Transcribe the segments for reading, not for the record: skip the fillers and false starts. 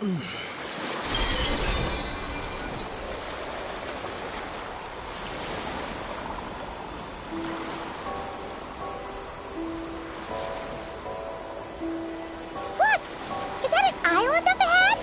Look! Is that an island up ahead?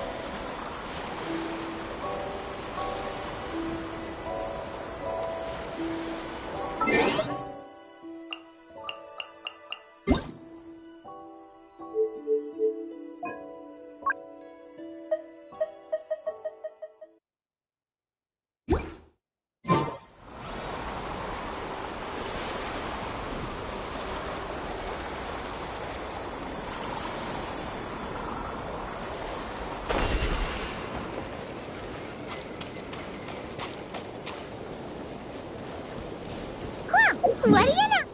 What do you know?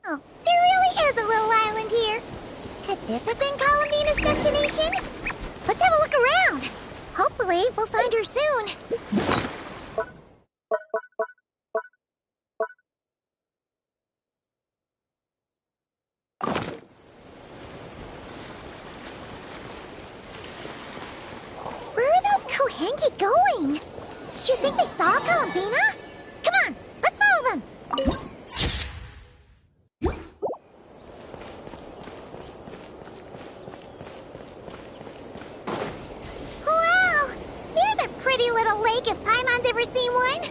Oh, there really is a little island here. Could this have been Columbina's destination? Let's have a look around. Hopefully, we'll find her soon. Where are those Kohenki going? Do you think they saw Columbina? Come on, let's follow them. Wow, here's a pretty little lake if Paimon's ever seen one.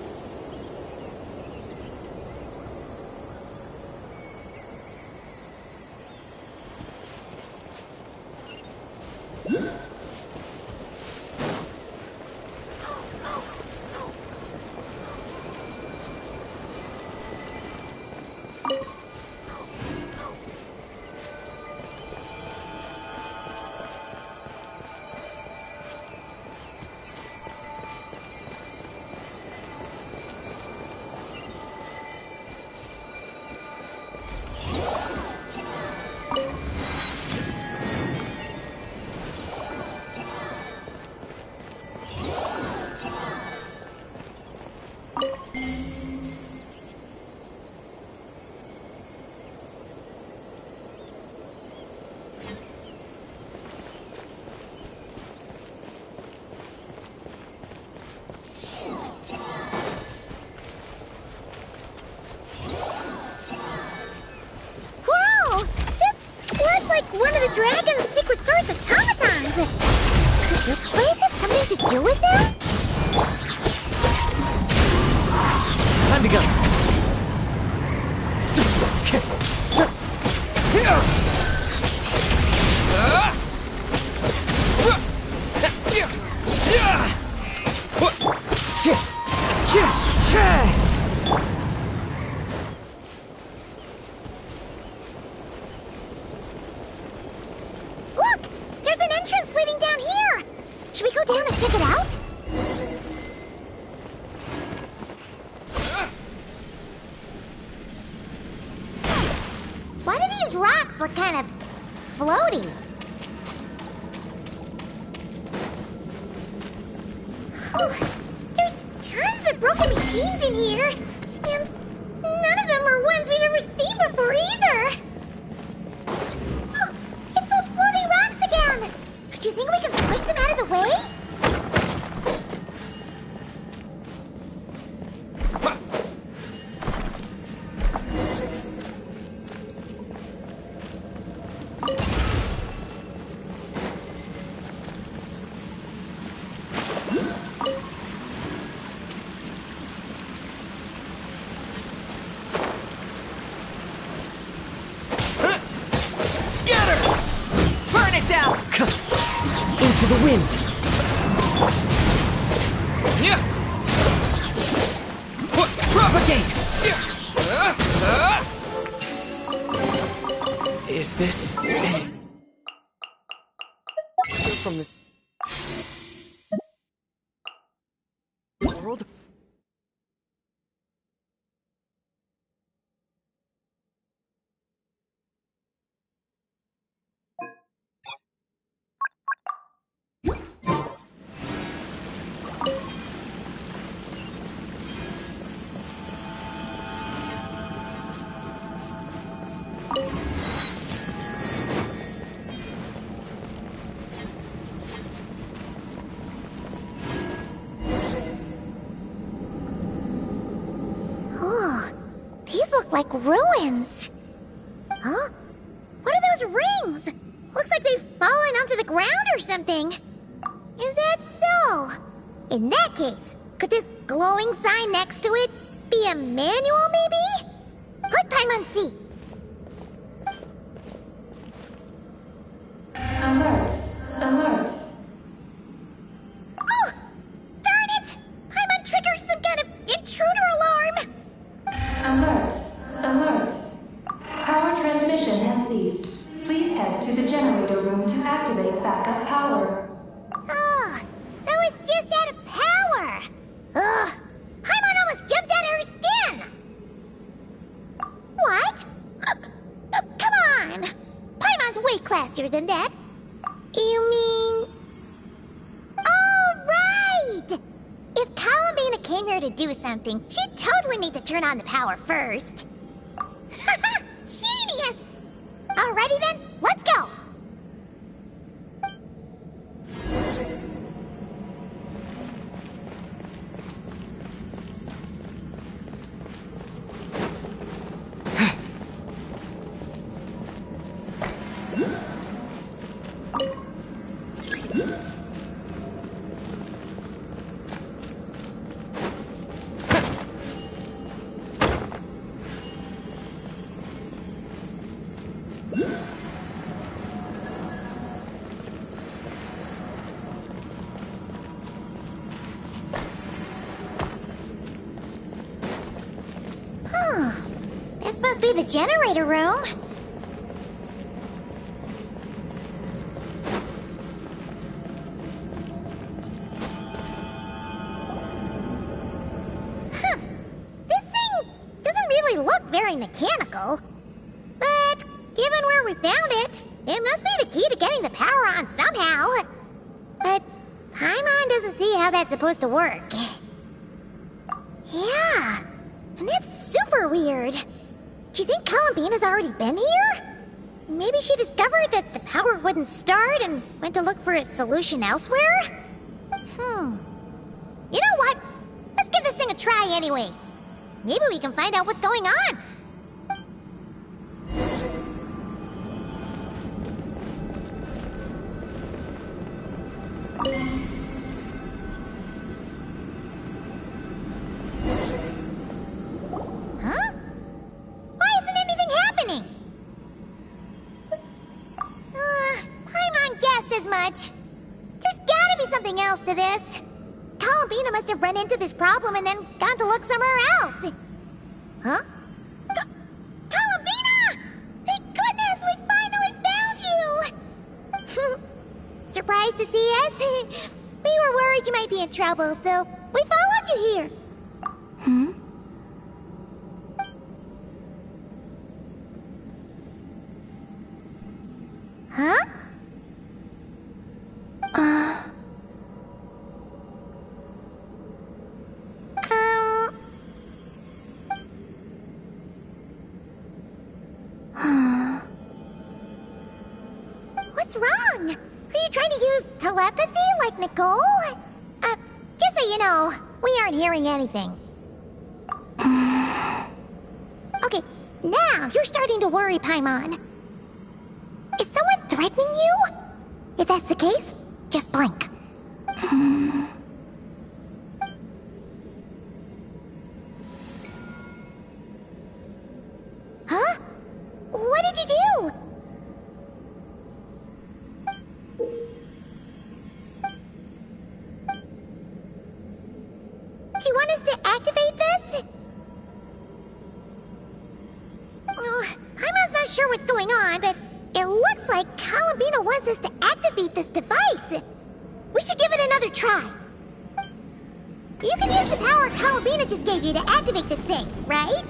One of the dragon's secret source of automatons! Could this place have something to do with them? Time to go! Look! There's an entrance leading down here! Should we go down and check it out? Why do these rocks look kind of floaty? Whew. There's tons of broken machines in here, and none of them are ones we've ever seen before either. Oh, it's those floating rocks again! Do you think we can push them out of the way? Scatter! Burn it down! Into the wind! Yeah! Propagate! Is this from this world? look like ruins. Huh? What are those rings? Looks like they've fallen onto the ground or something. Is that so? In that case, could this glowing sign next to it be a manual, maybe? Let Paimon see. Alert! Alert! Oh! Darn it! Paimon triggered some kind of intruder alarm! Alert! Alert! Power transmission has ceased. Please head to the generator room to activate backup power. Oh, so it's just out of power! Ugh! Paimon almost jumped out of her skin! What? Come on! Paimon's way classier than that. You mean... Oh, right! If Columbina came here to do something, she'd totally need to turn on the power first. Haha! Genius! Alrighty then, let's go! This must be the generator room. Huh. This thing doesn't really look very mechanical. But given where we found it, it must be the key to getting the power on somehow. But Paimon doesn't see how that's supposed to work. Yeah, and that's super weird. Do you think Columbina's already been here? Maybe she discovered that the power wouldn't start and went to look for a solution elsewhere? You know what? Let's give this thing a try anyway. Maybe we can find out what's going on. Huh? Why isn't anything happening? Paimon guessed as much. There's gotta be something else to this. Columbina must have run into this problem and then gone to look somewhere else. Huh? Columbina! Thank goodness we finally found you! Surprised to see us? We were worried you might be in trouble, so we followed you here. Huh? What's wrong? Are you trying to use telepathy like Nicole? Just so you know, we aren't hearing anything. Okay, now you're starting to worry, Paimon. Is someone threatening you? If that's the case, just blink. Huh? What did you do? Do you want us to activate this? Paimon's not sure what's going on, but it looks like Columbina wants us to activate this device. We should give it another try. You can use the power Columbina just gave you to activate this thing, right?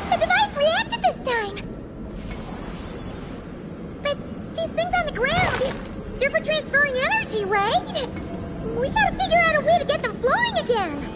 The device reacted this time! But these things on the ground, they're for transferring energy, right? We gotta figure out a way to get get them flowing again.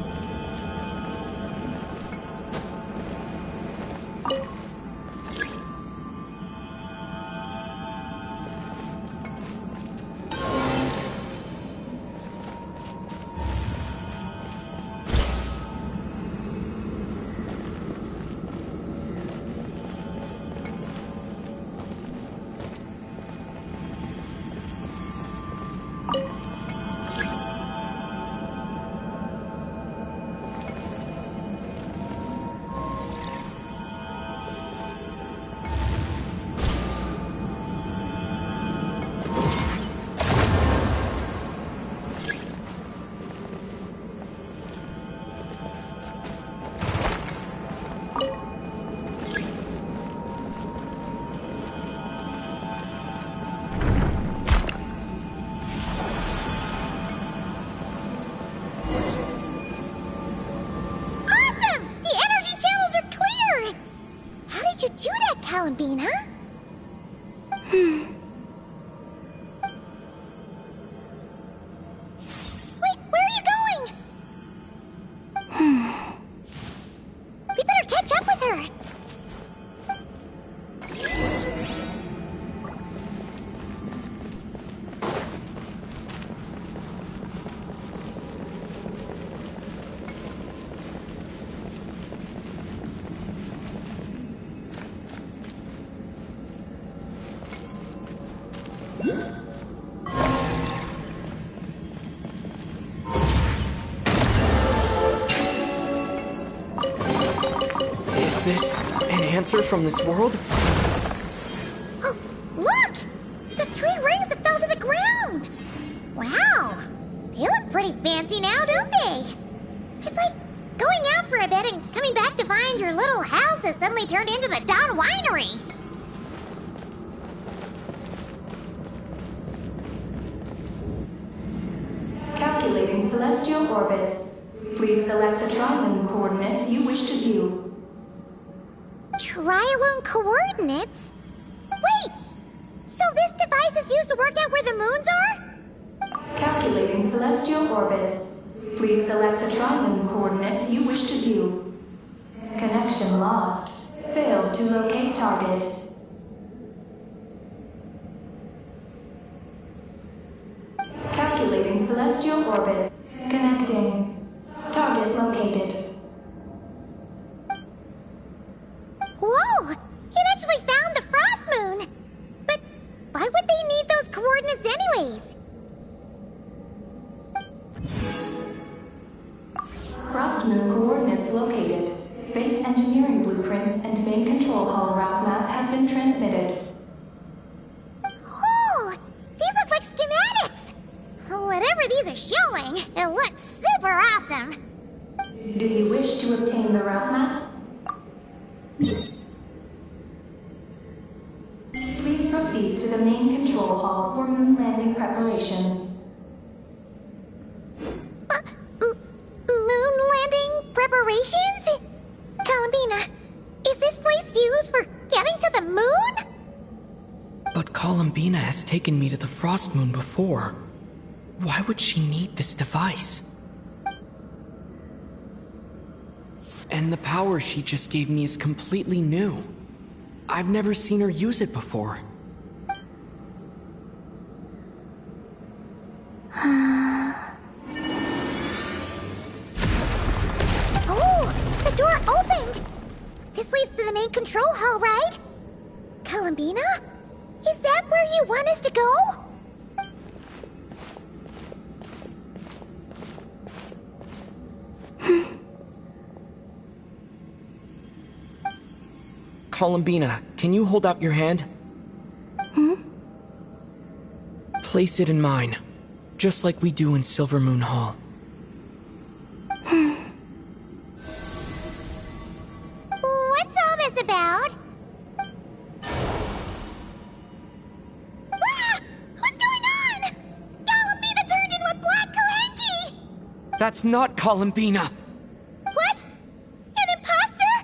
Bina? Wait, where are you going? We better catch up with her. Is this an answer from this world? Oh, look! The 3 rings that fell to the ground! Wow! They look pretty fancy now, don't they? It's like going out for a bit and coming back to find your little house has suddenly turned into the Dawn Winery. Calculating celestial orbits. Please select the trilane coordinates you wish to view. Trilane coordinates? Wait! So this device is used to work out where the moons are? Calculating celestial orbits. Please select the trilane coordinates you wish to view. Connection lost. Failed to locate target. Calculating celestial orbit. Connecting. Target located. Whoa! It actually found the frost moon! But why would they need those coordinates anyways? Frost moon coordinates located. Base engineering blueprints and main control hall route map have been transmitted. Oh! These look like schematics! Whatever these are showing, it looks super awesome! Do you wish to obtain the route map? Please proceed to the main control hall for moon landing preparations. Moon landing preparations? Columbina, is this place used for getting to the moon? But Columbina has taken me to the Frost Moon before. Why would she need this device? And the power she just gave me is completely new. I've never seen her use it before. Oh, the door opened! This leads to the main control hall, right? Columbina? Is that where you want us to go? Columbina, can you hold out your hand? Place it in mine, just like we do in Silver Moon Hall. What's all this about? Ah! What's going on? Columbina turned into a black Kalanki! That's not Columbina! What? An imposter?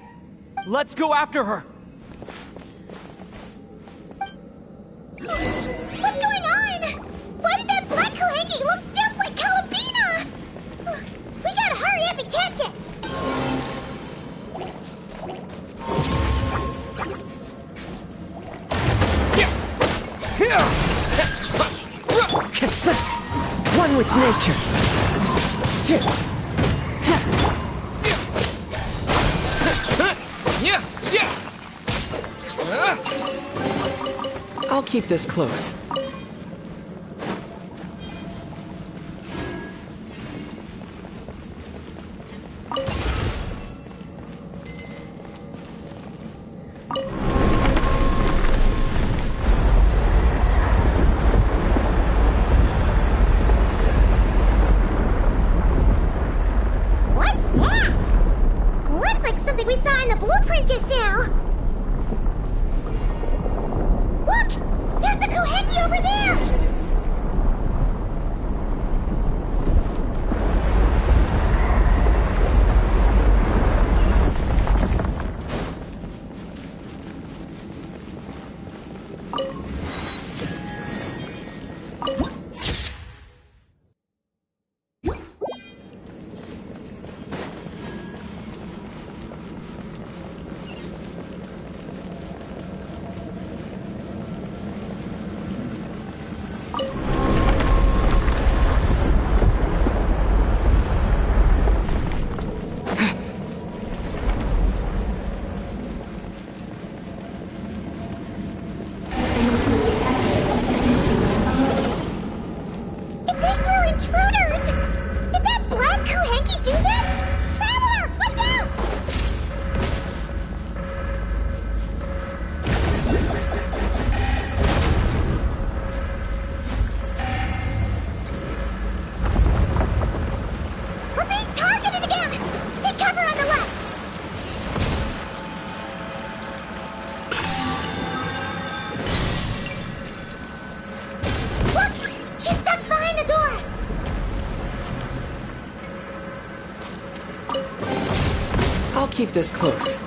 Let's go after her! What's going on? Why did that black Kalanki look just like Columbina? nature. I'll keep this close. Keep this close.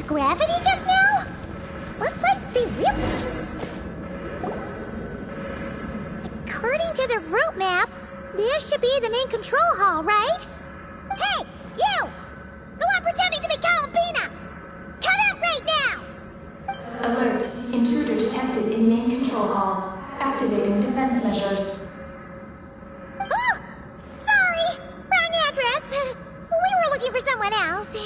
Gravity just now? Looks like they really... According to the route map, this should be the main control hall, right? Hey, you! The one pretending to be Columbina! Come out right now! Alert. Intruder detected in main control hall. Activating defense measures. Oh! Sorry! Wrong address! We were looking for someone else.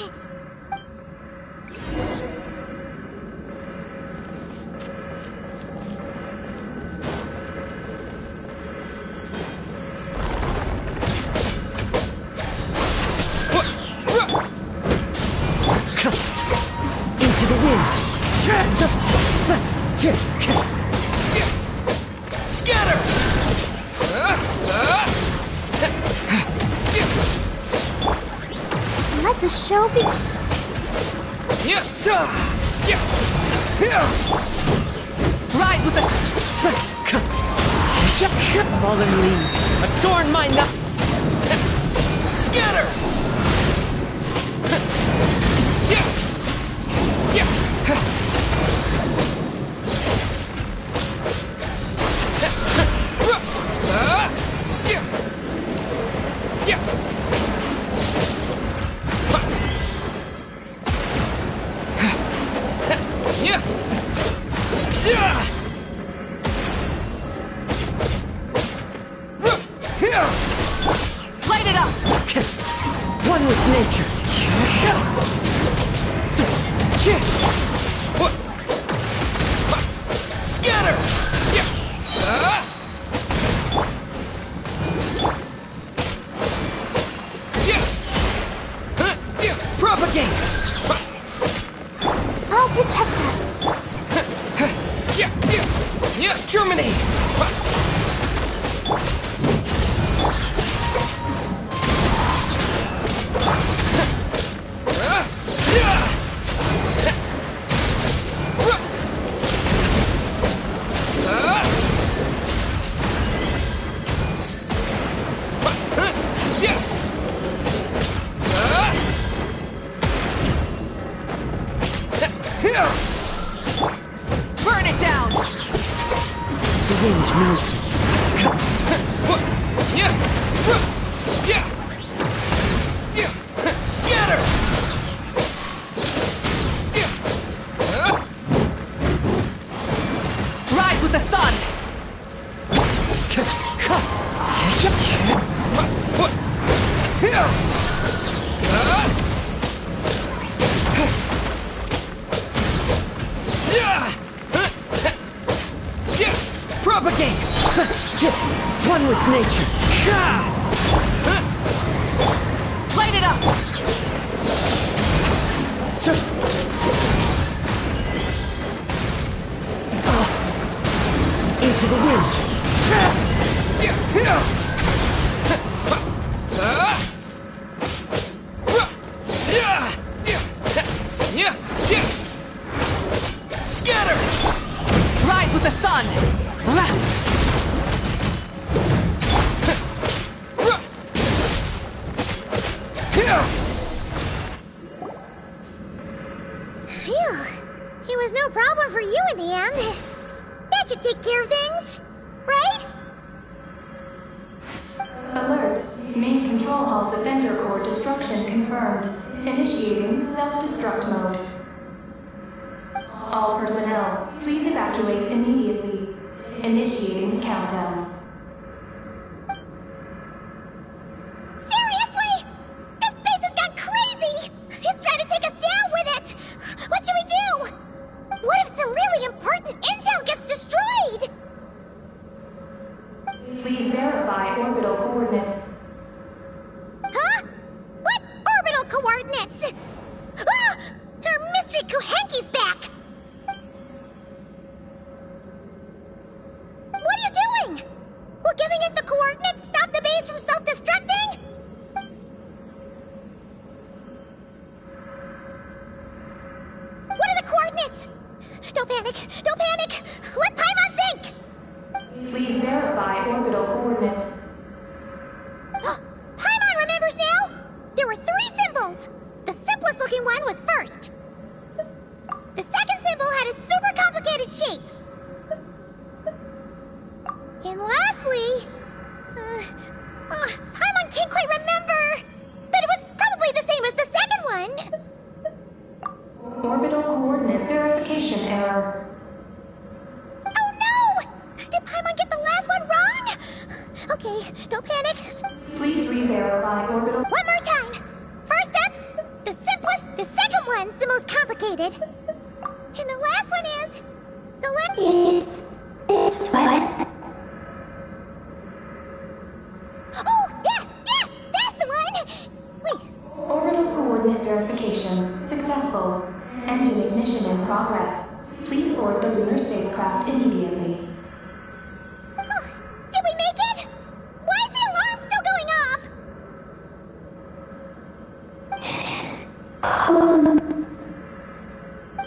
Scatter! Let the show be... Rise with the... Fallen leaves, adorn my night. Scatter! Light it up! One with nature. Scatter! Propagate! I'll protect us. Terminate! Burn it down! The wind knows me. Scatter! Rise with the sun! Propagate! One with nature. Light it up! Into the wind. Scatter! Rise with the sun! Phew. It was no problem for you in the end. That should take care of things, right? Alert. Main control hall defender core destruction confirmed. Initiating self-destruct mode. All personnel, please evacuate immediately. Initiating countdown. Seriously? This place has gone crazy! It's trying to take us down with it! What should we do? What if some really important intel gets destroyed? Please verify orbital coordinates. Huh? What orbital coordinates? Ah! Our mystery Kuhenki's back! What are you doing? Will giving it the coordinates stop the base from self-destructing? What are the coordinates? Don't panic! Don't panic! Let Paimon think! Please verify orbital coordinates. Paimon remembers now! There were 3 symbols! The simplest looking one was first. The second symbol had a super complicated shape. And lastly... Paimon can't quite remember! But it was probably the same as the second one! Orbital coordinate verification error. Oh no! Did Paimon get the last one wrong? Okay, don't panic. Please re-verify orbital... One more time! First up, the simplest, the second one's the most complicated. And the last one is... the Oh, yes! Yes! That's the one! Wait, Orbital coordinate verification successful. Engine ignition in progress. Please board the lunar spacecraft immediately. did we make it? Why is the alarm still going off?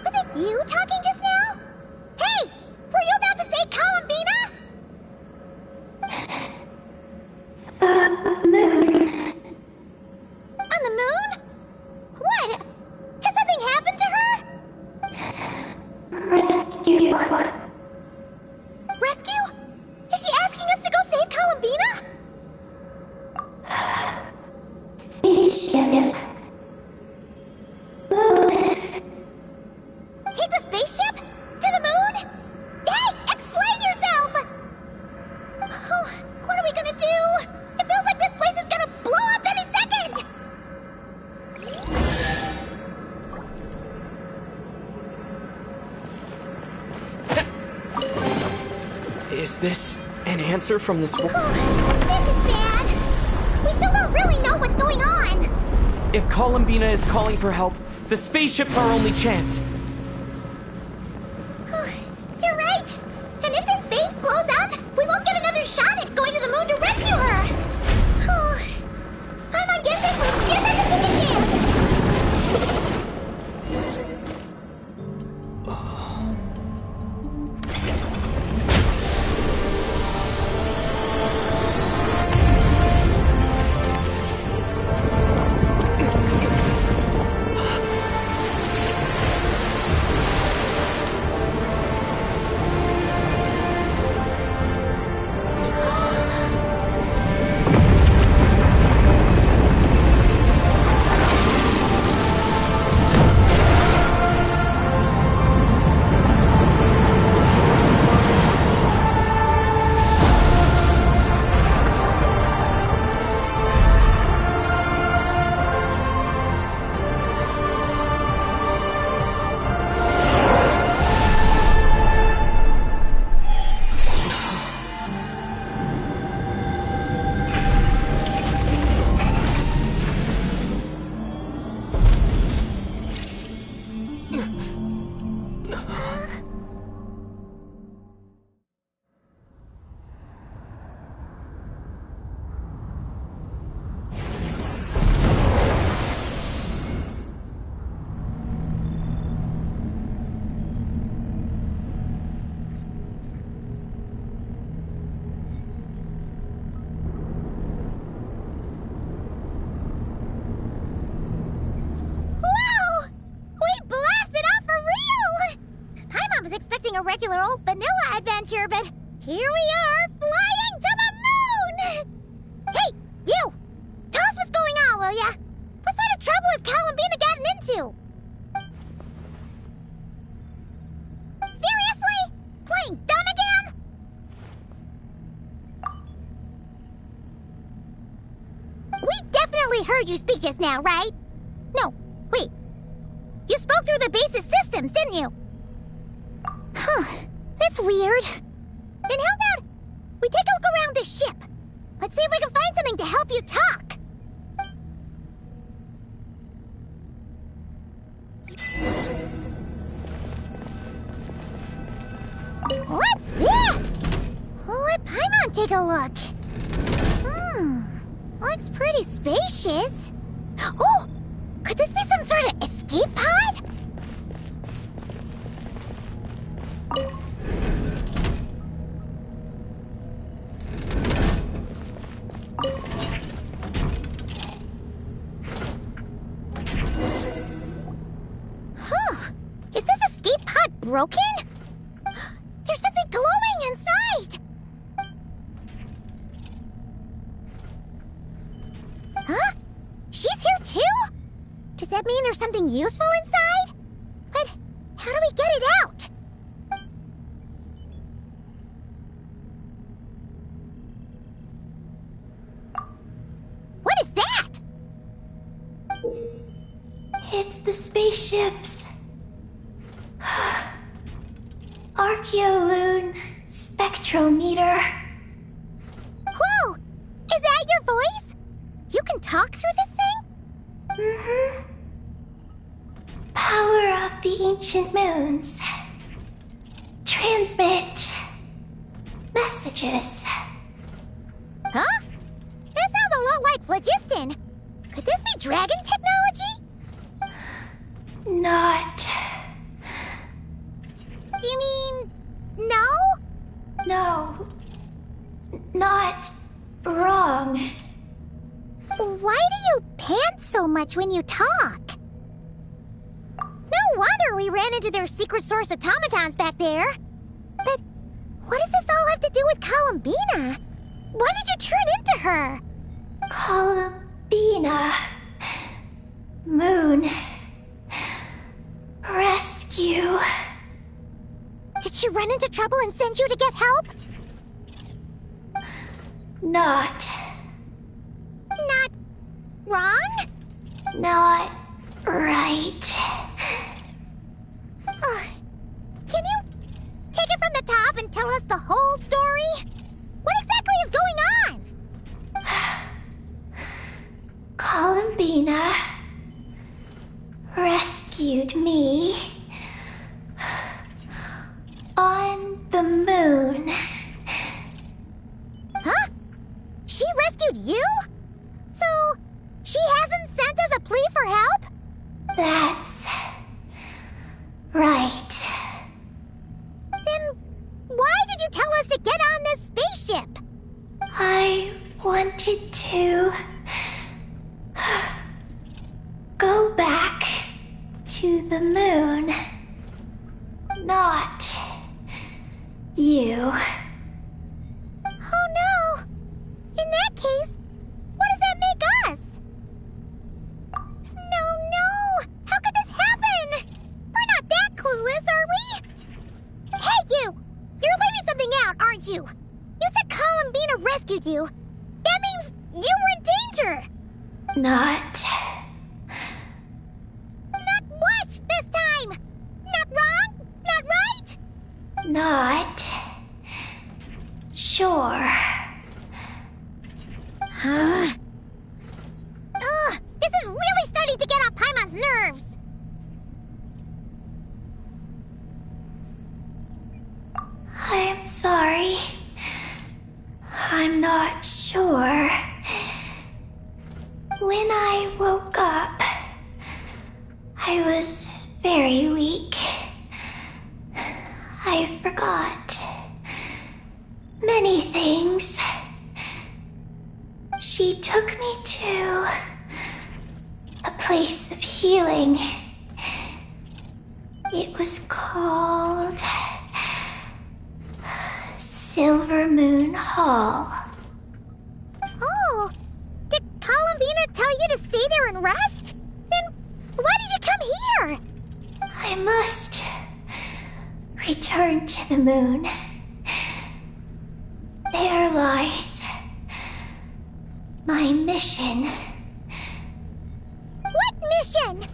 Was it you talking just now? Hey! Were you about to say Columbina? On the moon? What? Has something happened to her? Is this an answer from this world? This is bad. We still don't really know what's going on. If Columbina is calling for help, the spaceship's our only chance. You're right. And if this base blows up, we won't get another shot at going to the moon to rescue her. I'm on Genshin with just have to take a chance. A regular old vanilla adventure, but here we are, flying to the moon! Hey, you! Tell us what's going on, will ya? What sort of trouble has Columbina gotten into? Seriously? Playing dumb again? We definitely heard you speak just now, right? No, wait. You spoke through the base's systems, didn't you? Huh, that's weird. Then how about we take a look around the ship? Let's see if we can find something to help you talk. What's this? Let Paimon take a look. Looks pretty spacious. Oh, could this be some sort of escape pod? Is this escape pod broken? There's something glowing inside! Huh? She's here too? Does that mean there's something useful inside? But how do we get it out? What is that? It's the spaceship's Archeoloon spectrometer. Whoa! Is that your voice? You can talk through this thing? Mm-hmm. Power of the ancient moons. Transmit messages. Huh? That sounds a lot like phlogiston. Could this be dragon technology? Not. Do you mean no? No. Not wrong. Why do you pant so much when you talk? No wonder we ran into their secret source automatons back there. But what does this all have to do with Columbina? Why did you turn into her? Columbina. Moon. Rescue. Did she run into trouble and send you to get help? Not wrong? Not right. Can you take it from the top and tell us the whole story? rescued you? So, she hasn't sent us a plea for help? That's right. Then why did you tell us to get on this spaceship? I wanted to go back to the moon. Not you. Oh no! In that case, what does that make us? No! How could this happen? We're not that clueless, are we? Hey, you! You're leaving something out, aren't you? You said Columbina rescued you. That means you were in danger. Not. Not what this time? Not wrong? Not right? Not. Sure. Ugh, this is really starting to get on Paimon's nerves. I'm sorry. I'm not sure. When I woke up, I was very weak. I forgot many things. She took me to a place of healing. It was called Silver Moon Hall. Oh, did Columbina tell you to stay there and rest? Then why did you come here? I must return to the moon. There lies my mission. What mission?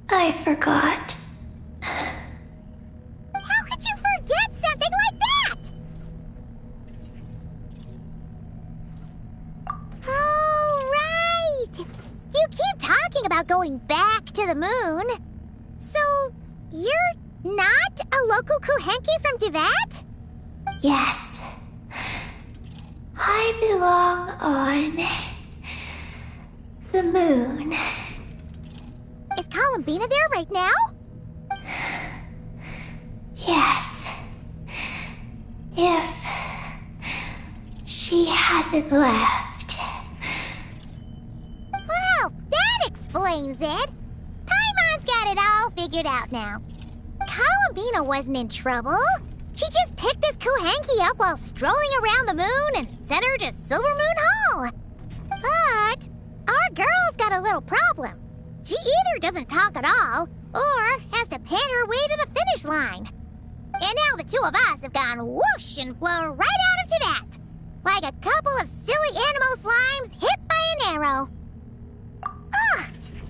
I forgot. How could you forget something like that? Oh, right. You keep talking about going back to the moon. So, you're not a local Kuhenki from Tivat? Yes. I belong on the moon. Is Columbina there right now? Yes. If she hasn't left. Well, that explains it. Paimon's got it all figured out now. Columbina wasn't in trouble. She just picked this Kuhenki up while strolling around the moon and sent her to Silver Moon Hall. But our girl's got a little problem. She either doesn't talk at all, or has to pant her way to the finish line. And now the two of us have gone whoosh and flown right out of Tivat, like a couple of silly animal slimes hit by an arrow. Ugh!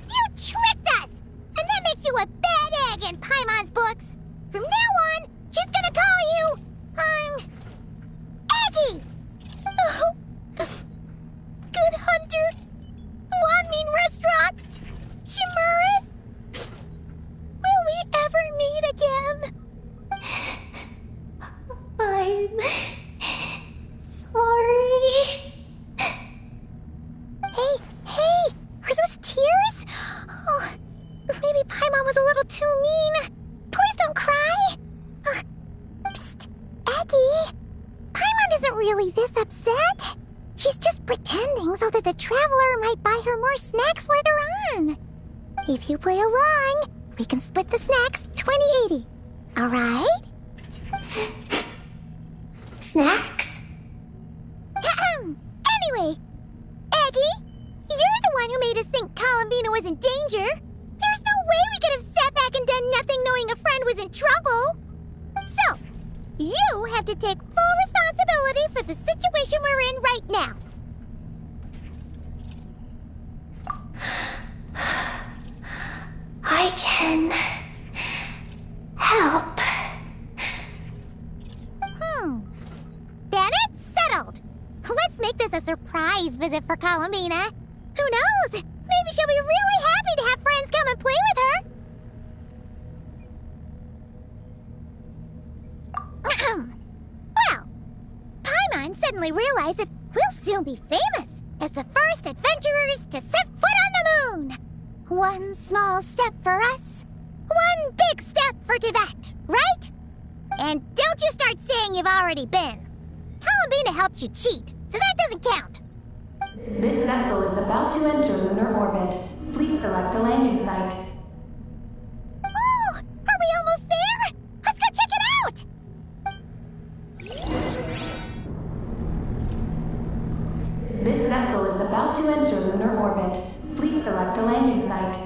You tricked us! And that makes you a bad egg in Paimon's books. From now on, she's gonna call you, Aggie! Oh, Good Hunter, Wanmin Restaurant, Shimurith. Will we ever meet again? I'm sorry. Hey, are those tears? Oh, maybe Paimon was a little too mean. Please don't cry. Psst, Aggie. Paimon isn't really this upset. She's just pretending so that the traveler might buy her more snacks later on. If you play along, we can split the snacks 20-80. All right? Snacks? Anyway, Aggie, you're the one who made us think Columbina was in danger. There's no way we could have sat back and done nothing knowing a friend was in trouble. So, you have to take full responsibility for the situation we're in right now. I can help. Then it's settled. Let's make this a surprise visit for Columbina. Who knows? Maybe she'll be really happy to have friends come and play with her. Well, Paimon and suddenly realize that we'll soon be famous as the first adventurers to set foot on the moon. One small step for us, one big step for Tibet, right? And don't you start saying you've already been. Columbina helped you cheat, so that doesn't count. This vessel is about to enter lunar orbit. Please select a landing site. Oh, are we almost there? Let's go check it out! This vessel is about to enter lunar orbit. Please select a landing site.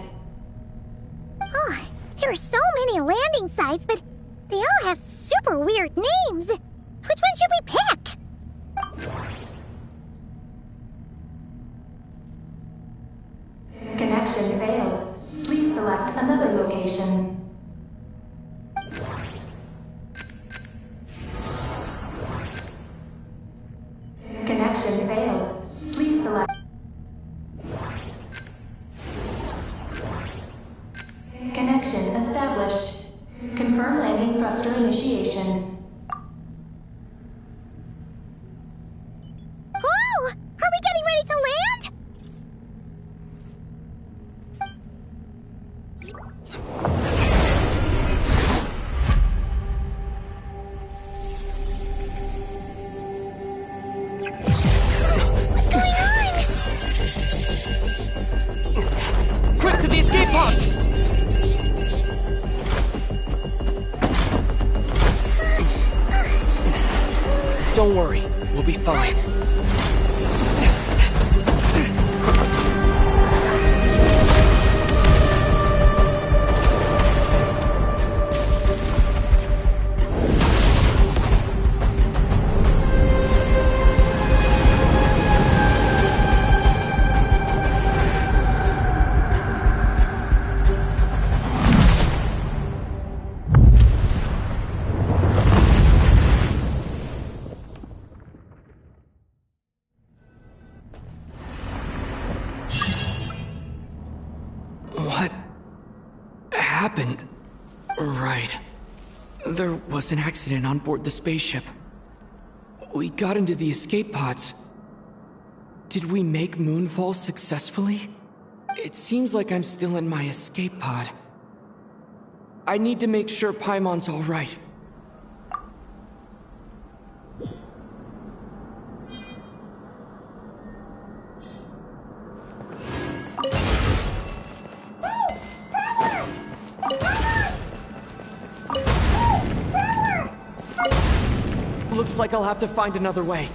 Oh, there are so many landing sites, but they all have super weird names. Which one should we pick? Connection failed. Please select another location. Connection failed. Please select. Connection established. Confirm landing thruster initiation. Oh, are we getting ready to land? What's going on? Quick to the escape pods! Don't worry, we'll be fine. What happened? Right. There was an accident on board the spaceship. We got into the escape pods. Did we make moonfall successfully? It seems like I'm still in my escape pod. I need to make sure Paimon's all right. Looks like I'll have to find another way.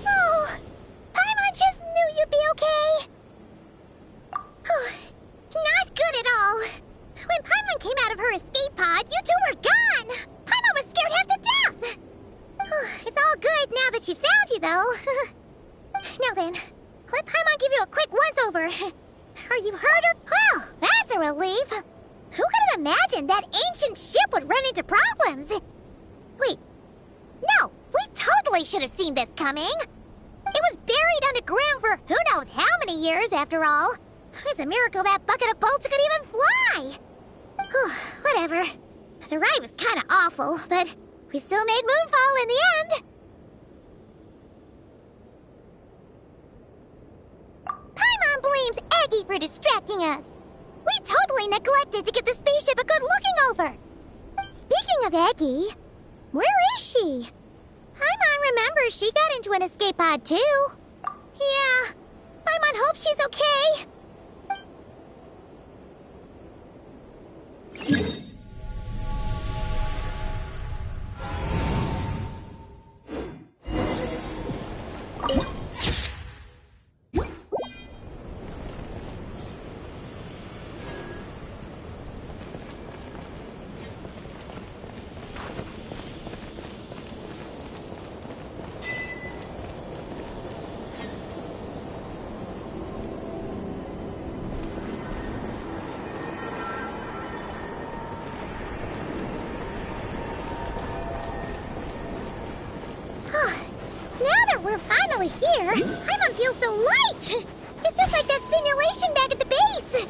Oh, Paimon just knew you'd be okay. Oh, not good at all. When Paimon came out of her escape pod, you two were gone. Paimon was scared half to death. Oh, it's all good now that she's found you, though. Now then, let Paimon give you a quick once-over. Are you hurt or... Oh, that's a relief. Who could have imagined that ancient ship would run into problems? Wait, no, we totally should have seen this coming. It was buried underground for who knows how many years, after all. It's a miracle that bucket of bolts could even fly. Whatever. The ride was kind of awful, but we still made moonfall in the end. Paimon blames Aggie for distracting us. We totally neglected to give the spaceship a good looking over. Speaking of Aggie, where is she? Paimon remembers she got into an escape pod too. Yeah, Paimon hopes she's okay. there? Paimon feels so light! It's just like that simulation back at the base!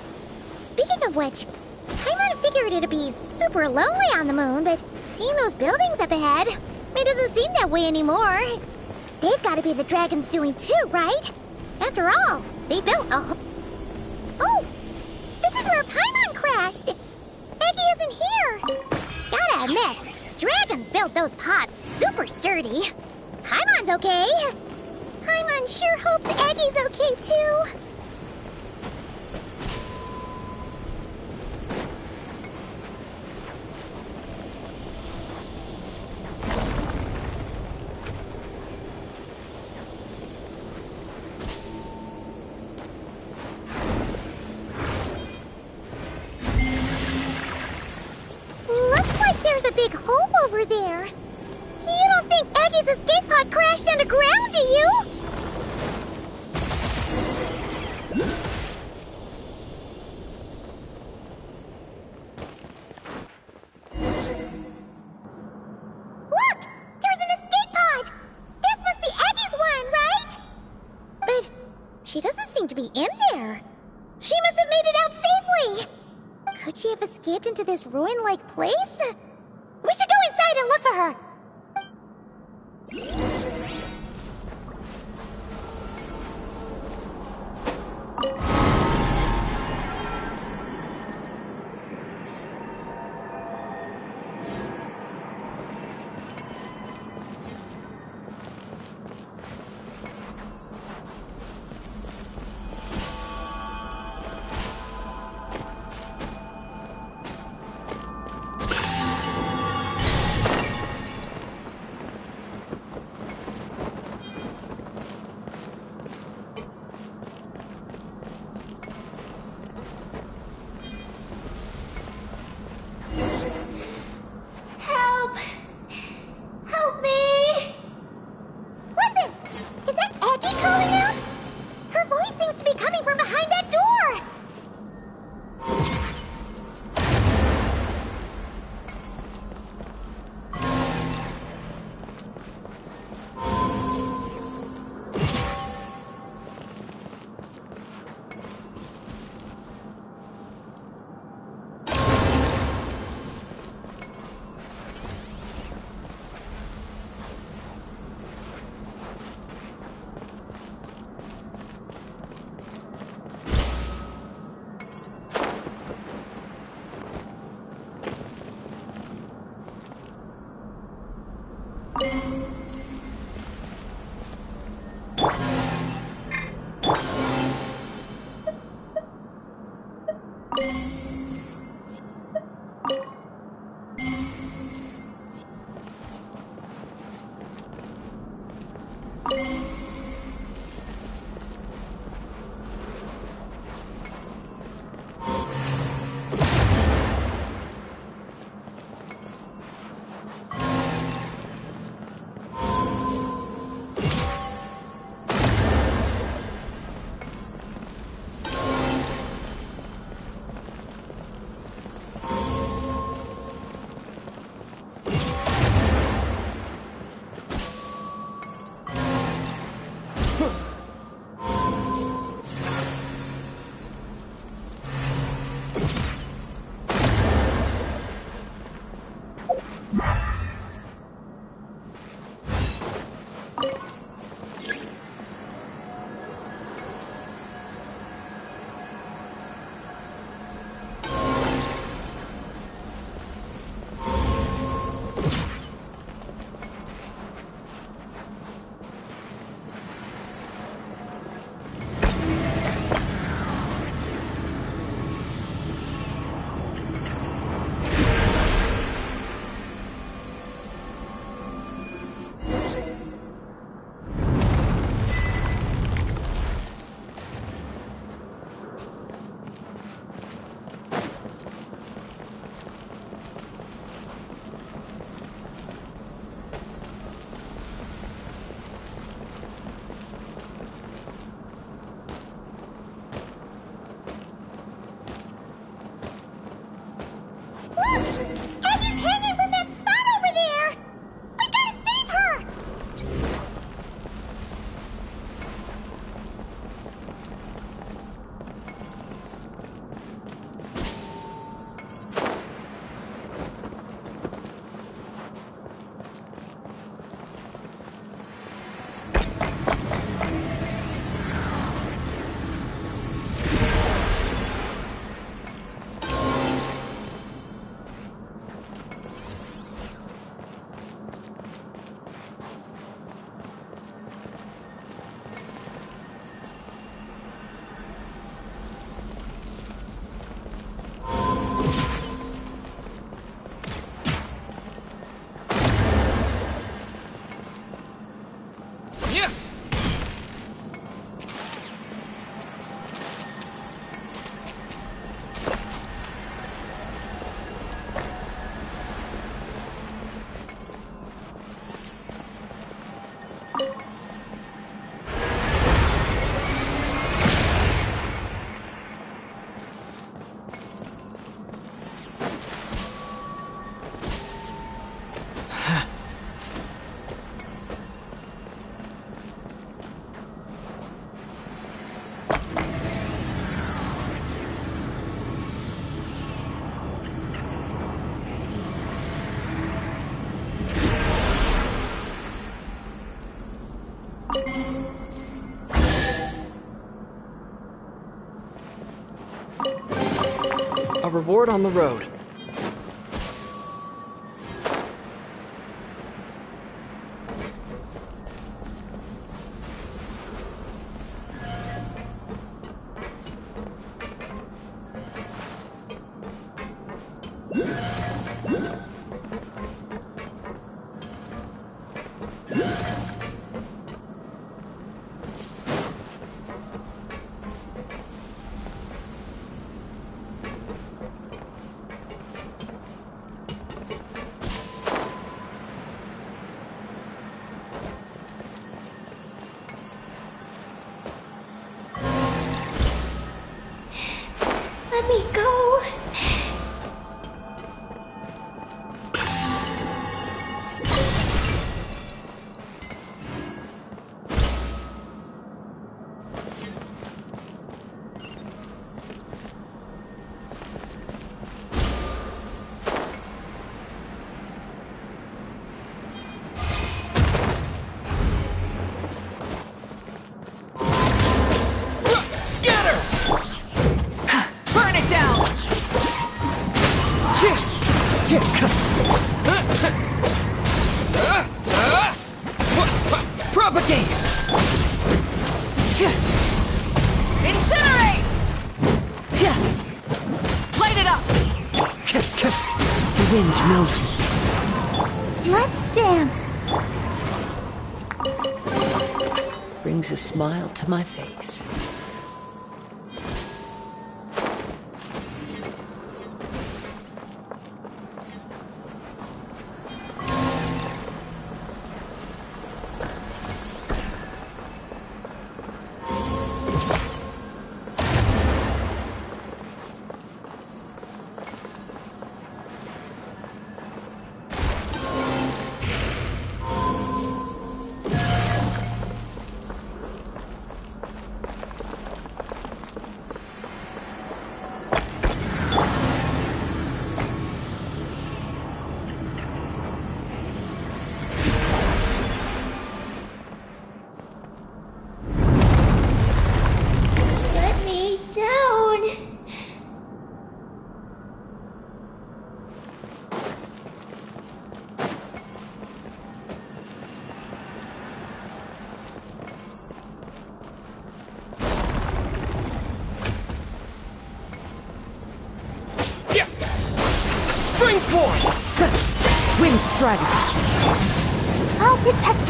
Speaking of which, Paimon figured it'd be super lonely on the moon, but seeing those buildings up ahead, it doesn't seem that way anymore. They've got to be the dragon's doing too, right? After all, they built a... Oh! This is where Paimon crashed! Eggy isn't here! Gotta admit, dragons built those pods super sturdy. Paimon's okay. Paimon sure hopes Eggy's okay too. Looks like there's a big hole over there. You don't think Eggy's escape pod crashed underground, do you? Look! There's an escape pod! This must be Eggy's one, right? But she doesn't seem to be in there. She must have made it out safely! Could she have escaped into this ruin-like place? We should go inside and look for her! Help! Help me! Listen! Is that Eggy calling out? Her voice seems to be coming from behind that door! reward on the road. Let me go. Burn it down! Propagate! Incinerate! Light it up! The wind knows me. Let's dance. Brings a smile to my face. Let me down. Springboard! Wind strategy. I'll protect us.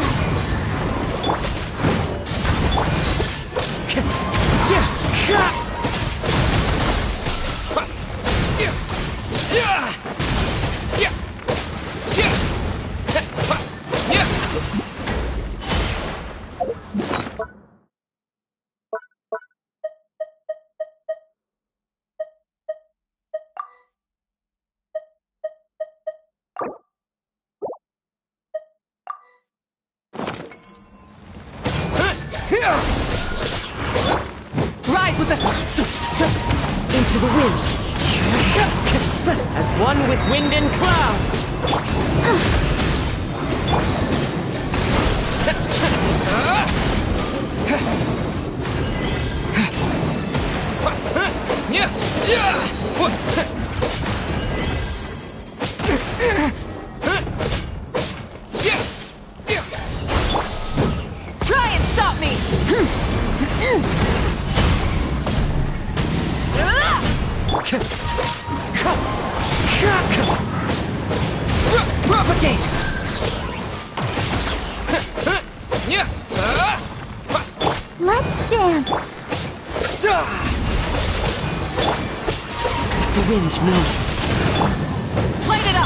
Rise with us! Into the wind! As one with wind and cloud! Try and stop me! Propagate! Let's dance. The wind knows me. Light it up!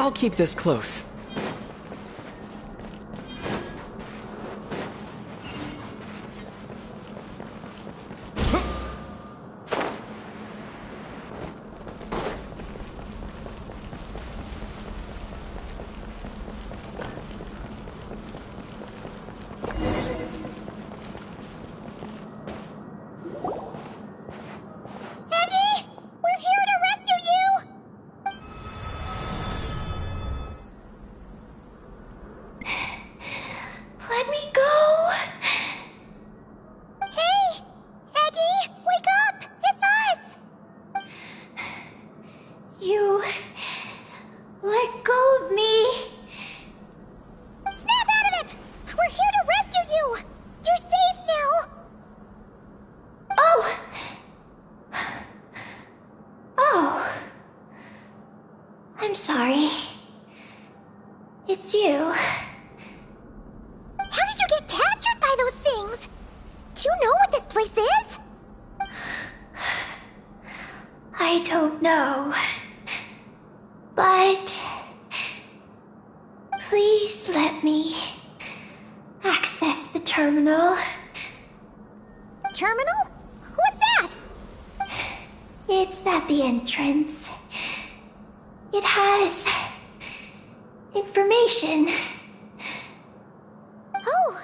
I'll keep this close. Eddie! We're here to rescue you! Let me go. Hey! Eggie! Wake up! It's us! You let go of me. Snap out of it! We're here to rescue you! You're safe now! Oh. Oh. I'm sorry. It's you. How did you get captured by those things? Do you know what this place is? I don't know. But please let me access the terminal. Terminal? What's that? It's at the entrance. It has information. Oh,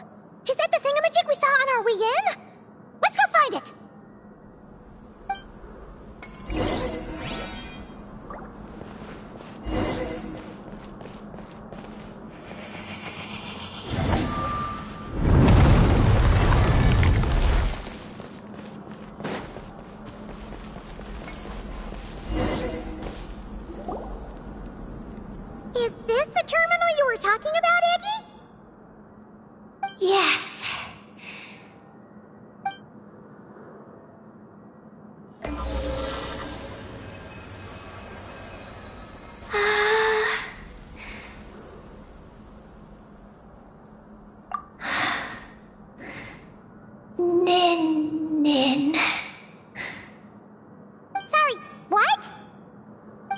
is that the thingamajig we saw on our way in? Let's go find it! Is this the terminal you were talking about, Eggie? Yes. Nin. Sorry, what?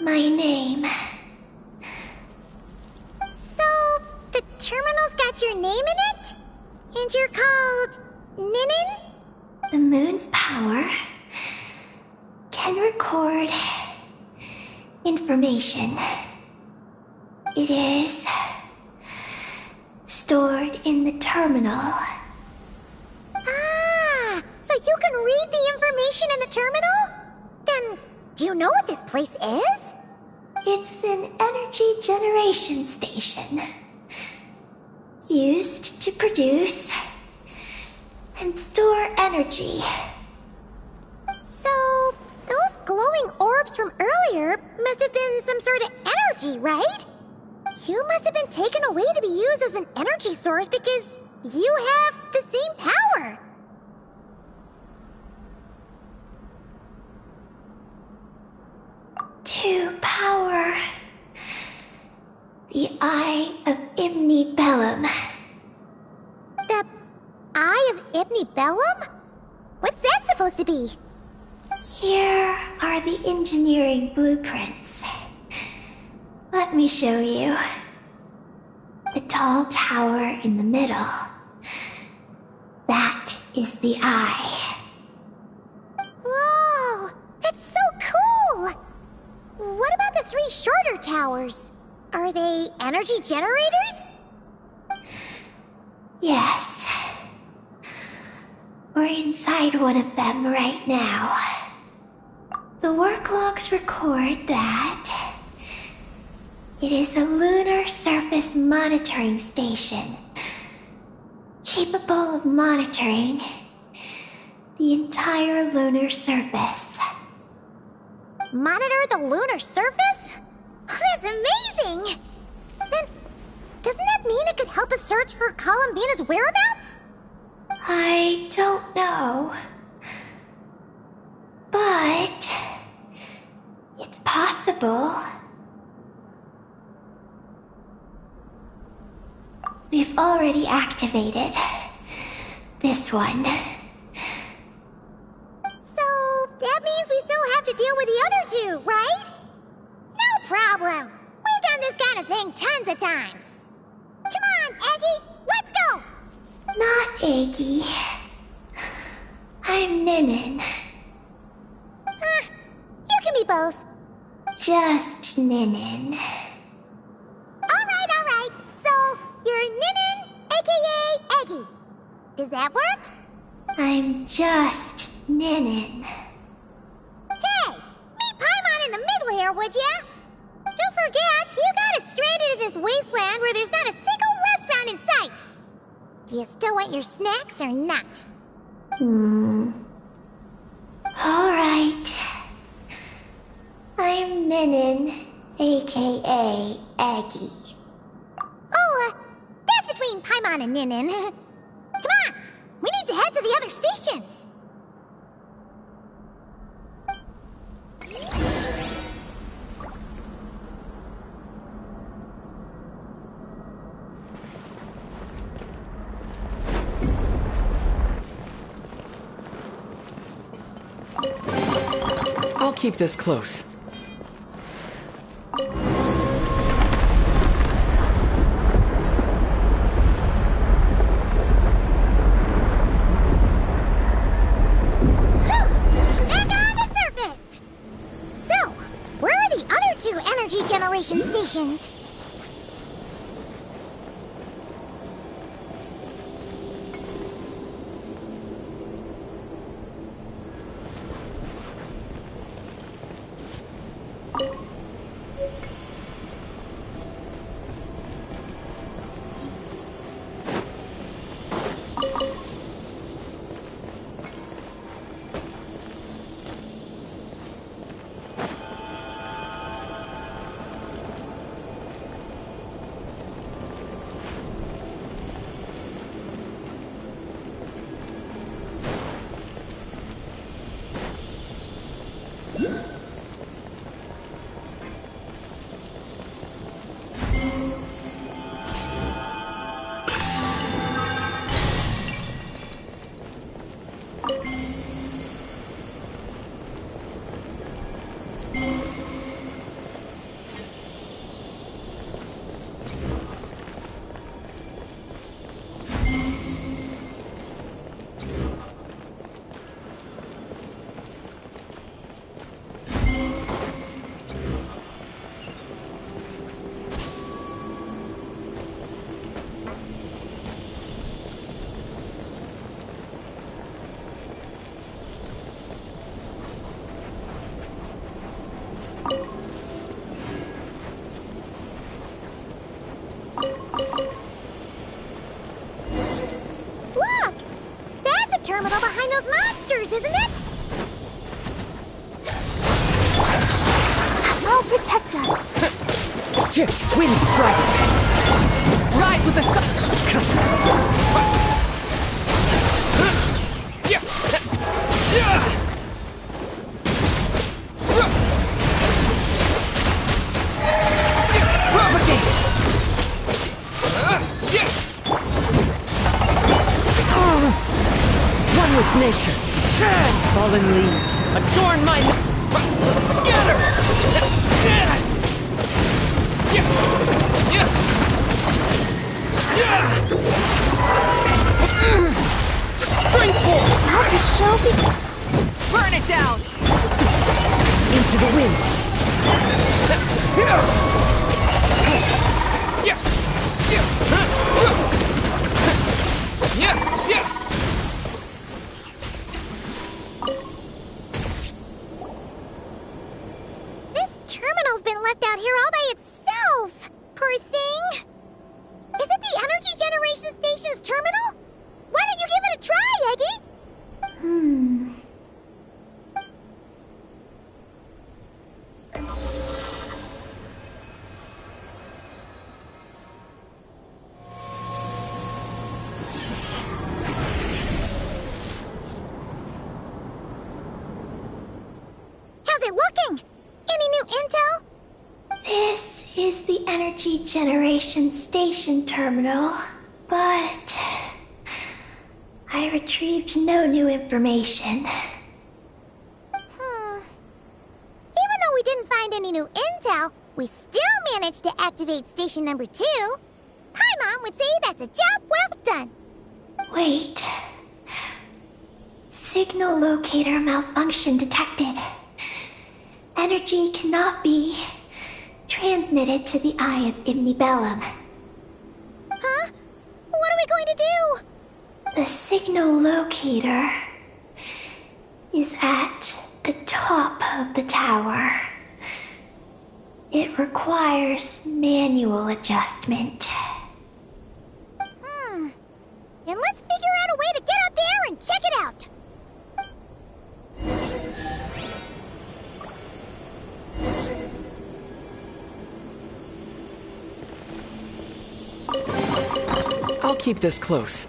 My name. So, the terminal's got your name in it? And you're called Ninin? The moon's power can record information. It is stored in the terminal. Ah, so you can read the information in the terminal? Then, do you know what this place is? It's an energy generation station used to produce and store energy. So, those glowing orbs from earlier must have been some sort of energy, right? You must have been taken away to be used as an energy source because you have the same power. To power the Eye of Imnibellum. The Eye of Ibnibellum? What's that supposed to be? Here are the engineering blueprints. Let me show you. The tall tower in the middle. That is the eye. Whoa, that's so cool! What about the three shorter towers? Are they energy generators? Yes. We're inside one of them right now. The work logs record that it is a lunar surface monitoring station, capable of monitoring the entire lunar surface. Monitor the lunar surface? That's amazing! Then, doesn't that mean it could help us search for Columbina's whereabouts? I don't know. But it's possible. We've already activated this one. So, that means we still have to deal with the other two, right? No problem! We've done this kind of thing tons of times. Come on, Eggy, let's go! Not Eggy. I'm Ninin. You can be both. Just Ninin. Alright. So, you're Ninin, aka Eggy. Does that work? I'm just Ninin. Hey, meet Paimon in the middle here, would ya? Don't forget, you got us straight into this wasteland where there's not a single restaurant in sight. Do you still want your snacks or not? Alright. I'm Ninin, aka Eggy. Oh, that's between Paimon and Ninin. Come on, we need to head to the other stations. I'll keep this close. And on the surface! So, where are the other two energy generation stations? Look! That's a terminal behind those monsters, isn't it? I'll protect us. Wind strike! Rise with the sun! Propagate! One with nature. Fallen leaves adorn my... Scatter! Springboard! I'll just show me. Burn it down! Into the wind. This terminal's been left out here all by itself. Poor thing. Is it the energy generation station's terminal? Why don't you give it a try, Eggy? How's it looking? Any new intel? This is the energy generation station terminal, but I retrieved no new information. Even though we didn't find any new intel, we still managed to activate station number 2, Paimon would say that's a job well done. Wait. Signal locator malfunction detected. Energy cannot be transmitted to the eye of Imnibellum. Huh? What are we going to do? The signal locator is at the top of the tower. It requires manual adjustment. Then let's figure out a way to get up there and check it out. I'll keep this close.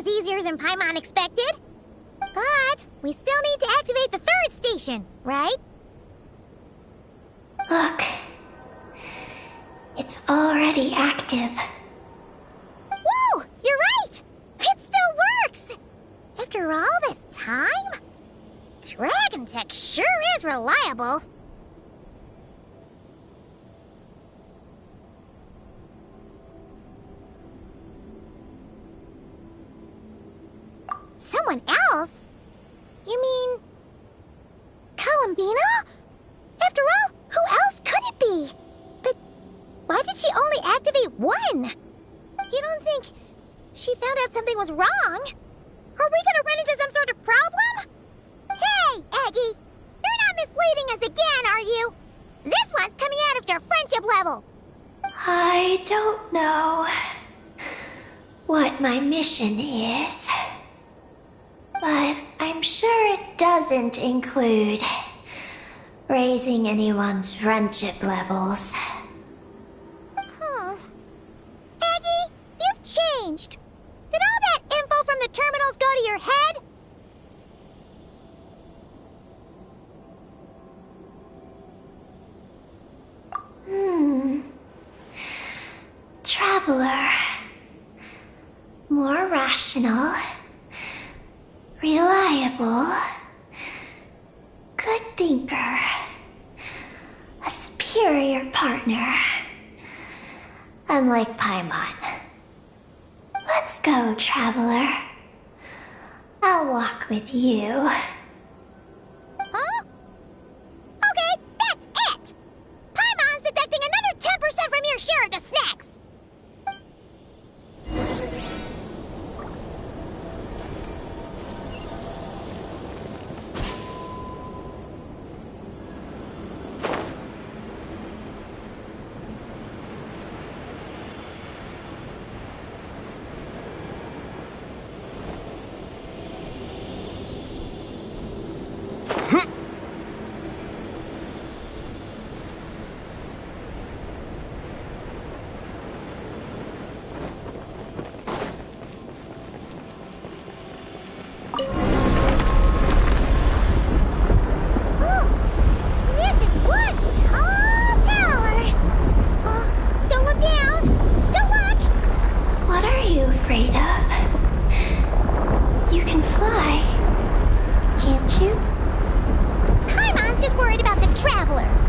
Easier than Paimon expected. But we still need to activate the 3rd station, right? Look. It's already active. Whoa! You're right! It still works! After all this time? Dragon Tech sure is reliable. Someone else? You mean... Columbina? After all, who else could it be? But why did she only activate 1? You don't think she found out something was wrong? Are we gonna run into some sort of problem? Hey, Aggie! You're not misleading us again, are you? This one's coming out of your friendship level. I don't know what my mission is. But I'm sure it doesn't include raising anyone's friendship levels. Aggie, you've changed. Did all that info from the terminals go to your head? Traveler. More rational. Reliable. Good thinker. A superior partner. Unlike Paimon. Let's go, Traveler. I'll walk with you. Huh? Okay, that's it! Paimon's deducting another 10% from your share of the snacks!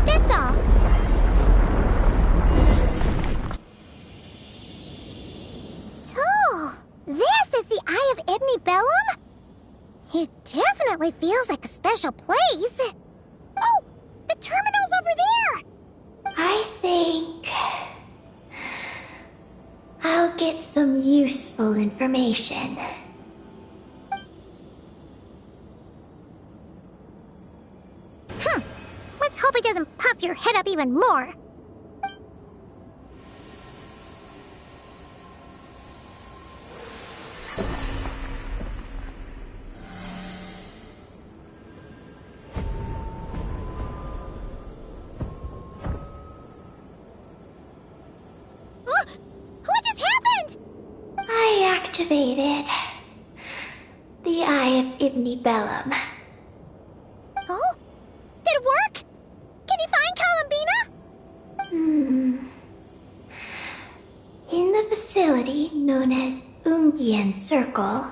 That's definitely feels like a special place. Oh, the terminal's over there! I think I'll get some useful information. Let's hope it doesn't puff your head up even more. What just happened? I activated the Eye of Ibni Bellum. Oh? Did it work? Can you find Columbina? In the facility known as Ungyen Circle,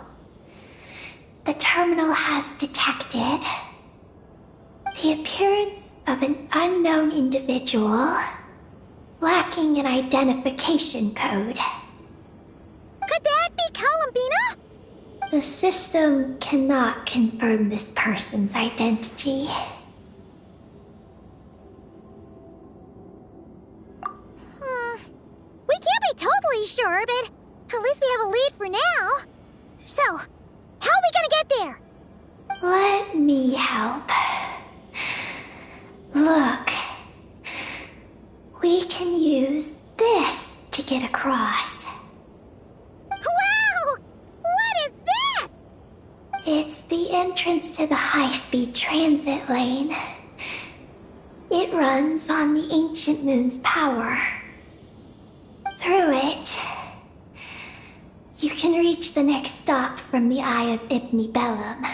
the terminal has detected the appearance of an unknown individual lacking an identification code. Could that be Columbina? The system cannot confirm this person's identity. We can't be totally sure, but at least we have a lead for now. So, how are we gonna get there? Let me help. Look. We can use this to get across. Wow! What is this? It's the entrance to the high-speed transit lane. It runs on the ancient moon's power. Through it, you can reach the next stop from the Eye of Ibni Bellum.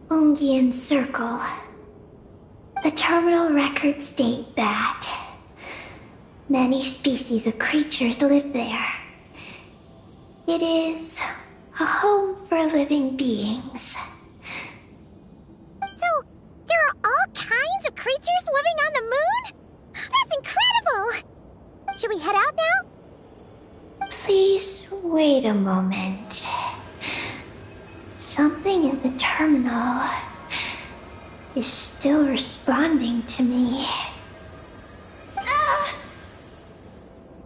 Ungyen Circle. The terminal records state that many species of creatures live there. It is a home for living beings. So, there are all kinds of creatures living on the moon? That's incredible! Should we head out now? Please wait a moment. Something in the terminal is still responding to me.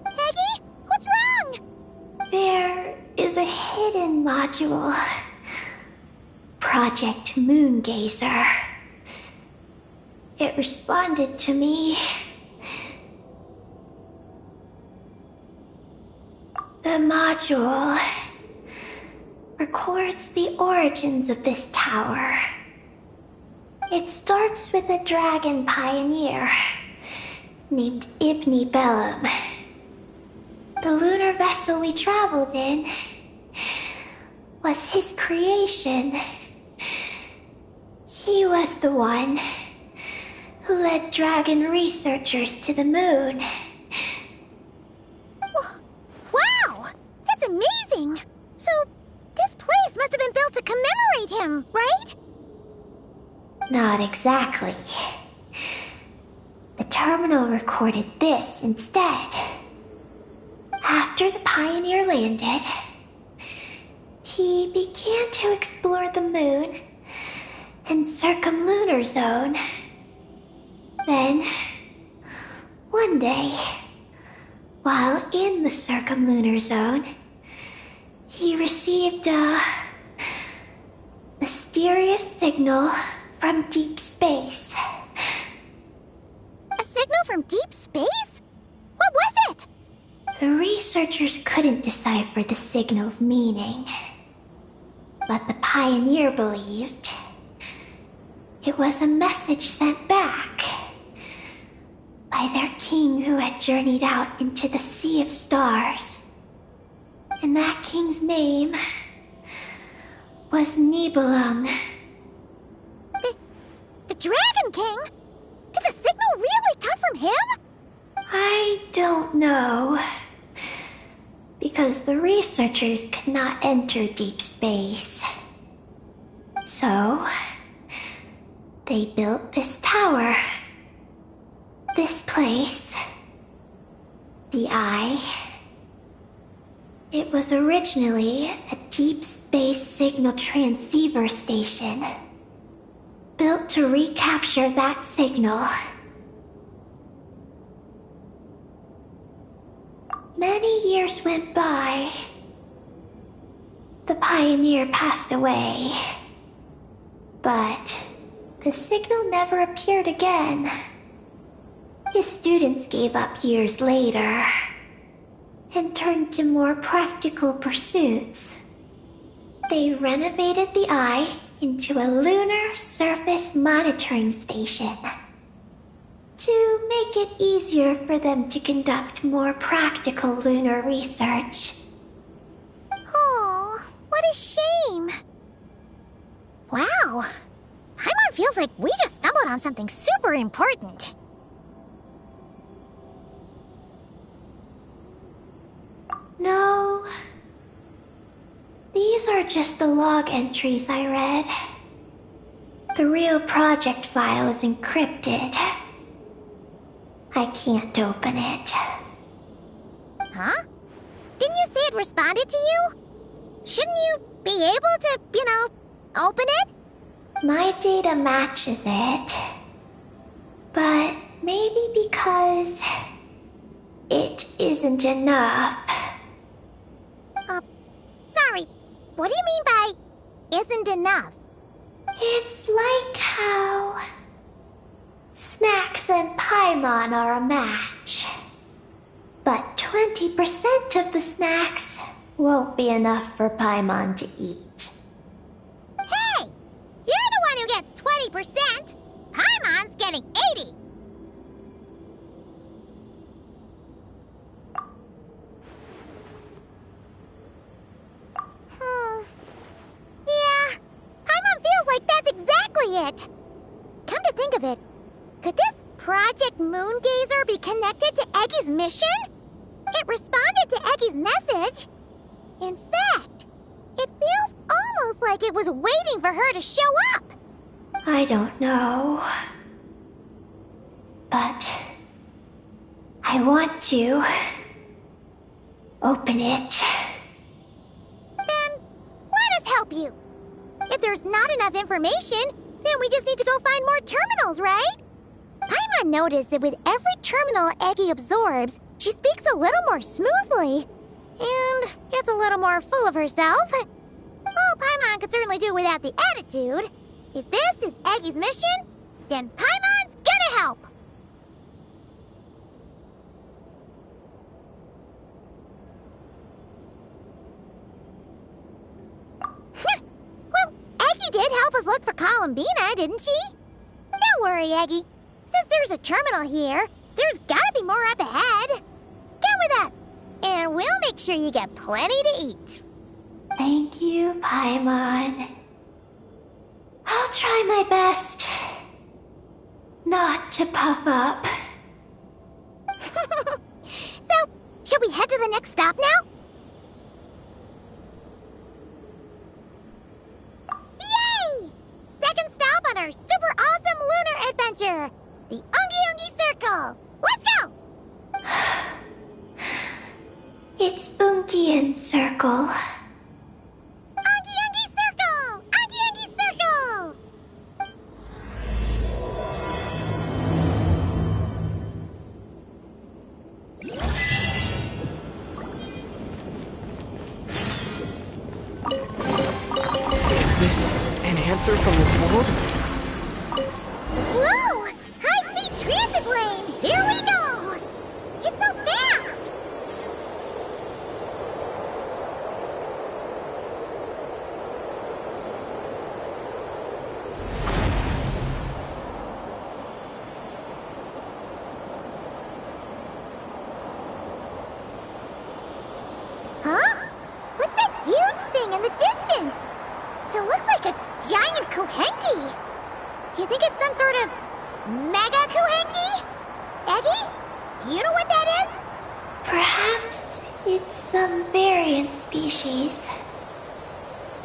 Peggy? What's wrong? There is a hidden module. Project Moongazer. It responded to me. The module records the origins of this tower. It starts with a dragon pioneer named Ibni Bellum. The lunar vessel we traveled in was his creation. He was the one who led dragon researchers to the moon. Wow! That's amazing! So, this place must have been built to commemorate him, right? Not exactly. The terminal recorded this instead. After the pioneer landed, he began to explore the moon and circumlunar zone. Then, one day, while in the circumlunar zone, he received a mysterious signal from deep space. A signal from deep space? What was it? The researchers couldn't decipher the signal's meaning, but the pioneer believed it was a message sent back by their king who had journeyed out into the sea of stars. And that king's name was Nibelung. The Dragon King? Did the signal really come from him? I don't know. Because the researchers could not enter deep space. So, they built this tower. This place. The Eye. It was originally a deep space signal transceiver station, built to recapture that signal. Many years went by. The pioneer passed away, but the signal never appeared again. His students gave up years later and turned to more practical pursuits. They renovated the eye into a lunar surface monitoring station to make it easier for them to conduct more practical lunar research. Oh, what a shame. Wow. Paimon feels like we just stumbled on something super important. No. These are just the log entries I read. The real project file is encrypted. I can't open it. Huh? Didn't you say it responded to you? Shouldn't you be able to, open it? My data matches it. But maybe because it isn't enough. Sorry. What do you mean by isn't enough? It's like how snacks and Paimon are a match. But 20% of the snacks won't be enough for Paimon to eat. Hey! You're the one who gets 20%! Paimon's getting 80! Yeah, Paimon feels like that's exactly it! Come to think of it, could this Project Moongazer be connected to Eggy's mission? It responded to Eggy's message. In fact, it feels almost like it was waiting for her to show up. I don't know. But I want to open it. Then let us help you. If there's not enough information, then we just need to go find more terminals, right? Paimon noticed that with every terminal Eggy absorbs, she speaks a little more smoothly and gets a little more full of herself. Well, Paimon could certainly do without the attitude. If this is Eggy's mission, then Paimon's gonna help. Well, Eggy did help us look for Columbina, didn't she? Don't worry, Eggy. Since there's a terminal here, there's gotta be more up ahead. Come with us, and we'll make sure you get plenty to eat. Thank you, Paimon. I'll try my best not to puff up. So, should we head to the next stop now? Yay! Second stop on our super awesome lunar adventure, the Ungi Circle. Let's go! It's Ungian Circle. Ungi Circle! Ungi Circle! Is this an answer from this world? Whoa! High-speed transit lane! Here we go! It's so fast! Huh? What's that huge thing in the distance? It looks like a giant Kohenki. You think it's some sort of mega Kohenki? Eggy? Do you know what that is? Perhaps it's some variant species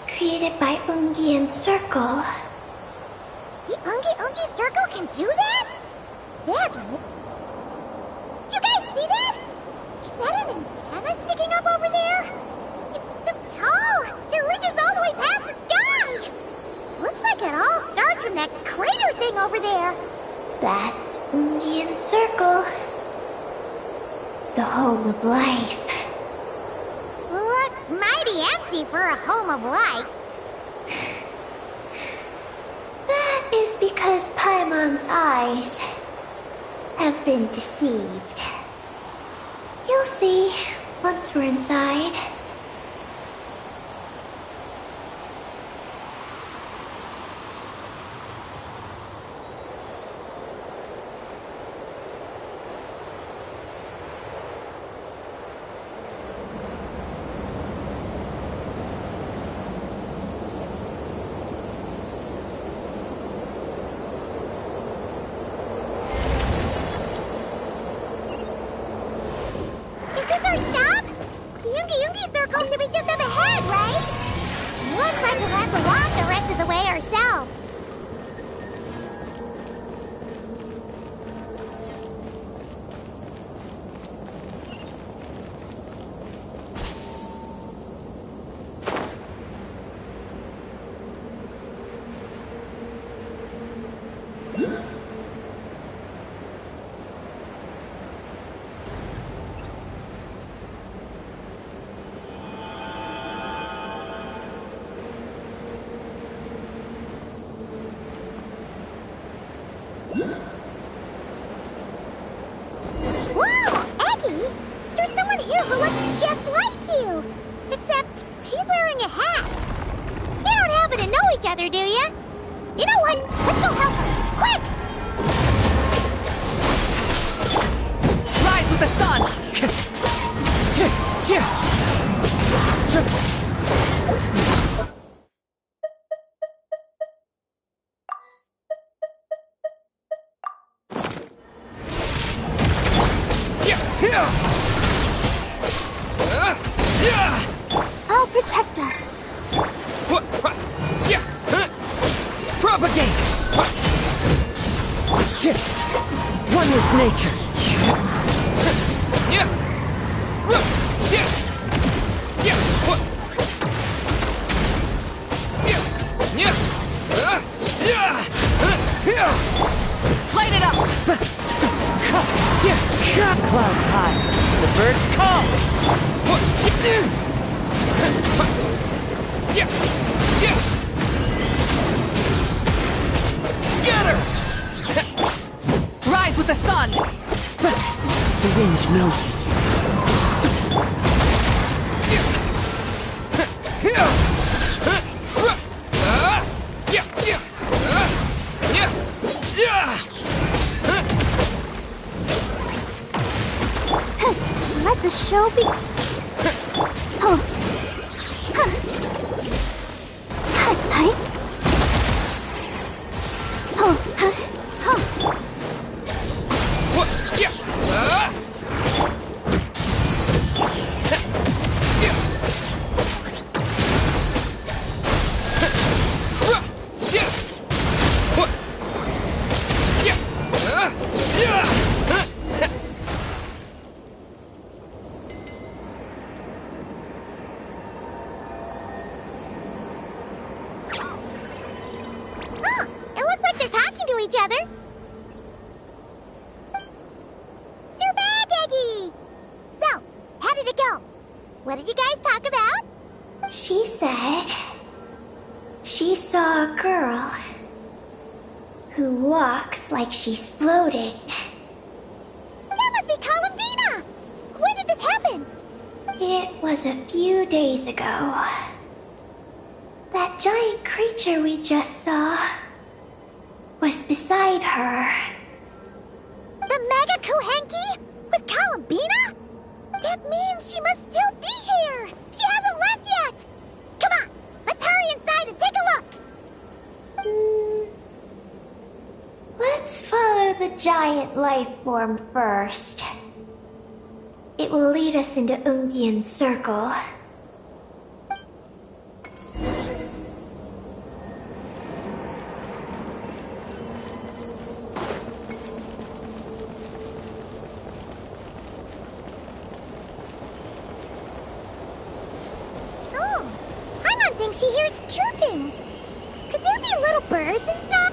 created by Ungian Circle. The Ungi Circle can do that? That's... Did you guys see that? Is that an antenna sticking up over there? tall! It reaches all the way past the sky! Looks like it all starts from that crater thing over there. That's Ungian Circle. The home of life. Looks mighty empty for a home of life. That is because Paimon's eyes have been deceived. You'll see once we're inside. Is this our stop? The Yoongi Circle should be just up ahead, right? Looks like we'll have to walk the rest of the way ourselves. Whoa, Eggie! There's someone here who looks just like you! Except she's wearing a hat. You don't happen to know each other, do you? You know what? Let's go help her! Quick! Rise with the sun! I'll protect us. Propagate! One with nature. Light it up! Clouds high. The birds call. Scatter! Rise with the sun! The wind knows me. Let the show be. Oh. Hi, hi. Oh, oh. Huh, it looks like they're talking to each other. You're back, Eggie! So, how did it go? What did you guys talk about? She said she saw a girl who walks like she's floating. That must be Columbina! When did this happen? It was a few days ago. That giant creature we just saw was beside her. The Mega Kuhenki? With Columbina? That means she must still be here! She hasn't left yet! Come on, let's hurry inside and take a look! Let's follow the giant life form first. It will lead us into Ungian Circle. Oh, something she hears chirping. Could there be little birds and stuff?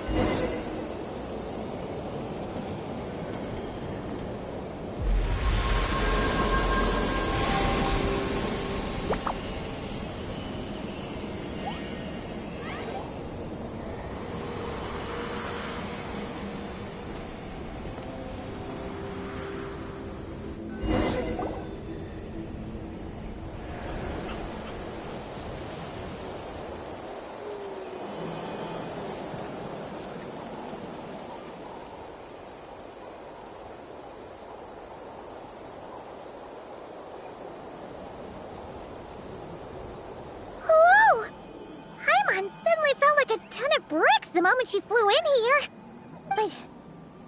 Bricks the moment she flew in here. But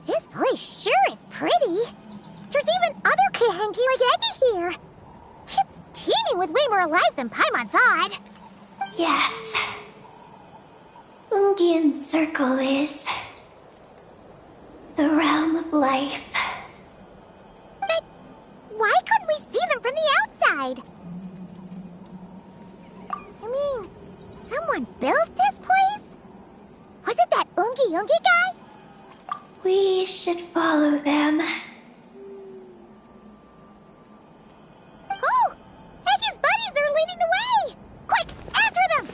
this place sure is pretty. There's even other Kahenki like Eggy here. It's teeming with way more life than Paimon thought. Yes. Ungian Circle is the realm of life. But why couldn't we see them from the outside? I mean, someone built this place? Was it that Ungi guy? We should follow them. Oh! Eggy's buddies are leading the way! Quick, after them!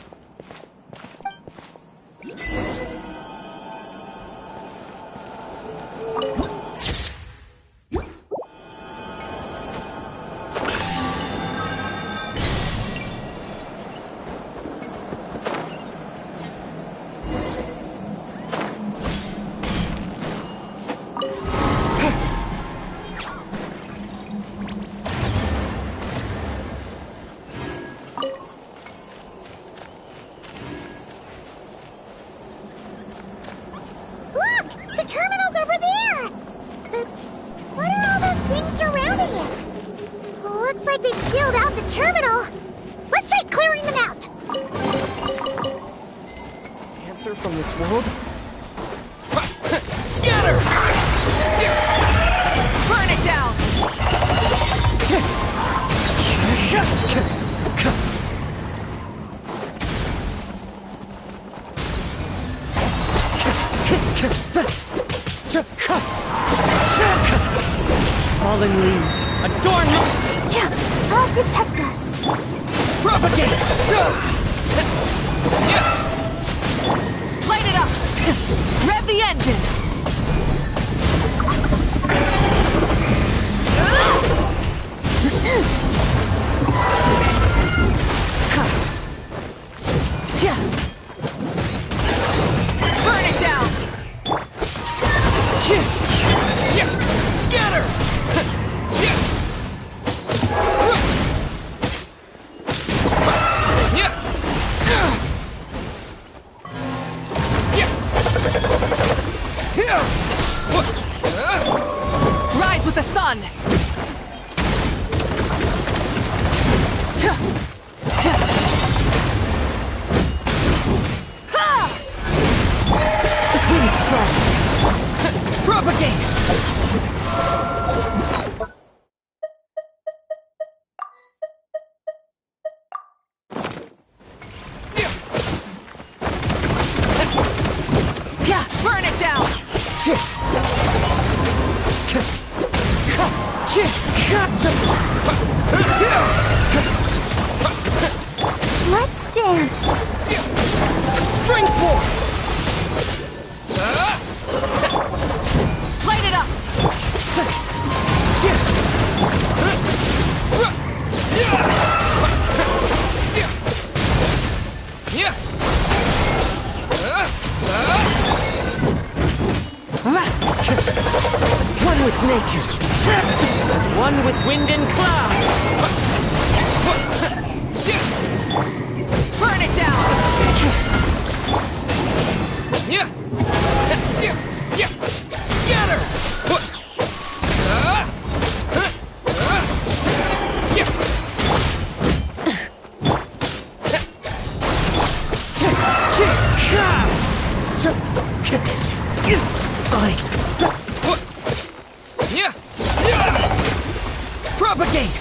From this world? Scatter! Burn it down! Fallen leaves, adorn them! I'll protect us. Propagate! Light it up! Rev the engines! Burn it down! Scatter! Rise with the sun! Supreme strike! Propagate! Burn it down! Let's dance. Spring forth! Light it up! One with nature, as one with wind and cloud. Burn it down! Scatter! It's fine. Propagate!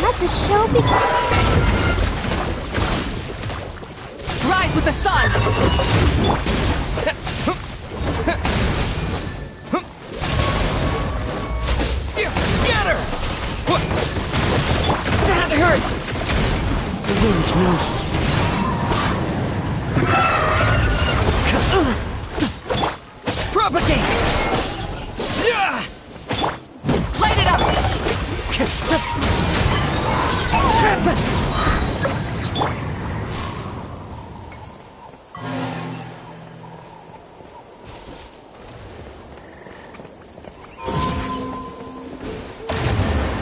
Let the show begin. Rise with the sun! Scatter! That hurts! The wind knows me. Propagate! Light it up!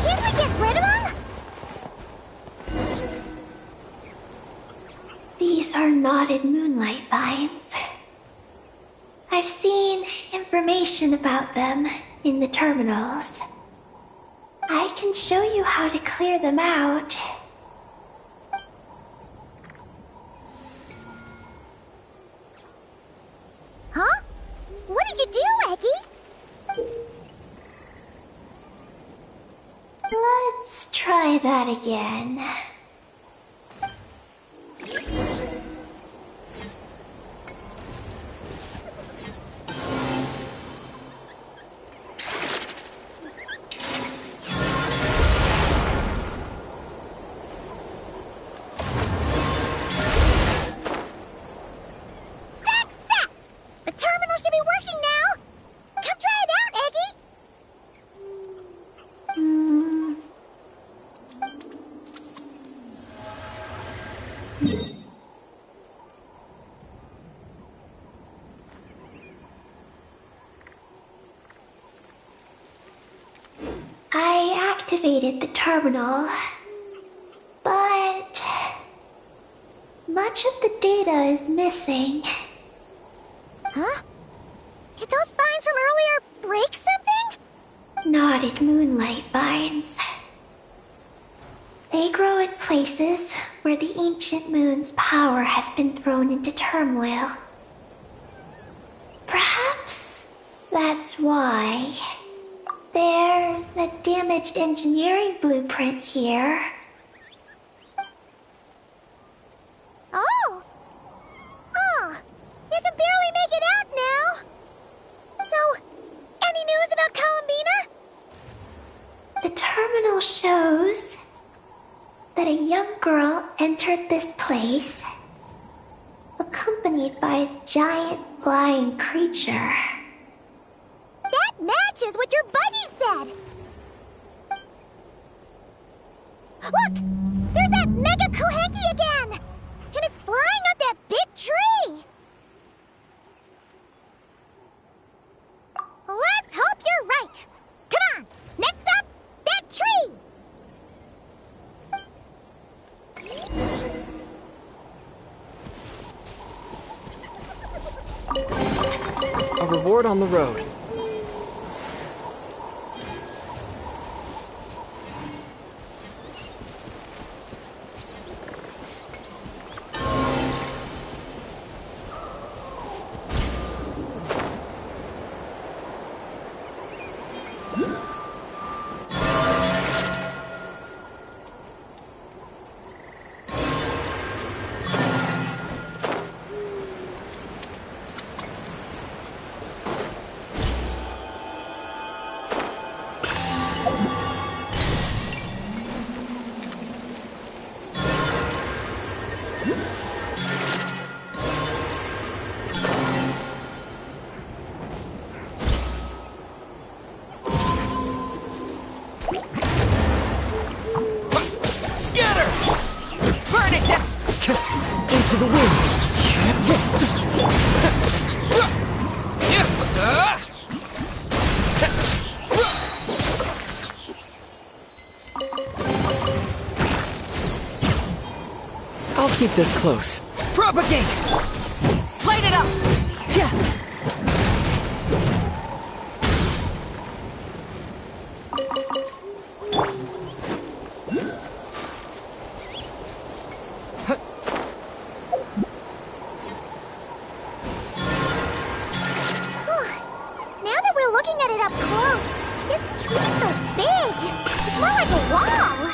Can't we get rid of them? These are knotted moonlight vines. I've seen information about them in the terminals. I can show you how to clear them out. Huh? What did you do, Eggie? Let's try that again. Success! The terminal should be working now! Come try it out, Eggie! I activated the terminal, but much of the data is missing. Huh? Did those vines from earlier break something? Knotted moonlight vines. They grow in places where the ancient moon's power has been thrown into turmoil. Perhaps that's why. There's a damaged engineering blueprint here. Oh! Oh! You can barely make it out now! So, any news about Columbina? The terminal shows that a young girl entered this place, accompanied by a giant flying creature. That matches what your buddy said! Look! There's that Mega Kohenki again! And it's flying up that big tree! Let's hope you're right! Come on! Next up, that tree! A reward on the road. Scatter! Burn it down! Into the wind! I'll keep this close. Propagate! Light it up! Now that we're looking at it up close, this tree's so big! It's more like a wall!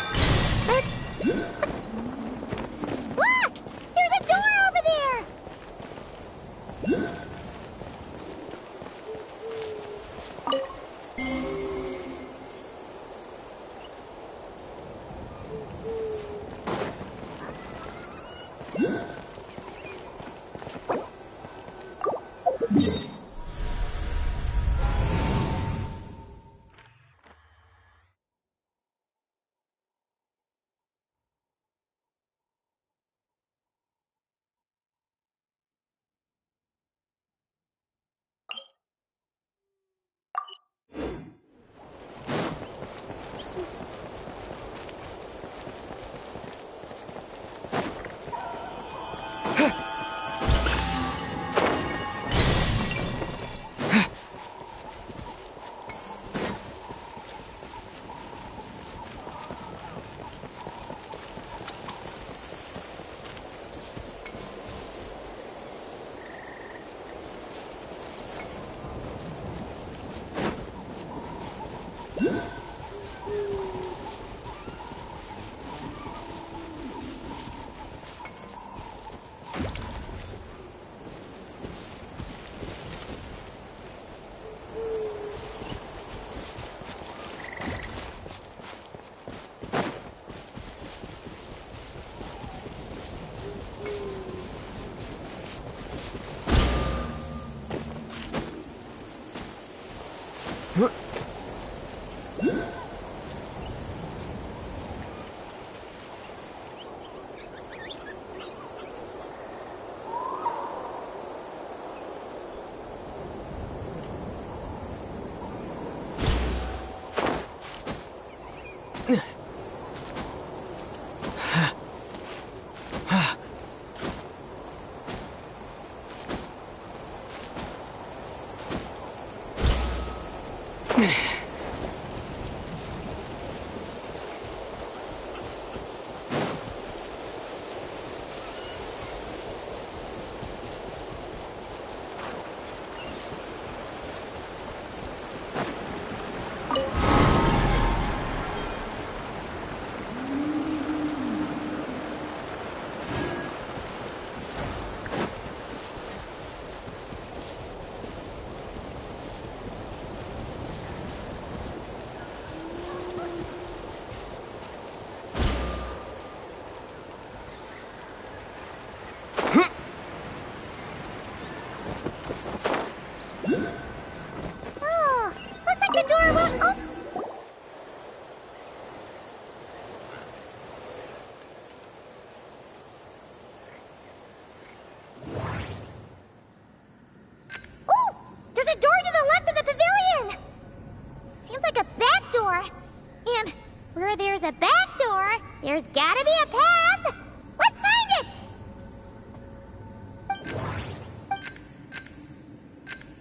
Where there's a back door, there's gotta be a path! Let's find it!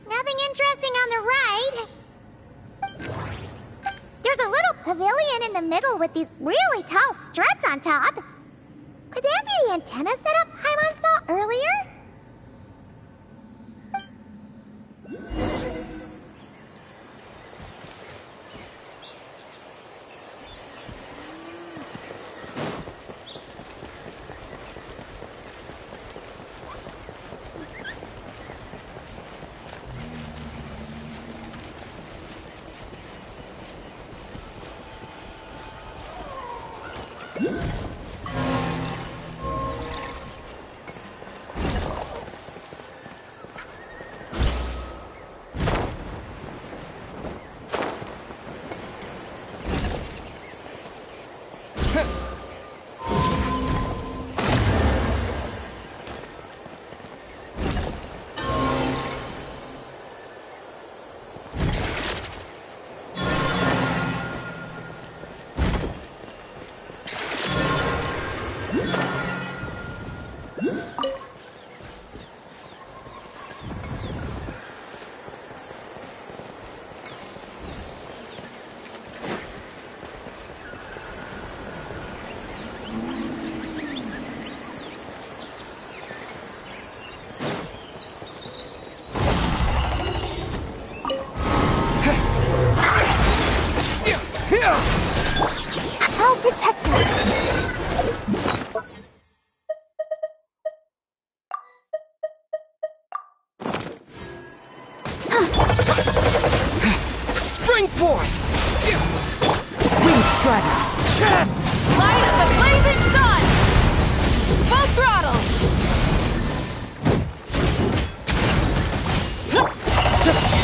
Nothing interesting on the right. There's a little pavilion in the middle with these really tall struts on top. Could that be the antenna setup Paimon saw earlier? Help protect us! Spring forth! Wind Strider! Light of the blazing sun! Full throttle!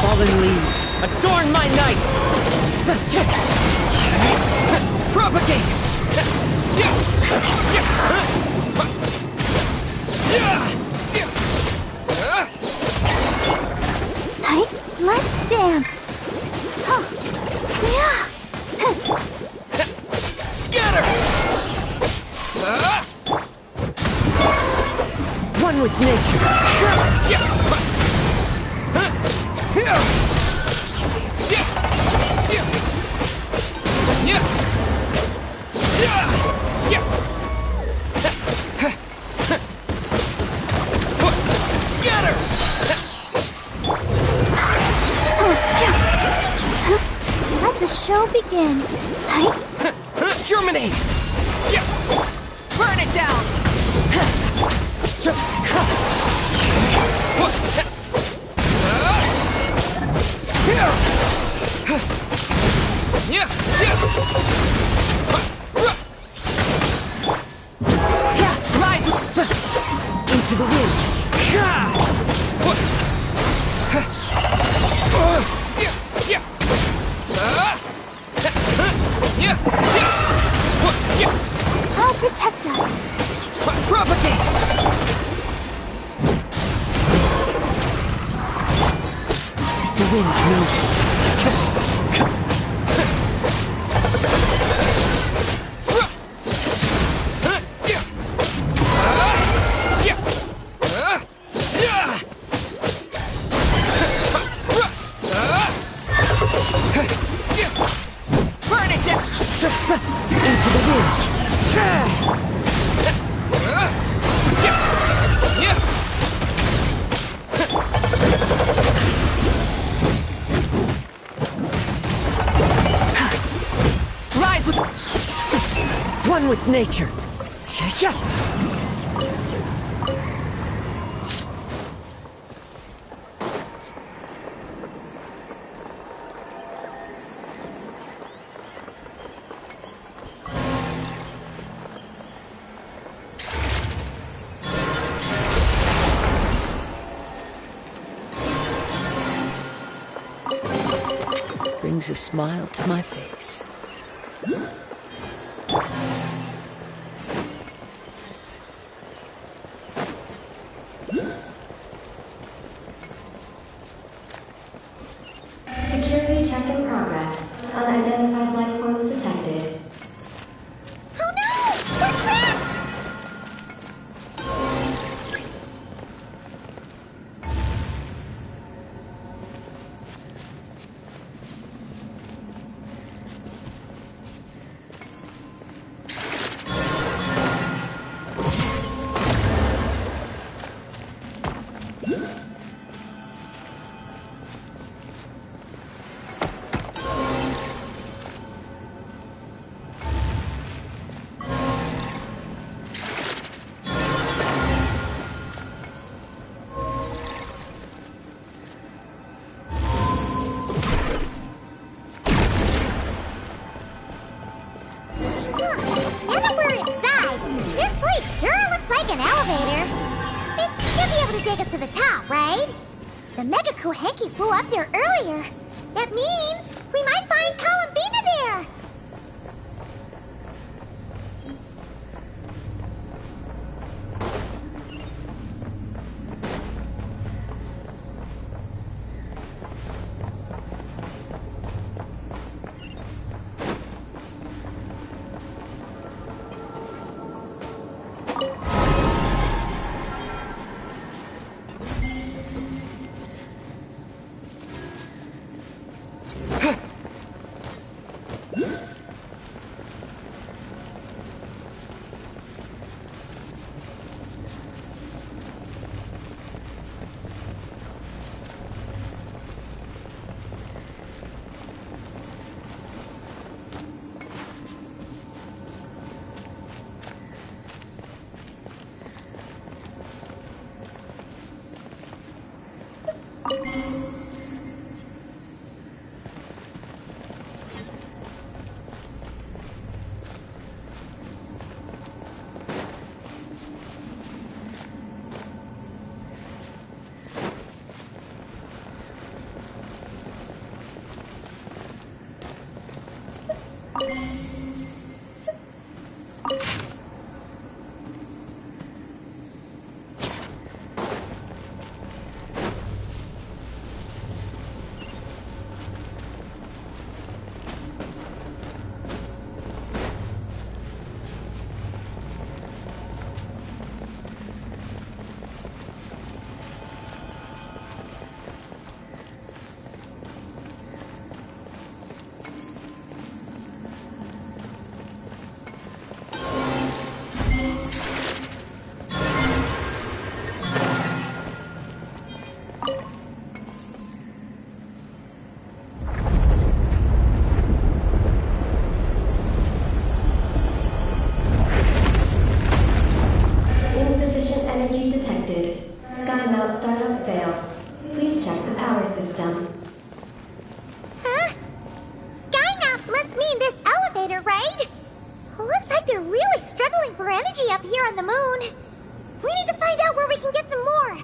Fallen leaves, adorn my night! Propagate! Hey, let's dance! Scatter! One with nature! Scatter! Let the show begin. Germinate! Burn it down! Rise Into the wind! I'll protect us. Propagate! The wind knows it. Burn it down! Into the wind! Rise with... One with nature! Brings a smile to my face. Security check in progress. Unidentified life forms detected. an elevator. It should be able to take us to the top, right? The Mega Kuhenki flew up there earlier. That means we might find Columbina there. Insufficient energy detected. Sky mount startup failed. Please check the power system. Huh? Skymount must mean this elevator, right? Looks like they're really struggling for energy up here on the moon. We need to find out where we can get some more.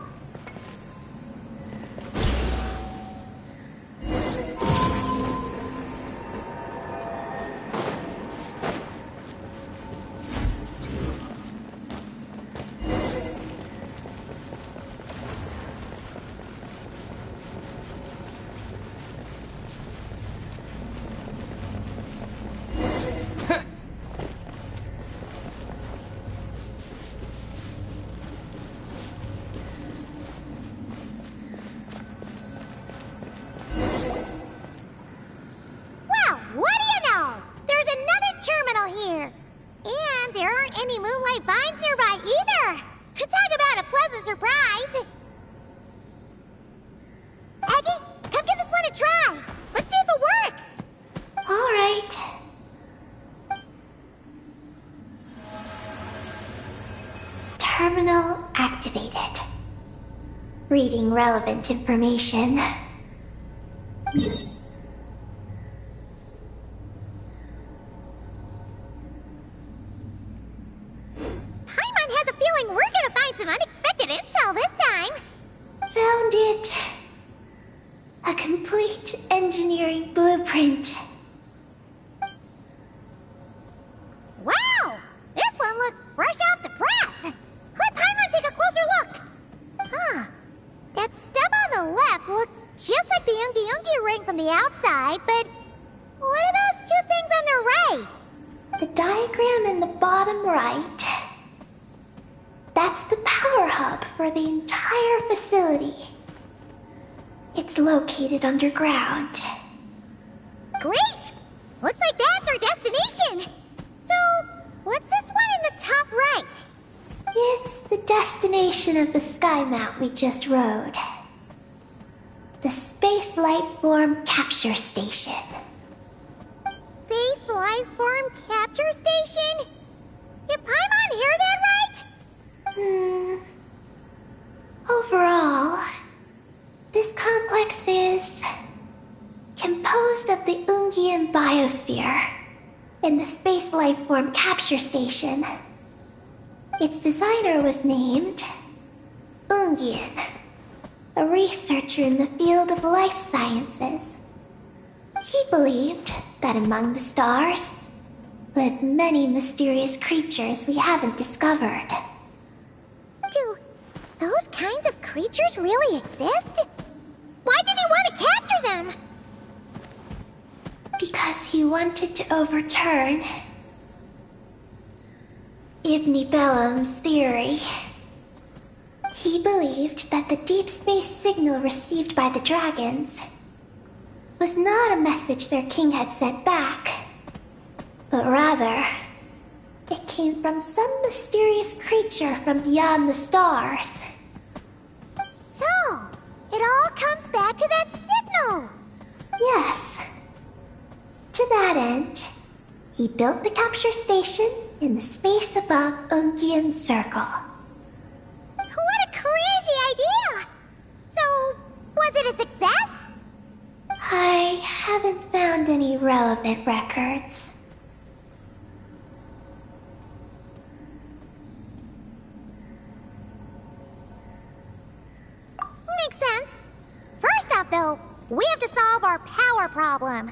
Here. And there aren't any moonlight vines nearby either. Talk about a pleasant surprise. Aggie, come give this one a try. Let's see if it works. All right. Terminal activated. Reading relevant information. We're gonna find some unexpected intel this time. Found it. A complete engineering blueprint. Wow! This one looks fresh off the press. Let Paimon take a closer look. Huh. That stuff on the left looks just like the Ungi ring from the outside, but what are those two things on the right? The diagram in the bottom right. That's the power hub for the entire facility. It's located underground. Great! Looks like that's our destination. So, what's this one in the top right? It's the destination of the sky mount we just rode. The Space Lifeform Capture Station. Space Lifeform Capture Station? Did Paimon hear that right? Overall, this complex is composed of the Ungian biosphere and the Space Lifeform Capture Station. Its designer was named Ungyan, a researcher in the field of life sciences. He believed that among the stars lived many mysterious creatures we haven't discovered. Do those kinds of creatures really exist? Why did he want to capture them? Because he wanted to overturn Ibn Bellum's theory. He believed that the deep space signal received by the dragons was not a message their king had sent back, but rather, it came from some mysterious creature from beyond the stars. So, it all comes back to that signal! Yes. To that end, he built the capture station in the space above Ungyan's circle. What a crazy idea! So, was it a success? I haven't found any relevant records. Makes sense. First off, though, we have to solve our power problem.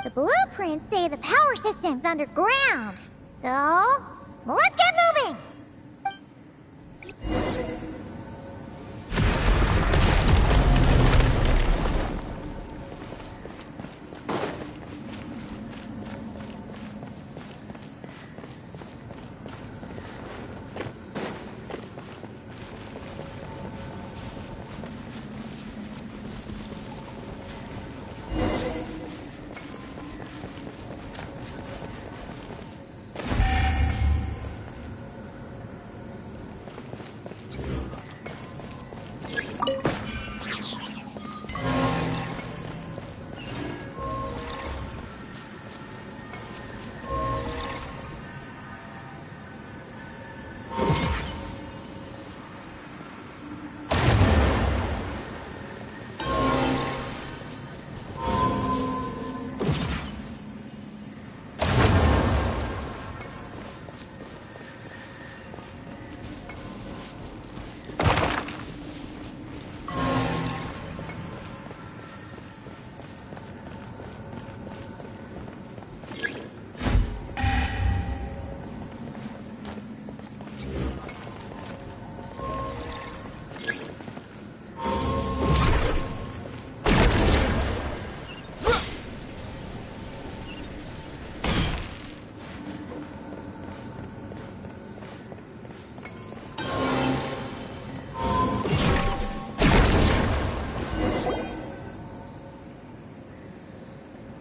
The blueprints say the power system's underground. So, let's get moving!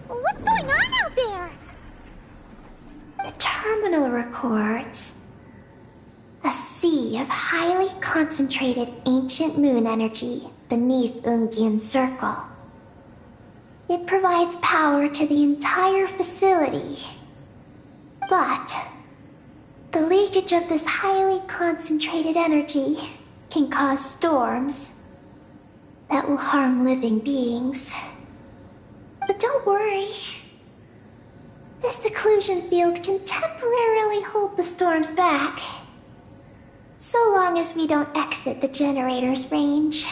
What's going on out there? The terminal records a sea of highly concentrated ancient moon energy beneath Ungyan's circle. It provides power to the entire facility. But the leakage of this highly concentrated energy can cause storms that will harm living beings. But don't worry. This seclusion field can temporarily hold the storms back, so long as we don't exit the generator's range.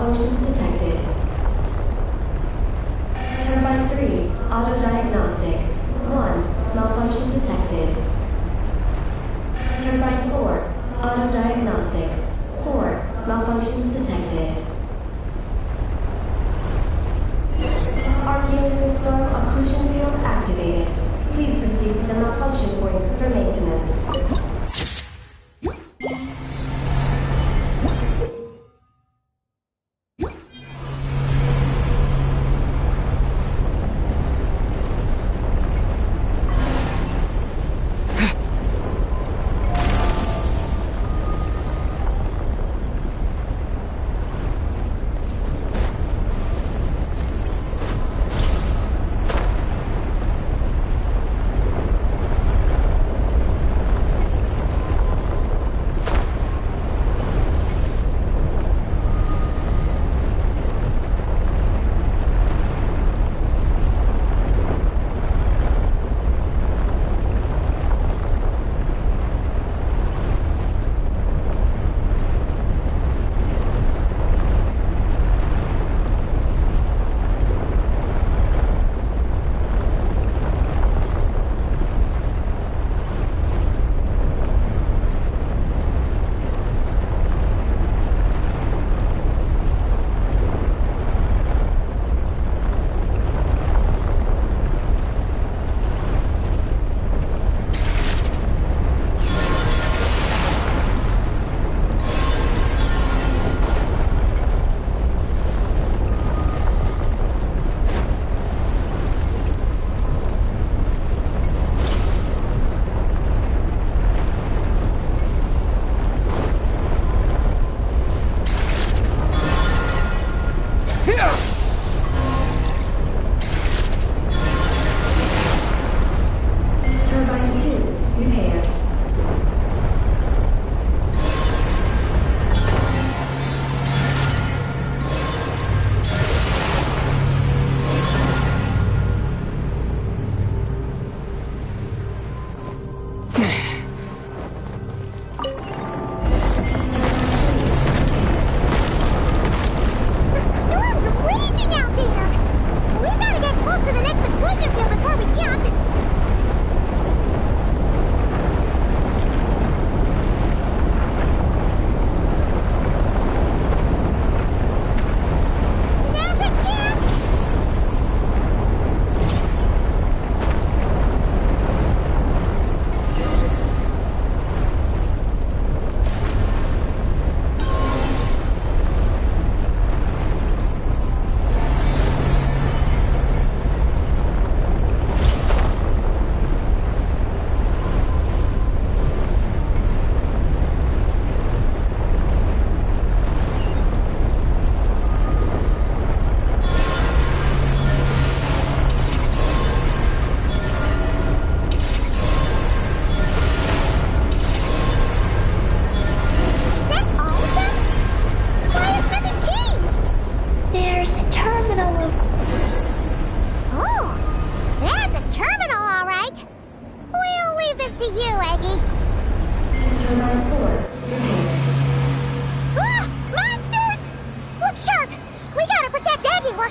malfunctions detected. Turbine 3, auto-diagnostic. 1, malfunction detected. Turbine 4, auto-diagnostic. 4, malfunctions detected. Arcane storm occlusion field activated. Please proceed to the malfunction points for maintenance.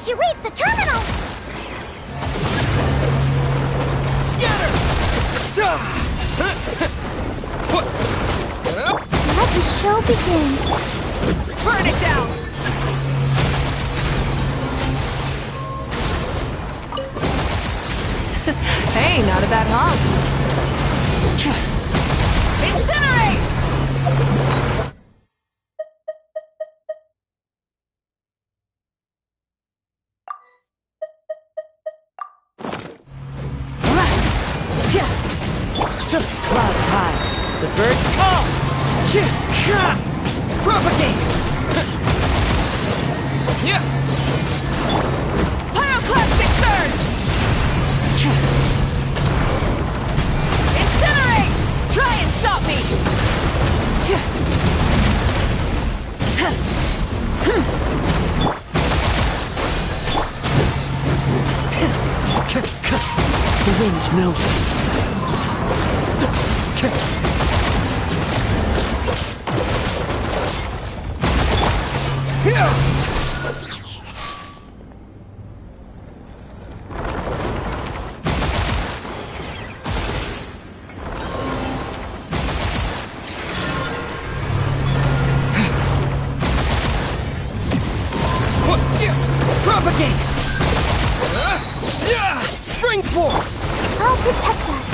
She reached the terminal! Scatter! Let the show begin. Burn it down! Hey, not a bad hog. Incinerate! Clouds high. The birds call. Propagate. Pyroclastic surge! Incinerate! Try and stop me! The wind knows it. Propagate! Spring form! I'll protect us.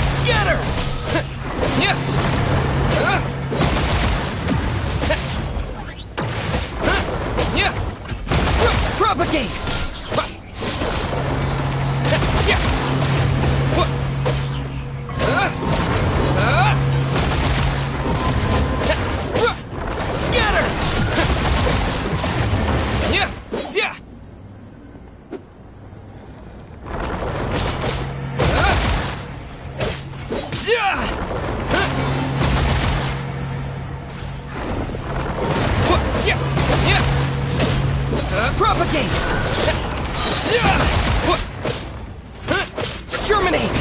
Scatter! Propagate! Scatter! Propagate! Germinate!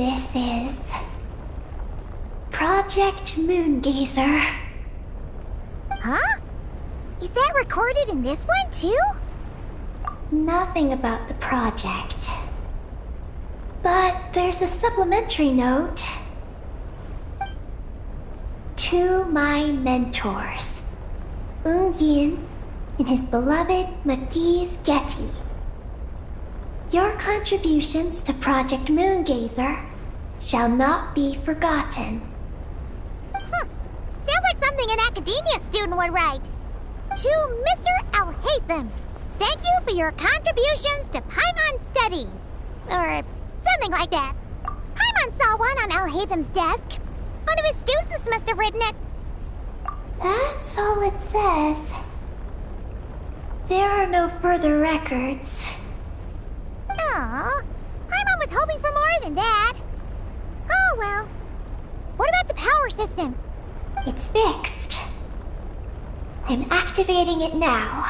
this is Project Moongazer. Huh? Is that recorded in this one too? Nothing about the project. But there's a supplementary note. To my mentors, Yin and his beloved McGee's Getty. Your contributions to Project Moongazer shall not be forgotten. Sounds like something an academia student would write. To Mr. Alhaitham, thank you for your contributions to Paimon Studies. Or something like that. Paimon saw one on Alhaitham's desk. One of his students must have written it. That's all it says. There are no further records. Aw, Paimon was hoping for more than that. Oh well. What about the power system? It's fixed. I'm activating it now.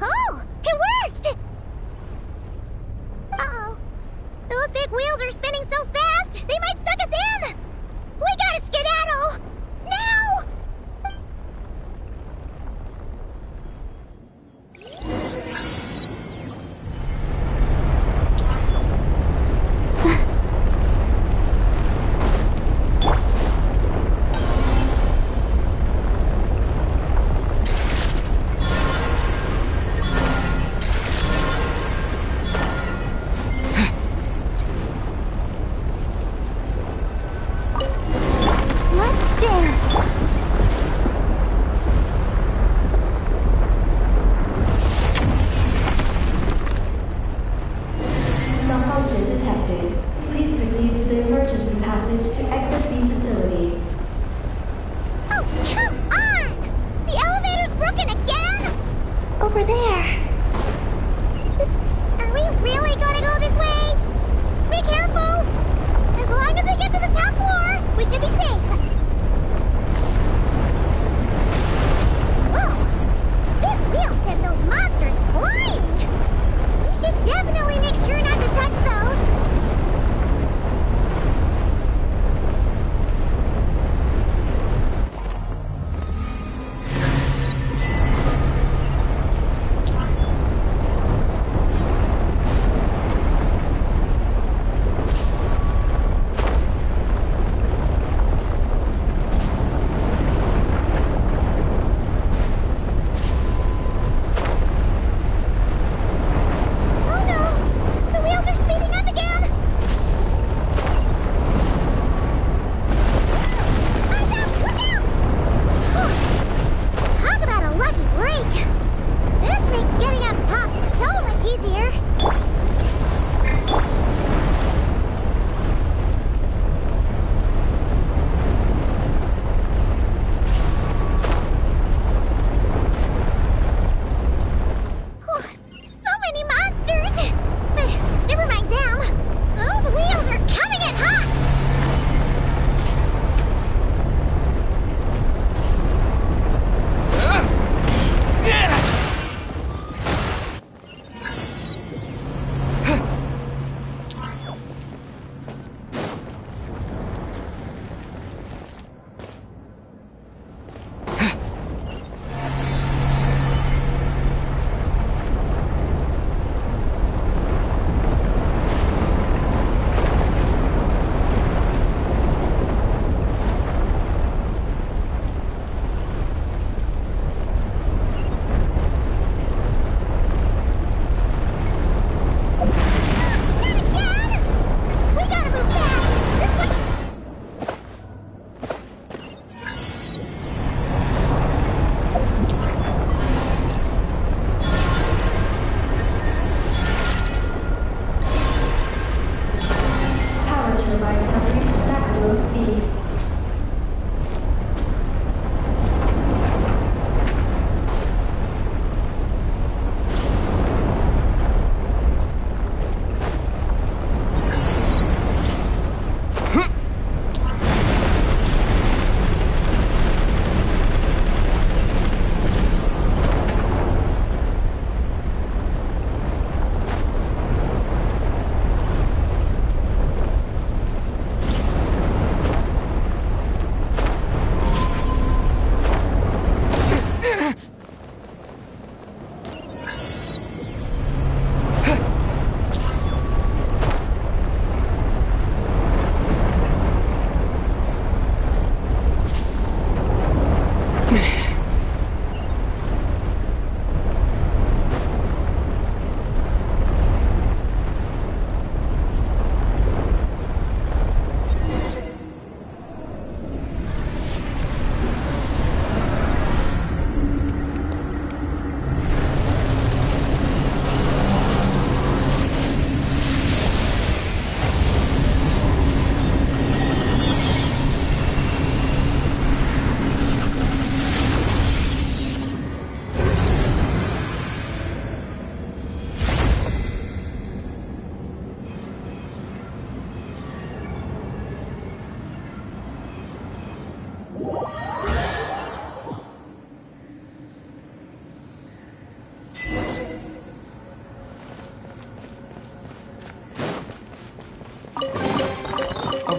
Oh, it worked! Uh-oh. Those big wheels are spinning so fast, they might suck us in! We gotta skedaddle! Now! Let's dance! Malfunction detected. Please proceed to the emergency passage to exit the facility. Oh, come on! The elevator's broken again? Over there. Are we really gonna go this way? Be careful! As long as we get to the top floor, we should be safe. Whoa! Big wheels send those monsters flying! We should definitely make sure not to touch those.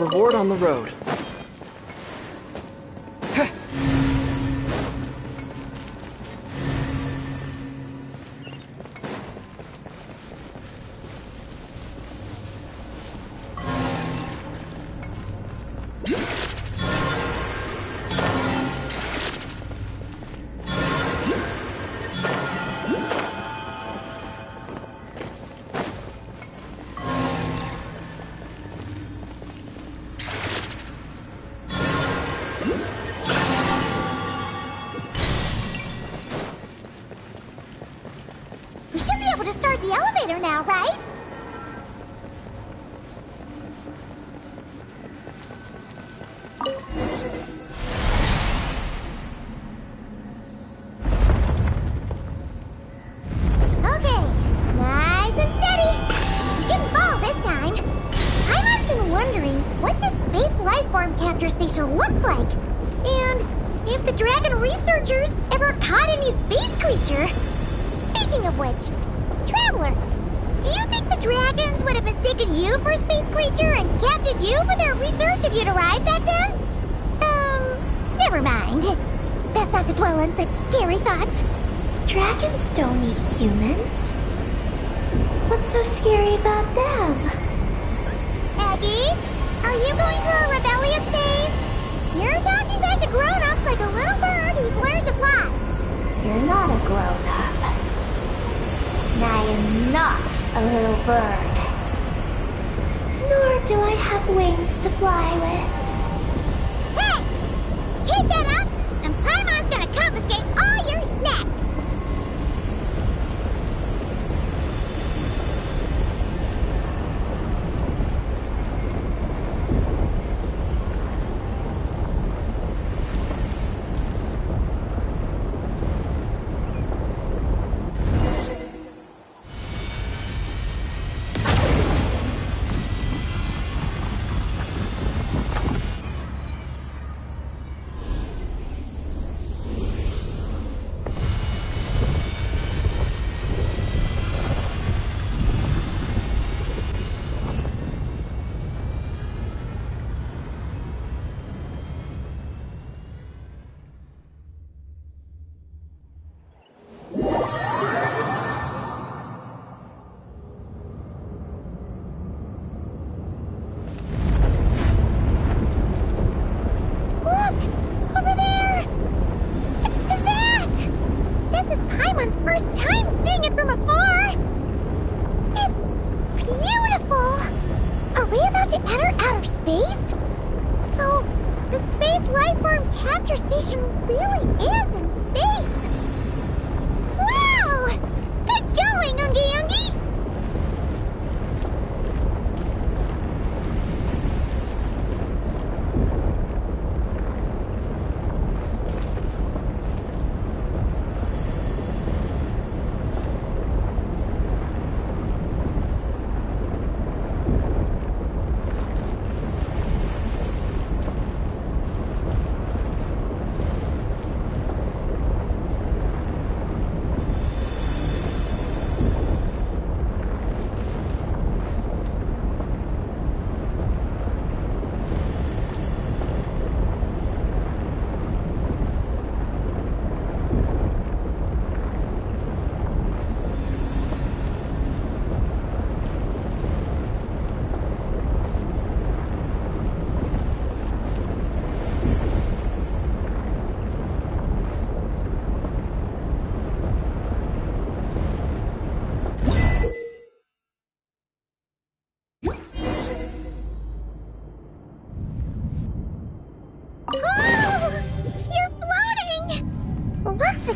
reward on the road. We should be able to start the elevator now, right? Okay, nice and steady. We didn't fall this time. I've been wondering what this space lifeform capture station looks like. And if the dragon researchers ever caught any space creature. Speaking of which, Traveler, do you think the dragons would have mistaken you for a space creature and captured you for their research if you'd arrived back then? Never mind. Best not to dwell on such scary thoughts. Dragons don't eat humans. What's so scary about them? Aggie, are you going through a rebellious phase? You're talking back to grown-ups like a little bird who's learned to fly. You're not a grown-up. And I am not a little bird. Nor do I have wings to fly with. Hey! Keep that up, and Paimon's gonna confiscate all your snacks!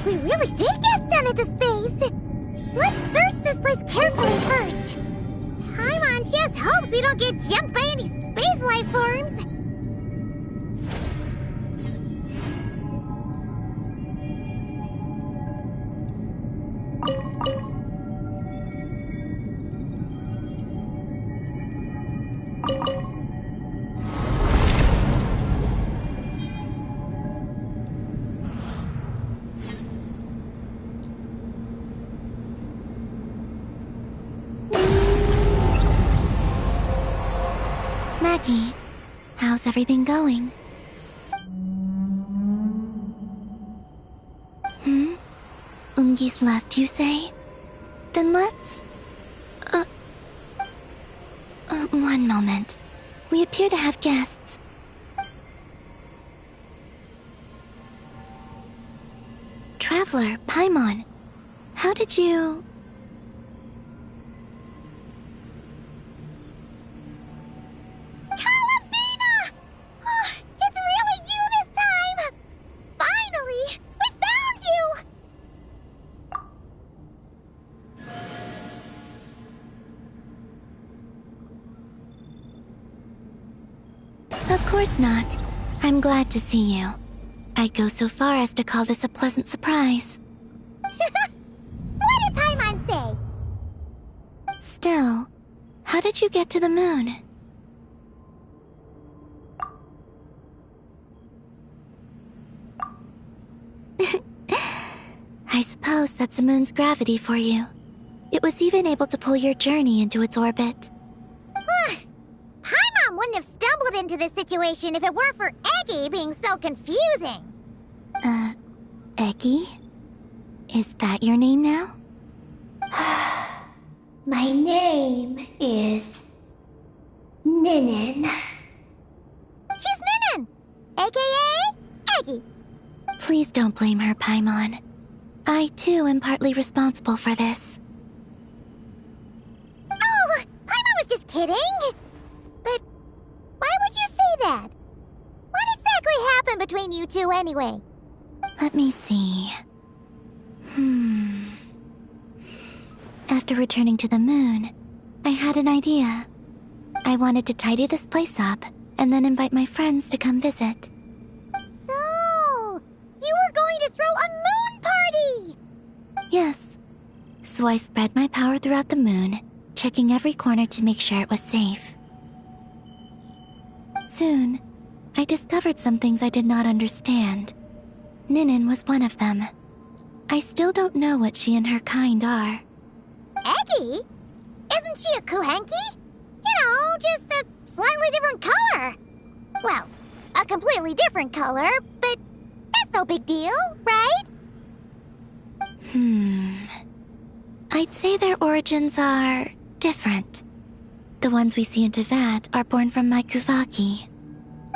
We really did get sent into space! Let's search this place carefully first. Paimon just hopes we don't get jumped by any space life forms. Maggie, How's everything going? Ungi's left, you say? Then let's... one moment. We appear to have guests. Traveler, Paimon. How did you... Calabina! Oh, it's really you this time! Finally! We found you! Of course not. I'm glad to see you. I'd go so far as to call this a pleasant surprise. What did Paimon say? Still, how did you get to the moon? I suppose that's the moon's gravity for you. It was even able to pull your journey into its orbit. Paimon wouldn't have stumbled into this situation if it weren't for Eggy being so confusing. Eggy? Is that your name now? My name is... Ninin. She's Ninin, aka Eggy. Please don't blame her, Paimon. I, too, am partly responsible for this. Oh, Paimon was just kidding. But why would you say that? What exactly happened between you two anyway? Let me see. After returning to the moon, I had an idea. I wanted to tidy this place up and then invite my friends to come visit. So, you were going to throw a moon party! Yes. So I spread my power throughout the moon, checking every corner to make sure it was safe. Soon, I discovered some things I did not understand. Ninin was one of them. I still don't know what she and her kind are. Eggy? Isn't she a Kuhenki? You know, just a slightly different color. Well, a completely different color, but that's no big deal, right? I'd say their origins are different. The ones we see in Tevat are born from my Kuvaki.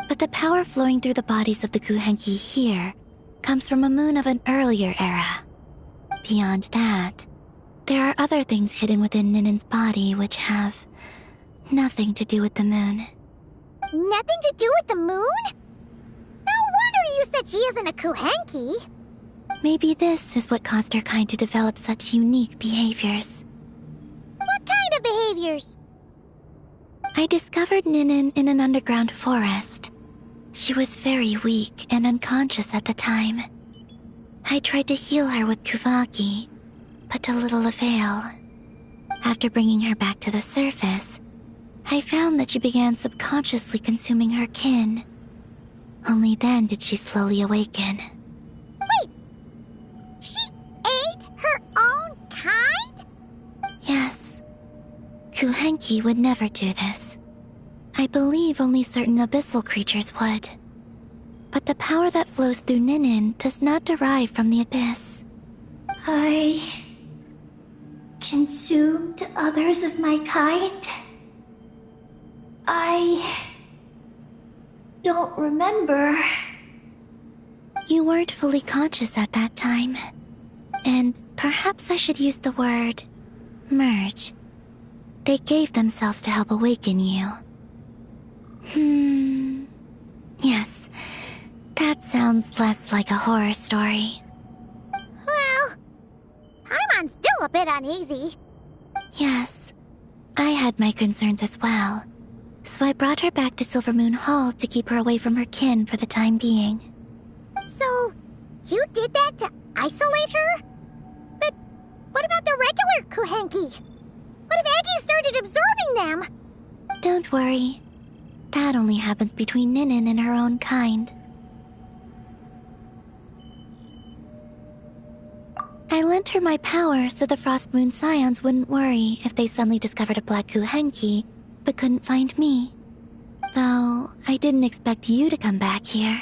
But the power flowing through the bodies of the Kuhenki here comes from a moon of an earlier era. Beyond that, there are other things hidden within Ninin's body which have nothing to do with the moon. Nothing to do with the moon? No wonder you said she isn't a Kuhenki. Maybe this is what caused her kind to develop such unique behaviors. What kind of behaviors? I discovered Ninin in an underground forest. She was very weak and unconscious at the time. I tried to heal her with Kuvaki, but to little avail. After bringing her back to the surface, I found that she began subconsciously consuming her kin. Only then did she slowly awaken. Wait! She ate her own kind? Yes. Kuhenki would never do this. I believe only certain abyssal creatures would. But the power that flows through Ninin does not derive from the abyss. I... consumed others of my kind? I... don't remember. You weren't fully conscious at that time. And perhaps I should use the word... merge. They gave themselves to help awaken you. Yes. That sounds less like a horror story. Well, Paimon's still a bit uneasy. Yes. I had my concerns as well. So I brought her back to Silvermoon Hall to keep her away from her kin for the time being. So, you did that to isolate her? But what about the regular Kuhenki? What if Eggy started absorbing them? Don't worry. That only happens between Ninin and her own kind. I lent her my power so the Frost Moon Scions wouldn't worry if they suddenly discovered a black Kuhenki, but couldn't find me. Though, I didn't expect you to come back here.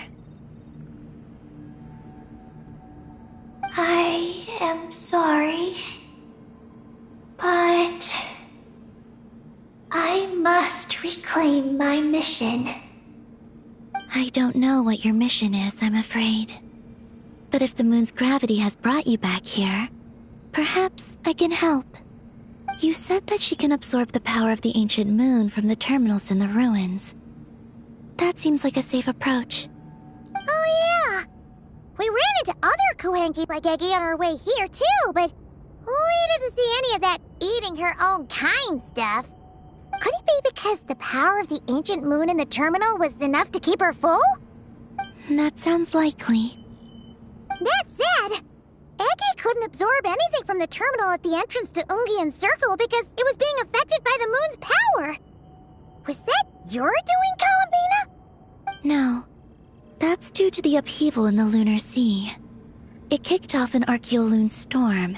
I am sorry, but I must reclaim my mission. I don't know what your mission is, I'm afraid. But if the moon's gravity has brought you back here, perhaps I can help. You said that she can absorb the power of the ancient moon from the terminals in the ruins. That seems like a safe approach. Oh yeah! We ran into other Kuhenki like Eggy on our way here too, but we didn't see any of that eating her own kind stuff. Could it be because the power of the ancient moon in the terminal was enough to keep her full? That sounds likely. That said, Eggy couldn't absorb anything from the terminal at the entrance to Ungian Circle because it was being affected by the moon's power. Was that your doing, Columbina? No. That's due to the upheaval in the lunar sea. It kicked off an Archeoloon storm,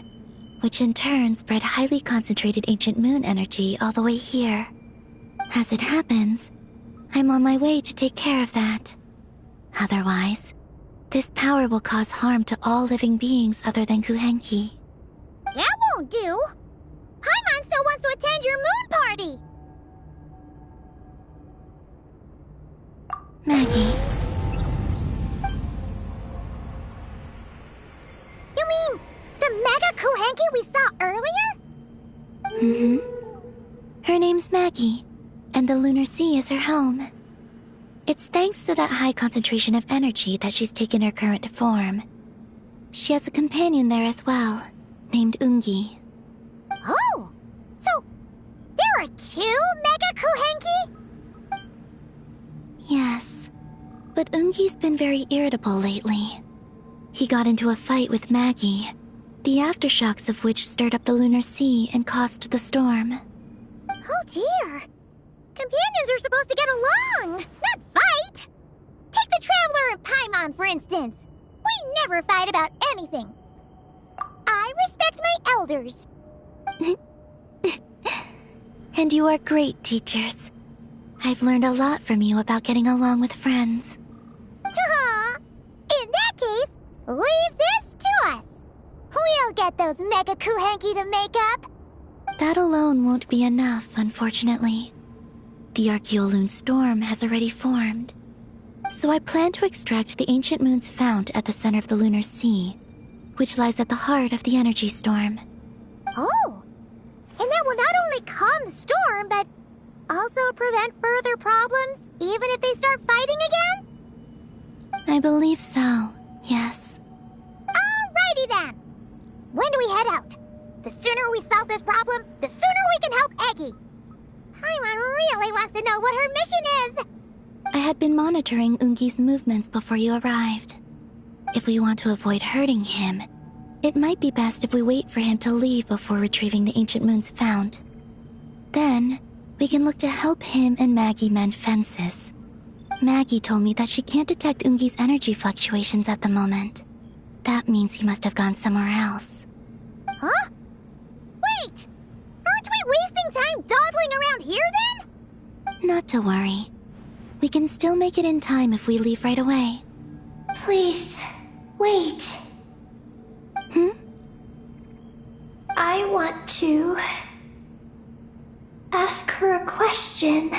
which in turn spread highly concentrated ancient moon energy all the way here. As it happens, I'm on my way to take care of that. Otherwise, this power will cause harm to all living beings other than Kuhenki. That won't do. Paimon still wants to attend your moon party. Maggie. You mean the Mega Kuhenki we saw earlier? Mm-hmm. Her name's Maggie, and the lunar sea is her home. It's thanks to that high concentration of energy that she's taken her current form. She has a companion there as well, named Ungi. Oh, so there are two Mega Kuhenki? Yes, but Ungi's been very irritable lately. He got into a fight with Maggie, the aftershocks of which stirred up the lunar sea and caused the storm. Oh dear. Companions are supposed to get along, not fight. Take the Traveler and Paimon, for instance. We never fight about anything. I respect my elders. And you are great teachers. I've learned a lot from you about getting along with friends. In that case, leave this to us. We'll get those Mega Kuhenki to make up. That alone won't be enough, unfortunately. The Archeoloon storm has already formed. So I plan to extract the ancient moon's fount at the center of the lunar sea, which lies at the heart of the energy storm. Oh, and that will not only calm the storm, but also prevent further problems, even if they start fighting again? I believe so, yes. Alrighty then. When do we head out? The sooner we solve this problem, the sooner we can help Eggy. Paimon really wants to know what her mission is. I had been monitoring Ungi's movements before you arrived. If we want to avoid hurting him, it might be best if we wait for him to leave before retrieving the ancient moon's fount. Then, we can look to help him and Maggie mend fences. Maggie told me that she can't detect Ungi's energy fluctuations at the moment. That means he must have gone somewhere else. Huh? Wait! Aren't we wasting time dawdling around here then? Not to worry. We can still make it in time if we leave right away. Please, wait. I want to ask her a question.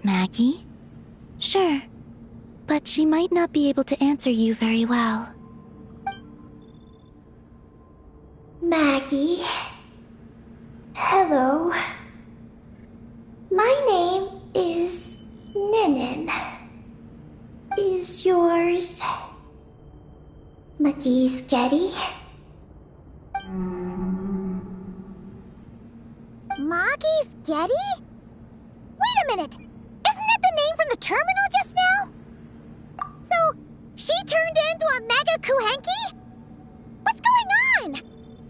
Maggie? Sure, but she might not be able to answer you very well. Maggie? Hello. My name is Ninin. Is yours Maggie's Getty? Maggie's Getty? Wait a minute! Isn't that the name from the terminal just now? So, she turned into a Mega Kuhenki? What's going on?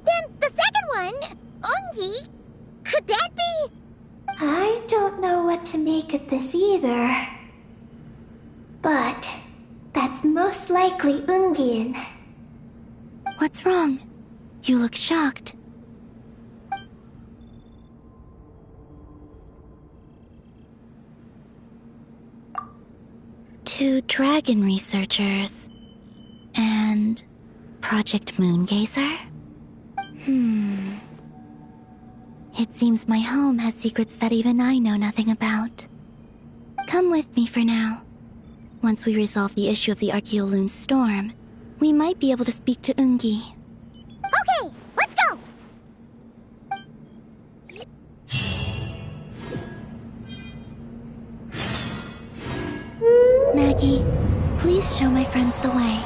Then the second one, Ungi, could that be? I don't know what to make of this either. But that's most likely Ungian. What's wrong? You look shocked. 2 dragon researchers. And Project Moongazer? It seems my home has secrets that even I know nothing about. Come with me for now. Once we resolve the issue of the Archeoloon storm, we might be able to speak to Ungi. Okay, let's go! Maggie, please show my friends the way.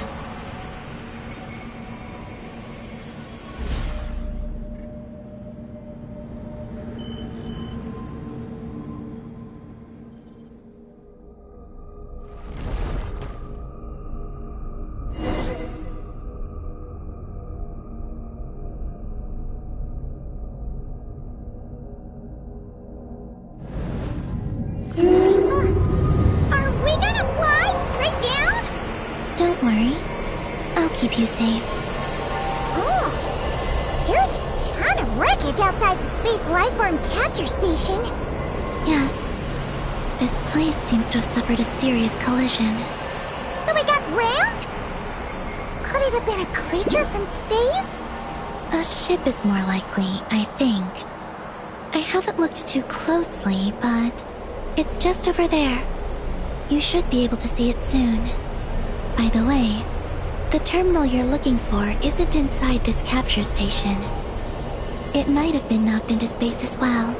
Don't worry. I'll keep you safe. Oh, there's a ton of wreckage outside the Space Lifeform Capture Station. Yes. This place seems to have suffered a serious collision. So we got rammed? Could it have been a creature from space? A ship is more likely, I think. I haven't looked too closely, but it's just over there. You should be able to see it soon. By the way, the terminal you're looking for isn't inside this capture station. It might have been knocked into space as well.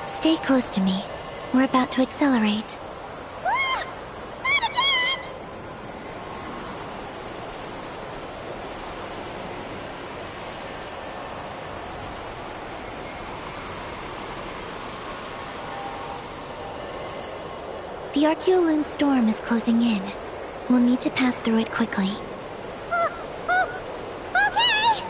Stay close to me. We're about to accelerate. Not again! The Archeoloon storm is closing in. We'll need to pass through it quickly. Okay!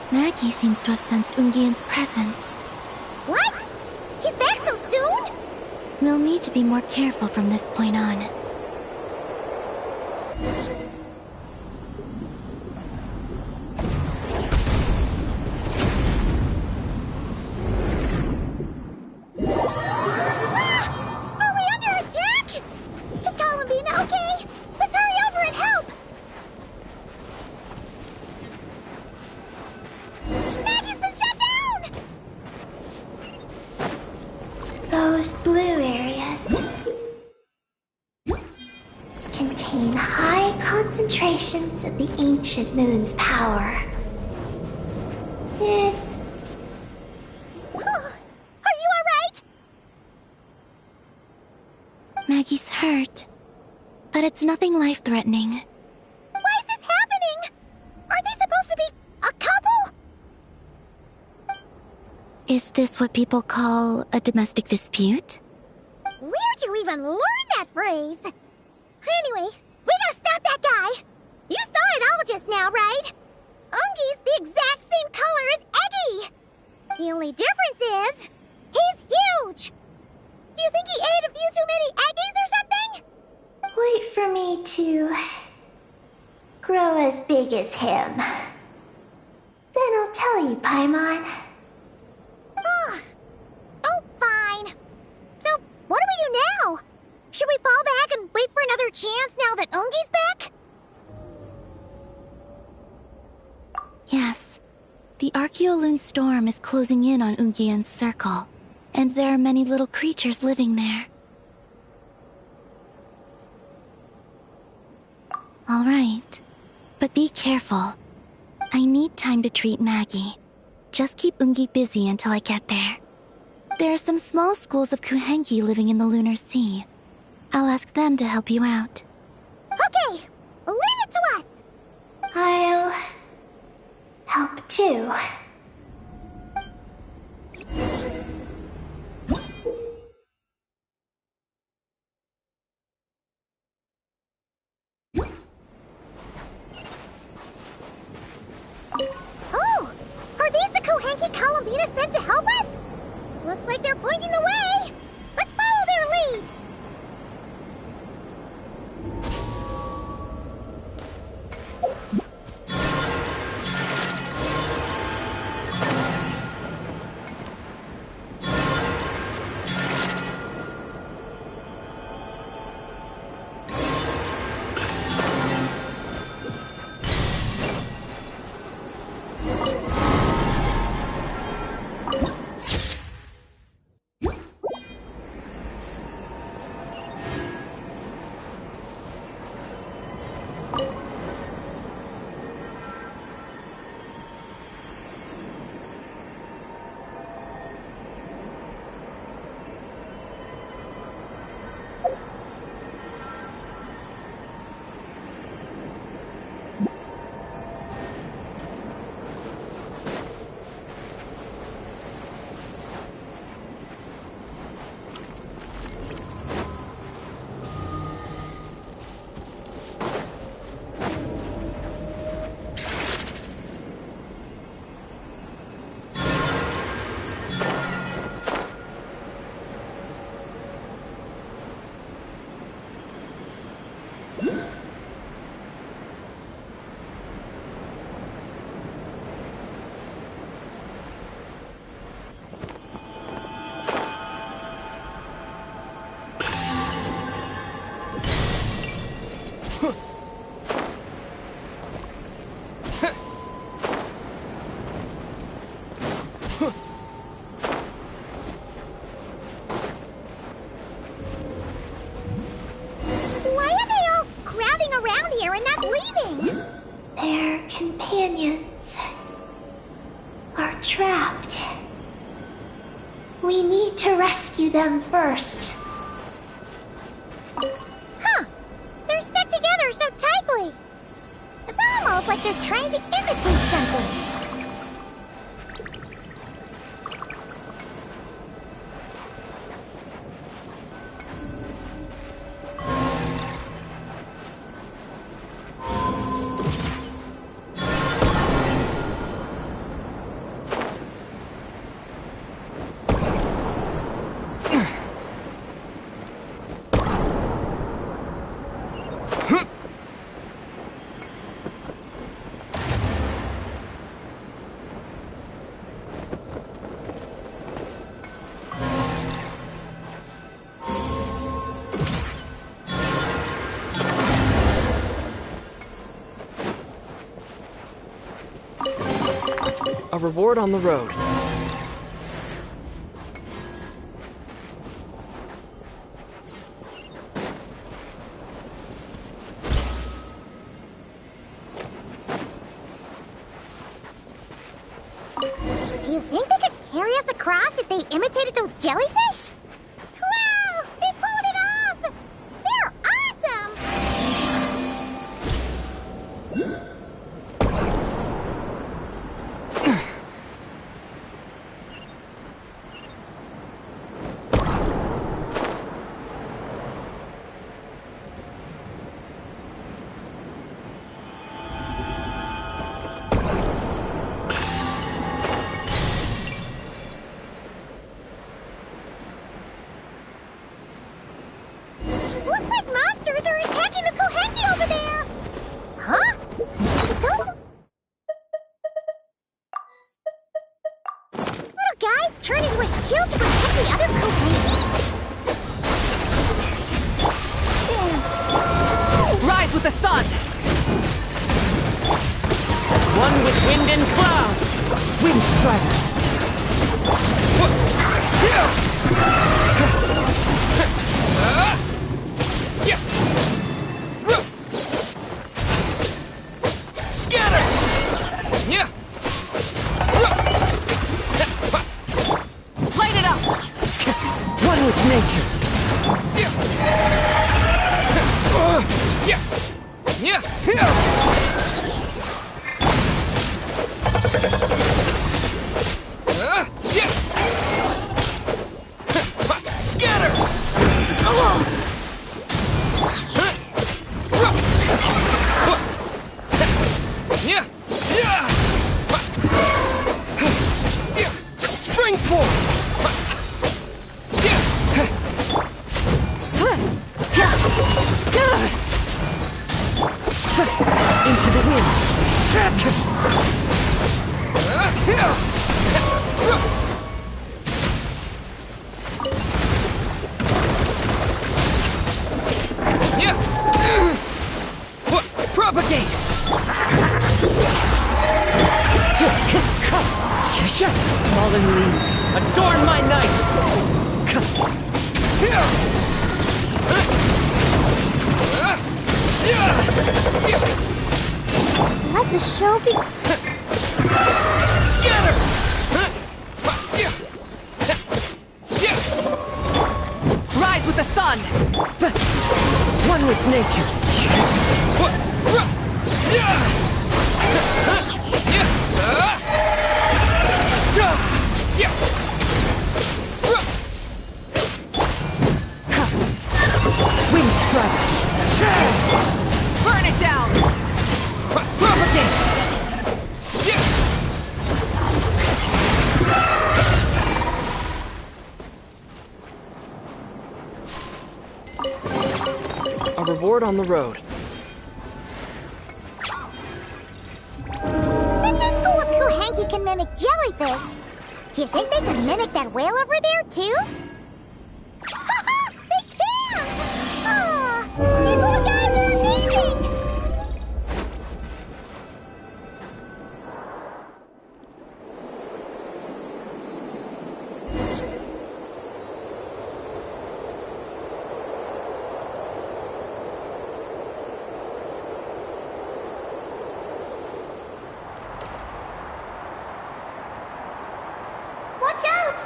Maggie seems to have sensed Ungian's presence. What? He's back so soon? We'll need to be more careful from this point on. Are we under attack? Is Columbina okay? Let's hurry over and help! Maggie's been shut down! Those blue areas contain high concentrations of the ancient moon's power. It's... Are you alright? Maggie's hurt, but it's nothing life-threatening. Why is this happening? Are they supposed to be a couple? Is this what people call a domestic dispute? Where'd you even learn that phrase? Anyway, we gotta stop that guy. You saw it all just now, right? Ungi's the exact same color as Eggy. The only difference is, he's huge. Do you think he ate a few too many Eggies or something? Wait for me to grow as big as him. Then I'll tell you, Paimon. Oh, fine. So, what do we do now? Should we fall back and wait for another chance now that Ungi's back? Yes. The Archeoloon storm is closing in on Ungian's circle, and there are many little creatures living there. All right. But be careful. I need time to treat Maggie. Just keep Ungi busy until I get there. There are some small schools of Kuhenki living in the Lunar Sea. I'll ask them to help you out. Okay! Leave it to us! I'll help too. Oh! Are these the Kuhenki Columbina sent to help us? Looks like they're pointing the way! Let's follow their lead! Why are they all crowding around here and not leaving? Their companions are trapped. We need to rescue them first. Huh! They're stuck together so tightly! It's almost like they're trying to imitate something. A reward on the road. Do you think they could carry us across if they imitated those jellyfish? Wow! They pulled it off! They're awesome! Looks like monsters are attacking the Kohenki over there! Huh? Those little guys turn into a shield to protect the other Kohenki? Rise with the sun! As one with wind and cloud! Wind strider! Scatter! Light it up! nature. Scatter! Spring forward! Into the wind. Propagate! Fallen leaves, adorn my night! Let the show be. Scatter! Rise with the sun! One with nature. Wind strike. Burn it down! Propagate! A reward on the road. Since this school of Kuhanki can mimic jellyfish, do you think they can mimic that whale over there, too? Haha! They can! Ah, these little guys are amazing! Watch out!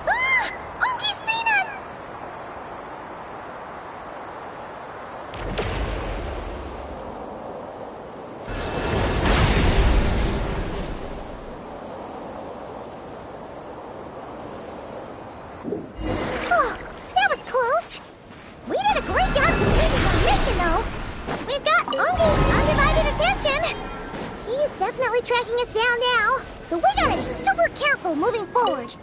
Ah! Ogi's seen us! Oh, that was close. We did a great job completing our mission, though. We've got Ungi's undivided attention. He's definitely tracking us down now, so we gotta be super careful moving forward.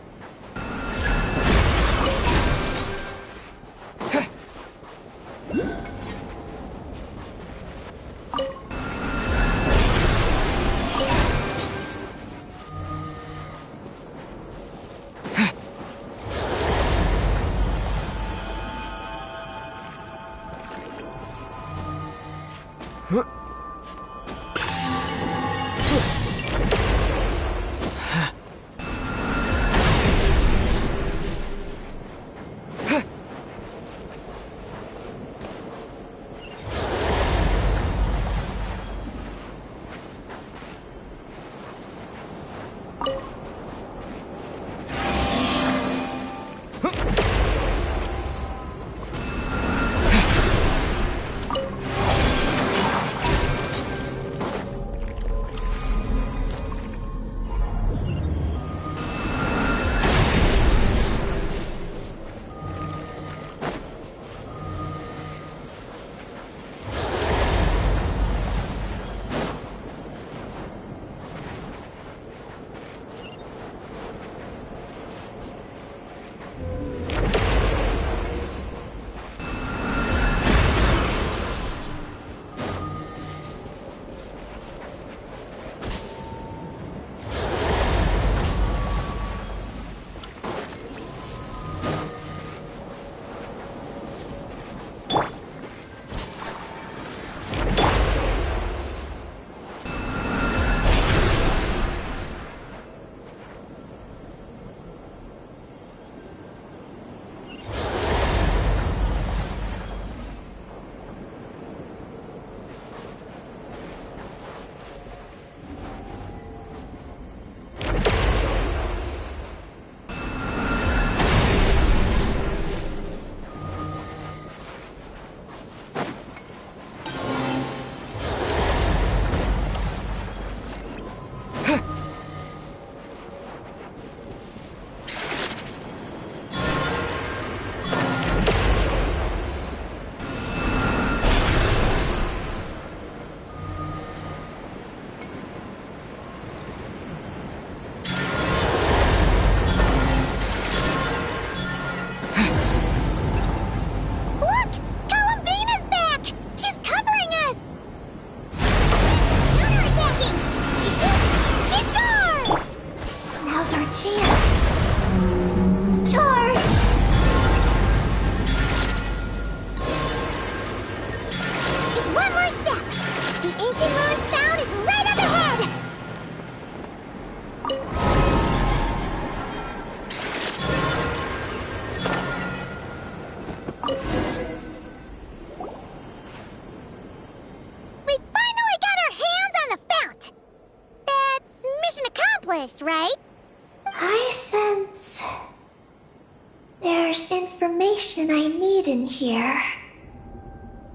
accomplished, right? I sense there's information I need in here.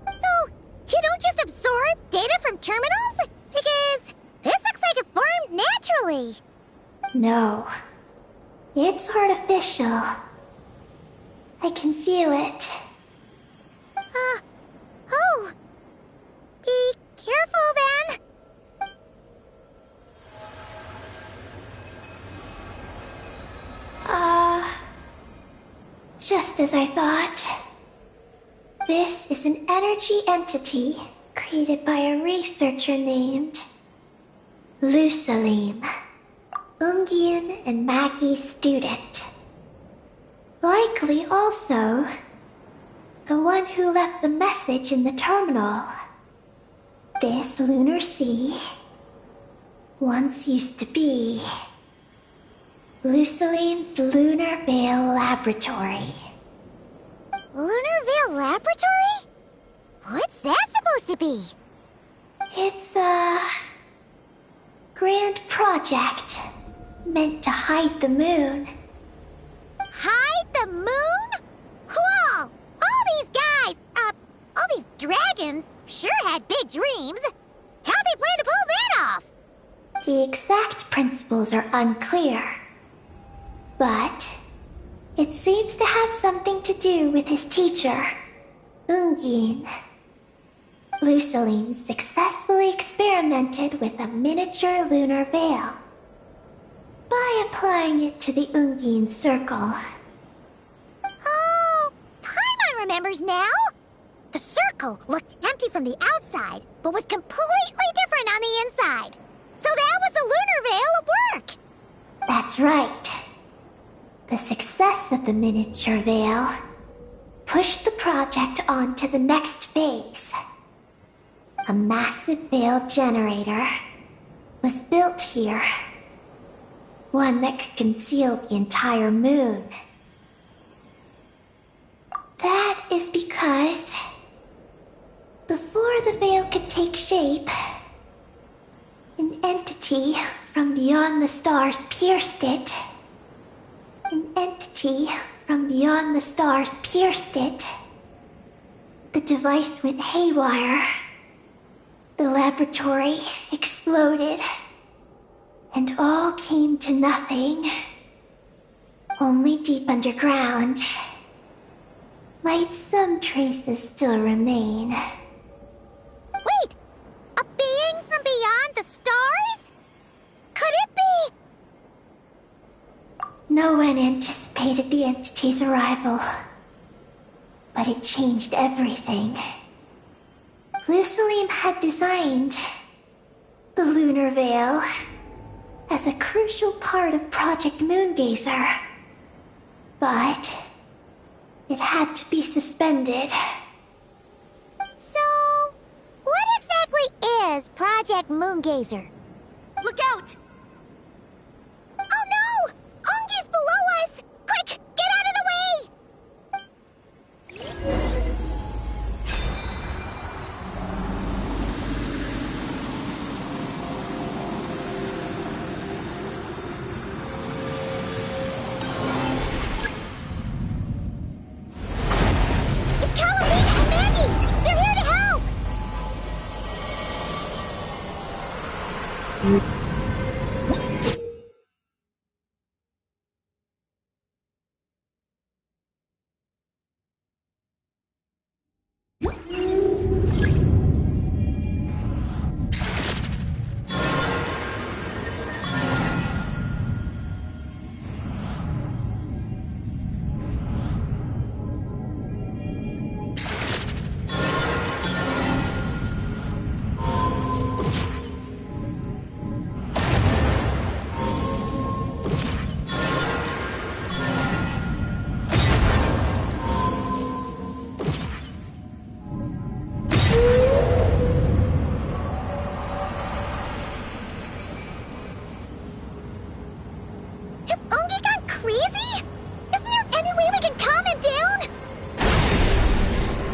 So, you don't just absorb data from terminals? Because this looks like it formed naturally. No, it's artificial. I can feel it. Oh. Be careful then. Just as I thought. This is an energy entity created by a researcher named Lusalim, Ungian and Maggie's student. Likely also the one who left the message in the terminal. This lunar sea once used to be Lusalim's Lunar Veil Laboratory. Lunar Veil Laboratory? What's that supposed to be? It's a grand project meant to hide the moon. Hide the moon? Whoa! All these guys, all these dragons sure had big dreams. How'd they plan to pull that off? The exact principles are unclear, but it seems to have something to do with his teacher, Ungin. Lusalim successfully experimented with a miniature lunar veil by applying it to the Ungin circle. Oh, Paimon remembers now. The circle looked empty from the outside, but was completely different on the inside. So that was the lunar veil at work. That's right. The success of the miniature veil pushed the project on to the next phase. A massive veil generator was built here. One that could conceal the entire moon. That is because before the veil could take shape, an entity from beyond the stars pierced it. An entity from beyond the stars pierced it. The device went haywire. The laboratory exploded. And all came to nothing. Only deep underground might some traces still remain. Wait! A being from beyond the stars? Could it be? No one anticipated the entity's arrival, but it changed everything. Lusalim had designed the lunar veil as a crucial part of Project Moongazer, but it had to be suspended. So, what exactly is Project Moongazer? Look out! Oh no! Ungi's below us! Quick, get out of the way! It's Carolina and Maggie! They're here to help! Has Ungi gone crazy? Isn't there any way we can calm him down?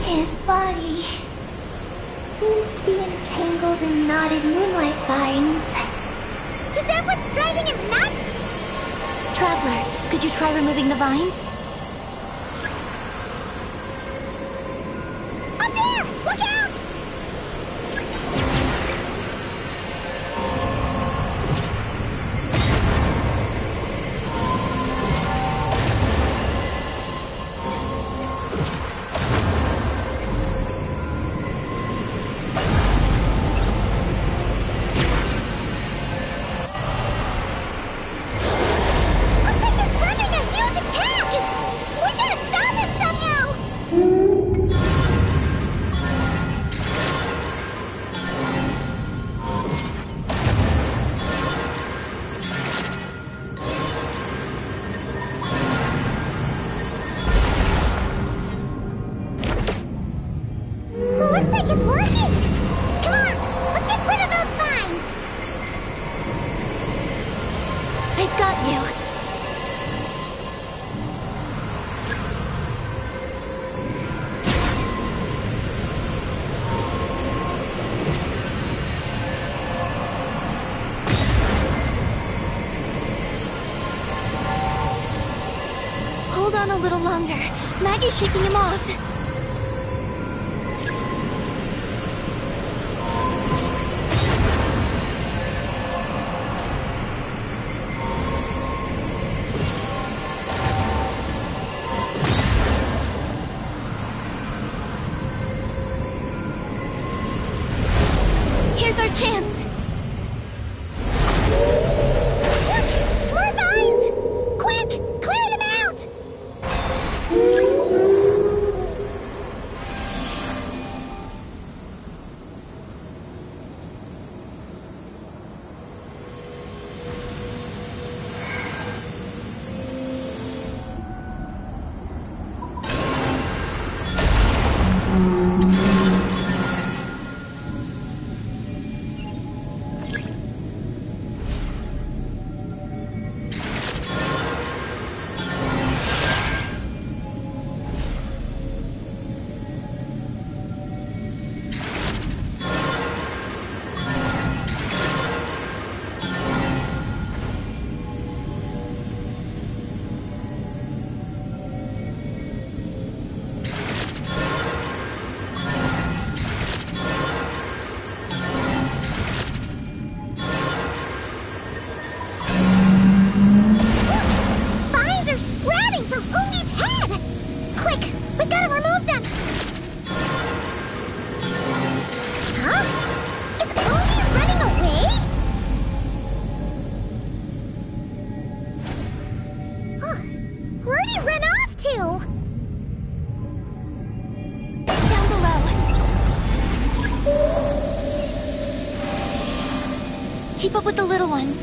His body seems to be entangled in knotted moonlight vines. Is that what's driving him Could you try removing the vines? Up there! Look out! Looks like it's working! Come on! Let's get rid of those vines! I've got you. Hold on a little longer. Maggie's shaking him off. Here's our chance! Look! More vines! Quick! Clear them out! Where'd he run off to? Down below. Keep up with the little ones.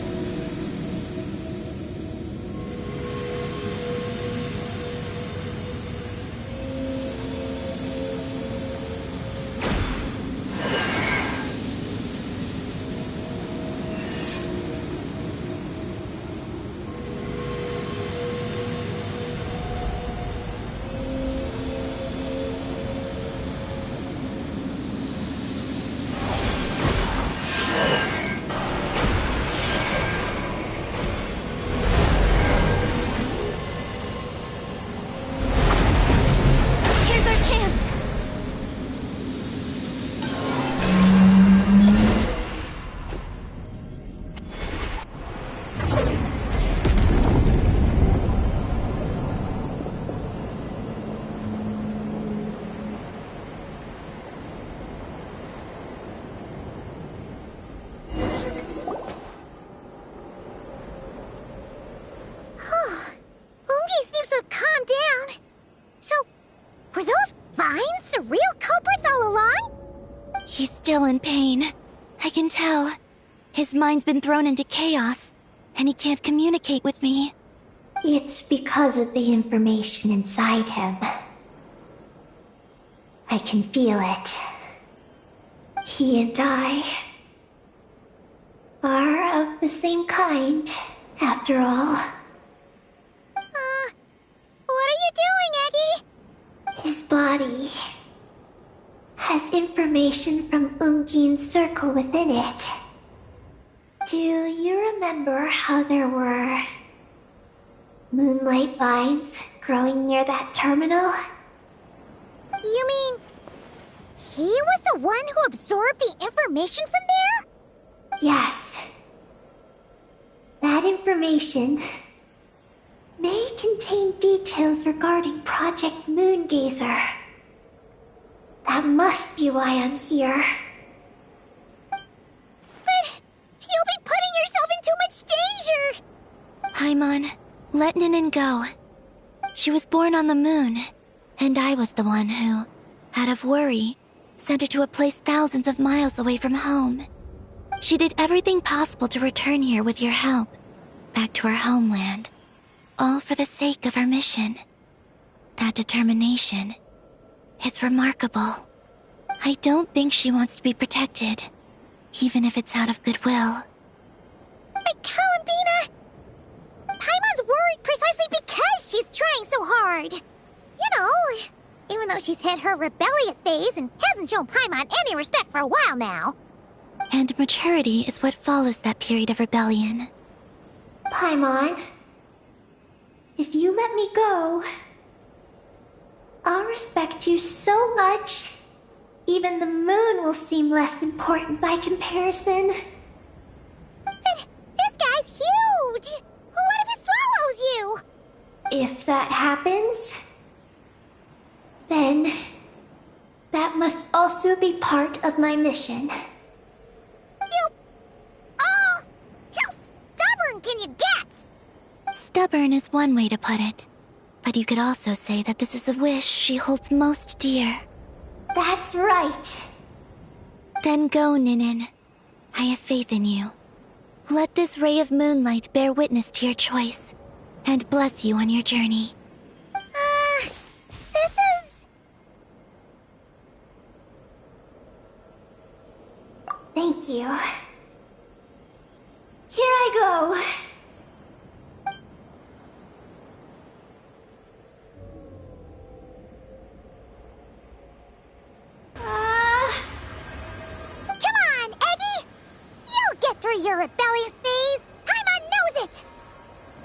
He's still in pain. I can tell. His mind's been thrown into chaos, and he can't communicate with me. It's because of the information inside him. I can feel it. He and I are of the same kind, after all. What are you doing, Eggy? His body has information from Ungin's circle within it. Do you remember how there were moonlight vines growing near that terminal. You mean he was the one who absorbed the information from there? Yes. That information may contain details regarding Project Moongazer. That must be why I'm here. But you'll be putting yourself in too much danger! Paimon, let Ninin go. She was born on the moon, and I was the one who, out of worry, sent her to a place thousands of miles away from home. She did everything possible to return here with your help, back to her homeland, all for the sake of her mission. That determination, it's remarkable. I don't think she wants to be protected, even if it's out of goodwill. But Columbina! Paimon's worried precisely because she's trying so hard. You know, even though she's hit her rebellious phase and hasn't shown Paimon any respect for a while now. And maturity is what follows that period of rebellion. Paimon, if you let me go, I'll respect you so much, even the moon will seem less important by comparison. But this guy's huge! What if it swallows you? If that happens, then that must also be part of my mission. How stubborn can you get? Stubborn is one way to put it, but you could also say that this is a wish she holds most dear. That's right. Then go, Ninin. I have faith in you. Let this ray of moonlight bear witness to your choice, and bless you on your journey. This is... Thank you. Here I go. Come on, Eggy! You'll get through your rebellious phase! Paimon knows it!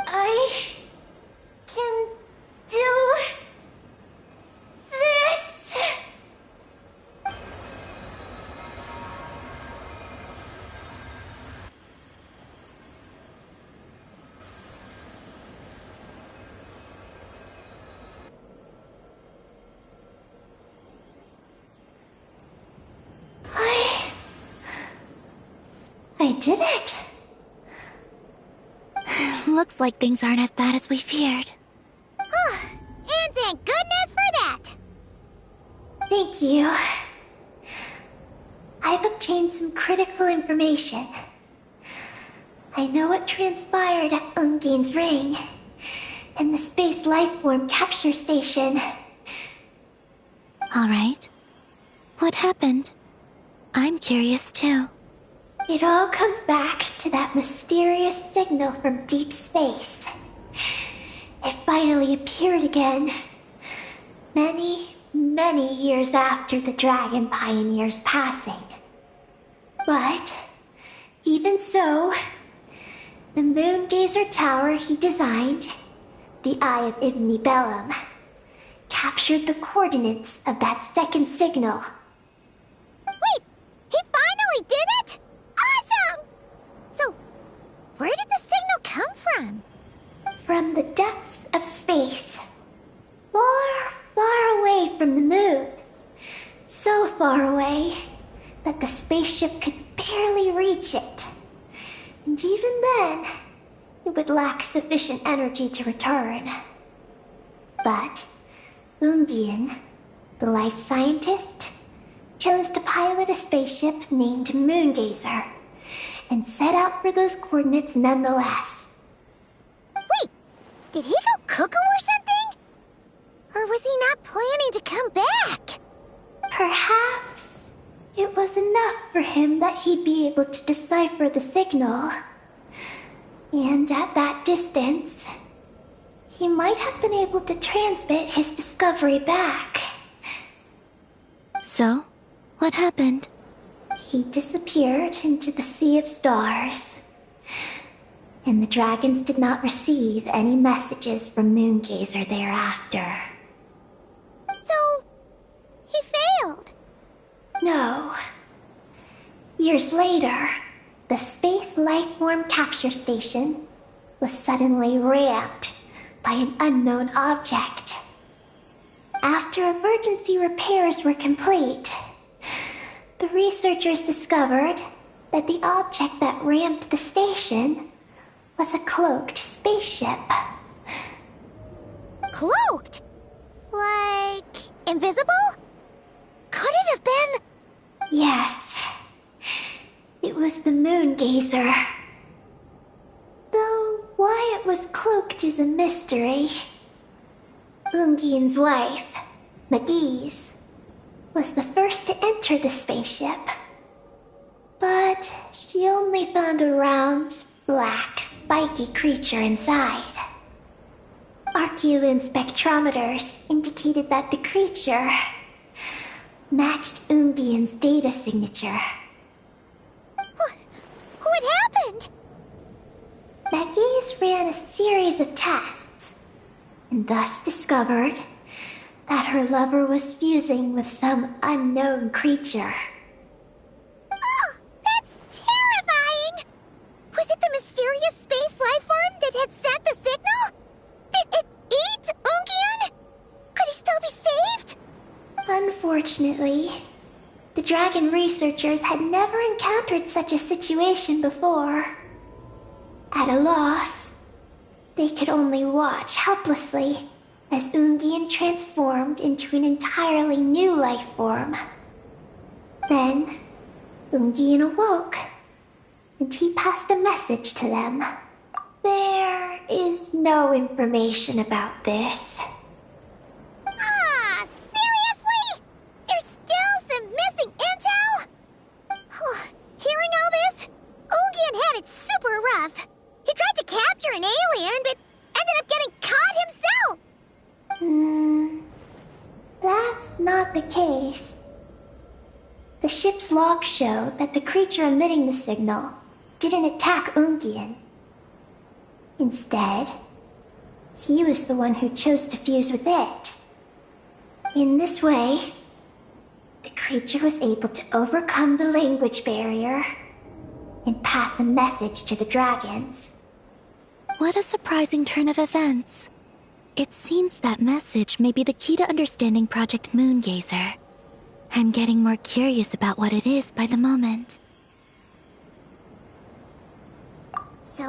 I can do this. I did it. Looks like things aren't as bad as we feared. And thank goodness for that! Thank you. I've obtained some critical information. I know what transpired at Ungain's ring and the space lifeform capture station. All right. What happened? I'm curious too. It all comes back to that mysterious signal from deep space. It finally appeared again. Many years after the Dragon Pioneer's passing. But, even so, the Moongazer Tower he designed, the Eye of Ibn Bellum, captured the coordinates of that second signal. Wait! He finally did it?! Awesome! So, where did the signal come from? From the depths of space. Far away from the moon. So far away that the spaceship could barely reach it. And even then, it would lack sufficient energy to return. But Ungian, the life scientist, chose to pilot a spaceship named Moongazer and set out for those coordinates nonetheless. Wait, did he go cuckoo or something? Or was he not planning to come back? Perhaps it was enough for him that he'd be able to decipher the signal. And at that distance, he might have been able to transmit his discovery back. So, what happened? He disappeared into the sea of stars. and the dragons did not receive any messages from Moongazer thereafter. So, he failed. No. Years later, the Space Lifeform Capture Station was suddenly ramped by an unknown object. After emergency repairs were complete, the researchers discovered that the object that ramped the station was a cloaked spaceship. Cloaked? Like, invisible? Could it have been... Yes. It was the Moongazer. Though why it was cloaked is a mystery. Ungian's wife, McGee's, was the first to enter the spaceship. But she only found a round, black, spiky creature inside. Archeoloon spectrometers indicated that the creature matched Ungian's data signature. What happened? McGee's ran a series of tests, and thus discovered that her lover was fusing with some unknown creature. Oh, that's terrifying! Was it the mysterious space lifeform that had sent the signal? Did it eat Ungian? Could he still be saved? Unfortunately, the dragon researchers had never encountered such a situation before. At a loss, they could only watch helplessly as Ungian transformed into an entirely new life form. Then, Ungian awoke, and he passed a message to them. There is no information about this. Ah, seriously? There's still some missing intel? Hearing all this, Ungian had it super rough. He tried to capture an alien, but ended up getting caught himself. That's not the case. The ship's logs show that the creature emitting the signal didn't attack Ungian. Instead, he was the one who chose to fuse with it. In this way, the creature was able to overcome the language barrier and pass a message to the dragons. What a surprising turn of events. It seems that message may be the key to understanding Project Moongazer. I'm getting more curious about what it is by the moment. So,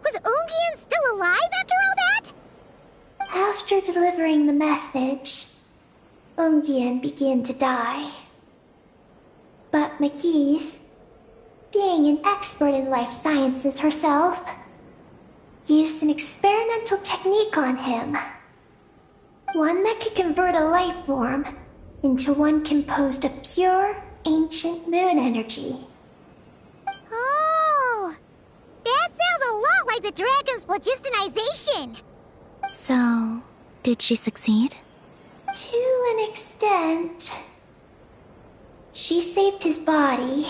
was Ungian still alive after all that? After delivering the message, Ungian began to die. But McGee's, being an expert in life sciences herself, used an experimental technique on him. One that could convert a life form into one composed of pure, ancient moon energy. Oh, that sounds a lot like the dragon's phlogistonization. So, did she succeed? To an extent. She saved his body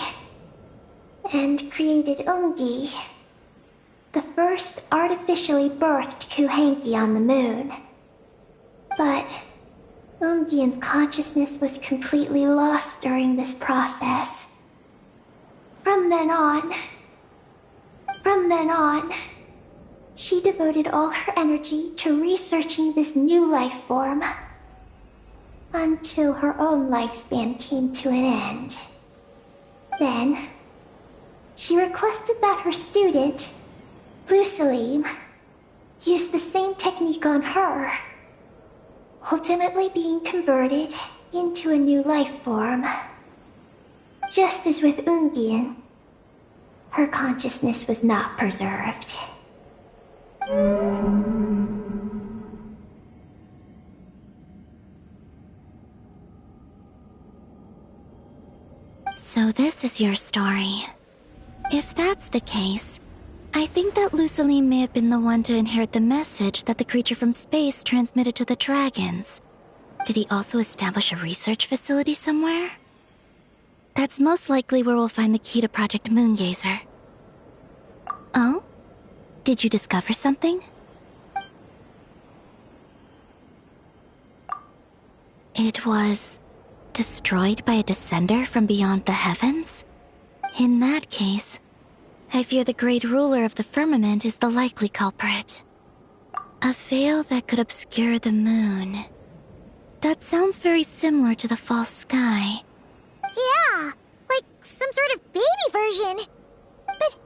and created Ungi, the first artificially birthed Kuhanki on the moon. But Ungian's consciousness was completely lost during this process. From then on, she devoted all her energy to researching this new life form, until her own lifespan came to an end. Then, she requested that her student, Lusalim, use the same technique on her, ultimately being converted into a new life form. Just as with Ungian, her consciousness was not preserved. So this is your story. If that's the case, I think that Lusaline may have been the one to inherit the message that the creature from space transmitted to the dragons. Did he also establish a research facility somewhere? That's most likely where we'll find the key to Project Moongazer. Oh? Did you discover something? It was destroyed by a descender from beyond the heavens? In that case, I fear the great ruler of the firmament is the likely culprit. A veil that could obscure the moon. That sounds very similar to the false sky. Yeah, like some sort of baby version. But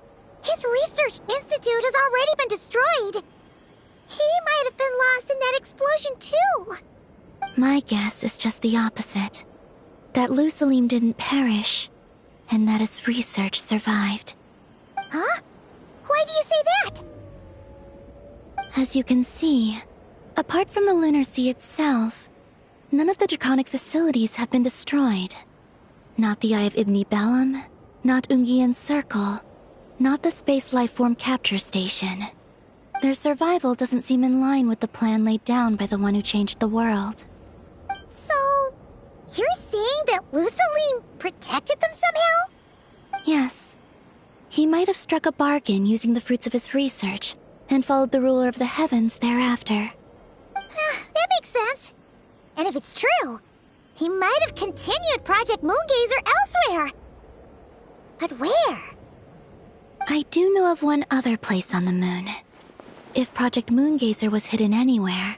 his research institute has already been destroyed. He might have been lost in that explosion too. My guess is just the opposite. That Lusalim didn't perish, and that his research survived. Huh? Why do you say that? As you can see, apart from the Lunar Sea itself, none of the draconic facilities have been destroyed. Not the Eye of Ibn Bellum, not Ungian's Circle, not the Space Lifeform Capture Station. Their survival doesn't seem in line with the plan laid down by the one who changed the world. So, you're saying that Lusalim protected them somehow? Yes. He might have struck a bargain using the fruits of his research, and followed the ruler of the heavens thereafter. That makes sense. And if it's true, he might have continued Project Moongazer elsewhere. But where? I do know of one other place on the moon. If Project Moongazer was hidden anywhere,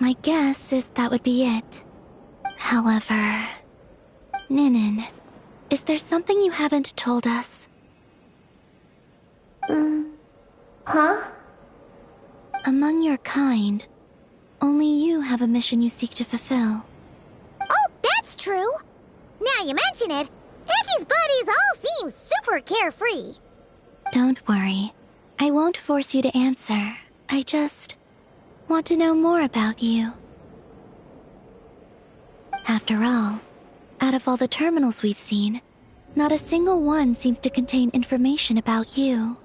my guess is that would be it. However... Ninin, is there something you haven't told us? Huh? Among your kind, only you have a mission you seek to fulfill. Oh, that's true. Now you mention it, Ecky's buddies all seem super carefree. Don't worry. I won't force you to answer. I just want to know more about you. After all, out of all the terminals we've seen, not a single one seems to contain information about you.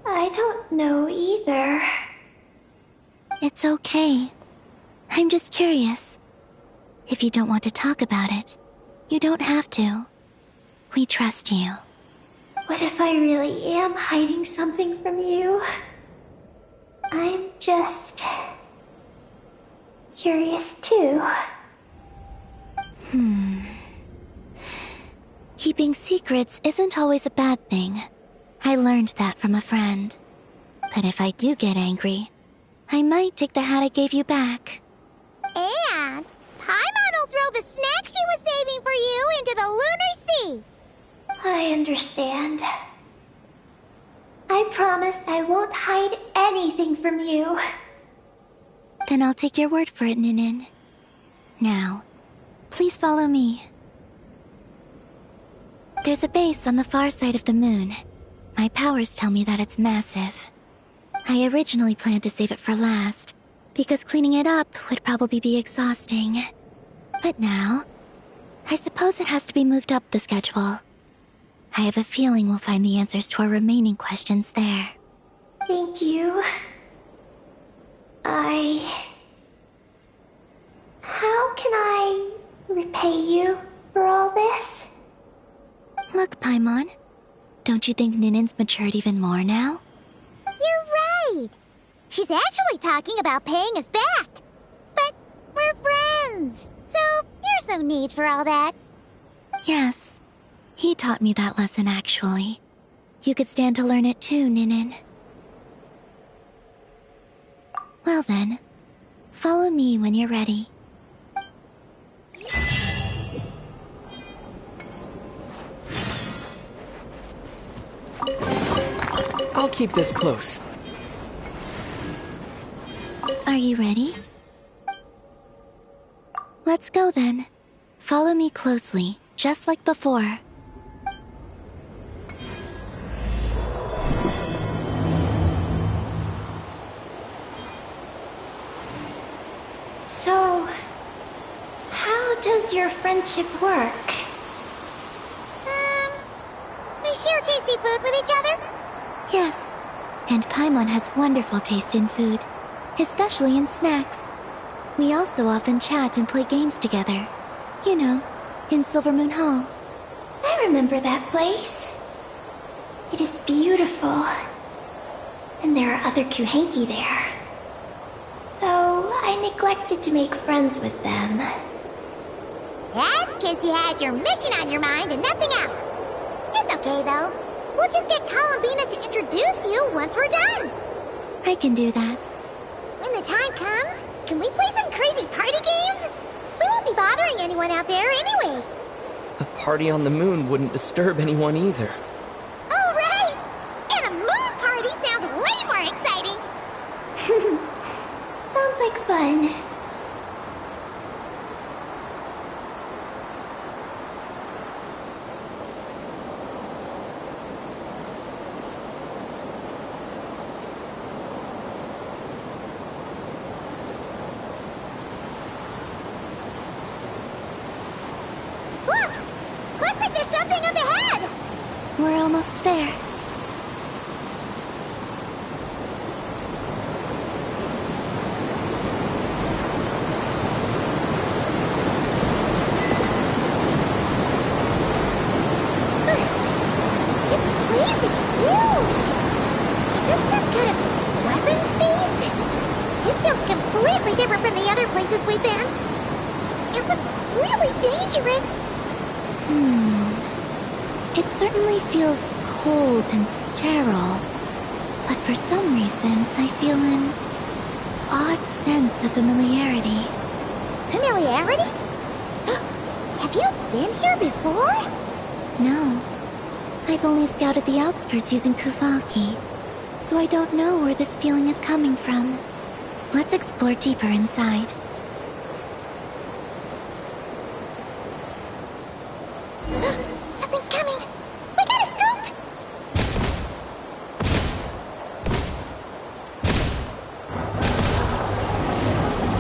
I don't know either. It's okay. I'm just curious. If you don't want to talk about it, you don't have to. We trust you. What if I really am hiding something from you? I'm just... curious too. Keeping secrets isn't always a bad thing. I learned that from a friend. But if I do get angry, I might take the hat I gave you back. And Paimon will throw the snack she was saving for you into the Lunar Sea. I understand. I promise I won't hide anything from you. Then I'll take your word for it, Ninin. Now, please follow me. There's a base on the far side of the moon. My powers tell me that it's massive. I originally planned to save it for last, because cleaning it up would probably be exhausting. But now, I suppose it has to be moved up the schedule. I have a feeling we'll find the answers to our remaining questions there. Thank you. How can I repay you for all this? Look, Paimon. Don't you think Ninin's matured even more now? You're right. She's actually talking about paying us back. But we're friends, so there's no need for all that. Yes. He taught me that lesson, actually. You could stand to learn it too, Ninin. Well then, follow me when you're ready. I'll keep this close. Are you ready? Let's go then. Follow me closely, just like before. So, how does your friendship work? We share tasty food with each other? Yes, and Paimon has wonderful taste in food, especially in snacks. We also often chat and play games together. You know, in Silvermoon Hall. I remember that place. It is beautiful. And there are other Kuhenki there. Though I neglected to make friends with them. That's because you had your mission on your mind and nothing else. It's okay, though. We'll just get Columbina to introduce you once we're done. I can do that. When the time comes, can we play some crazy party games? We won't be bothering anyone out there anyway. A party on the moon wouldn't disturb anyone either. Oh, right! And a moon party sounds way more exciting! Sounds like fun. Look! Looks like there's something up ahead! We're almost there. This place is huge! Is this some kind of weapons base? This feels completely different from the other places we've been. It looks really dangerous. It certainly feels cold and sterile. But for some reason, I feel an odd sense of familiarity. Familiarity? Have you been here before? No. I've only scouted the outskirts using Kuvaki, so I don't know where this feeling is coming from. Let's explore deeper inside. Something's coming! We got a scout!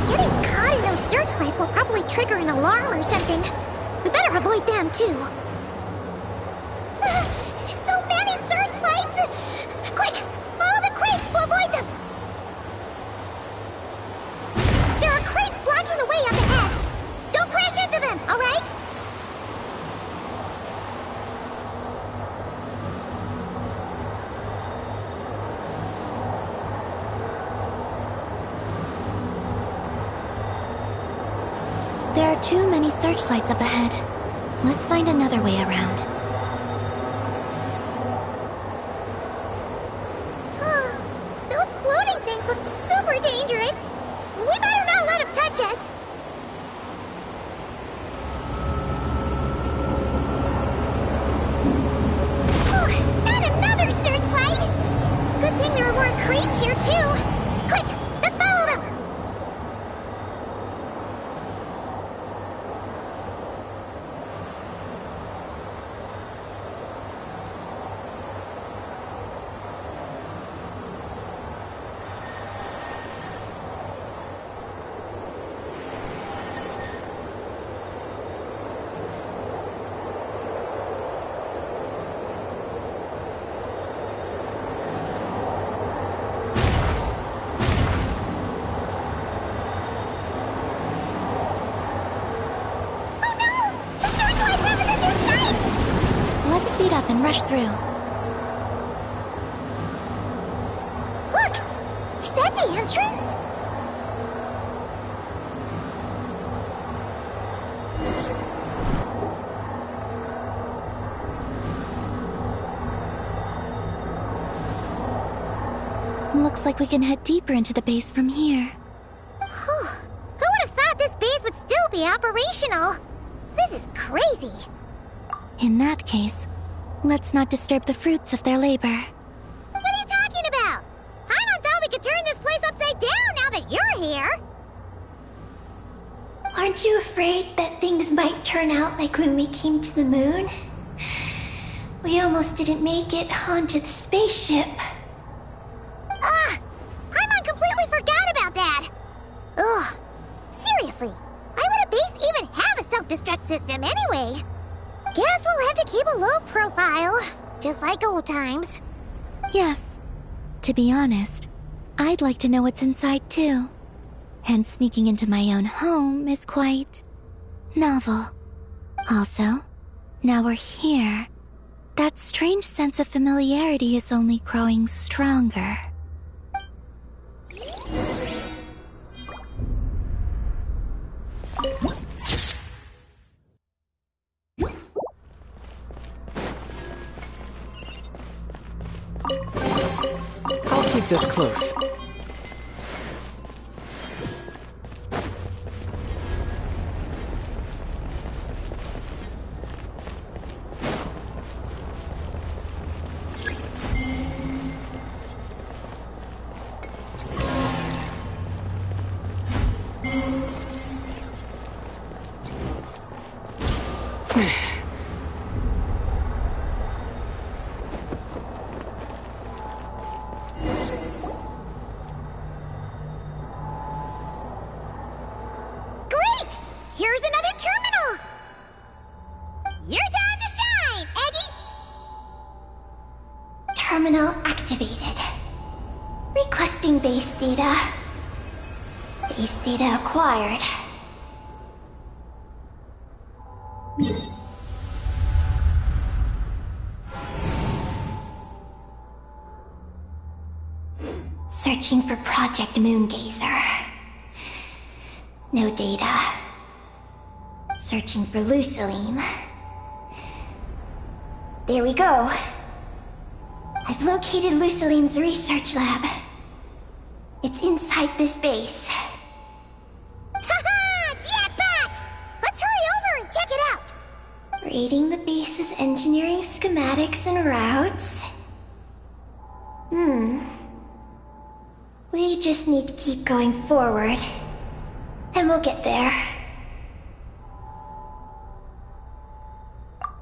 Getting caught in those searchlights will probably trigger an alarm or something. We better avoid them, too. So many searchlights! Quick! Follow the crates to avoid them! There are crates blocking the way up ahead! Don't crash into them, alright? There are too many searchlights up ahead. Let's find another way around. Those floating things look super dangerous. We better not let them touch us. Oh, and another searchlight. Good thing there are more crates here too. Quick, let's follow them. Oh no! The searchlights have us in their sights! Let's speed up and rush through. Look! Is that the entrance? Looks like we can head deeper into the base from here. Whew. Who would have thought this base would still be operational? This is crazy. In that case, let's not disturb the fruits of their labor. What are you talking about? Paimon thought we could turn this place upside down now that you're here. Aren't you afraid that things might turn out like when we came to the moon? We almost didn't make it onto the spaceship. Paimon completely forgot about that. Ugh. Seriously, why would a base even have a self-destruct system anyway? Guess we'll have to keep a low profile, just like old times. Yes. To be honest, I'd like to know what's inside too. And sneaking into my own home is quite novel. Also, now we're here. That That strange sense of familiarity is only growing stronger. I'll keep this close. Great! Here's another terminal! Your time to shine, Eggy! Terminal activated. Requesting base data. Base data acquired. Searching for Project Moongazer. No data. Searching for Lucilim. There we go. I've located Lucilim's research lab. It's inside this base. Haha! Jackpot! Let's hurry over and check it out! Reading the base's engineering schematics and routes. We just need to keep going forward. And we'll get there.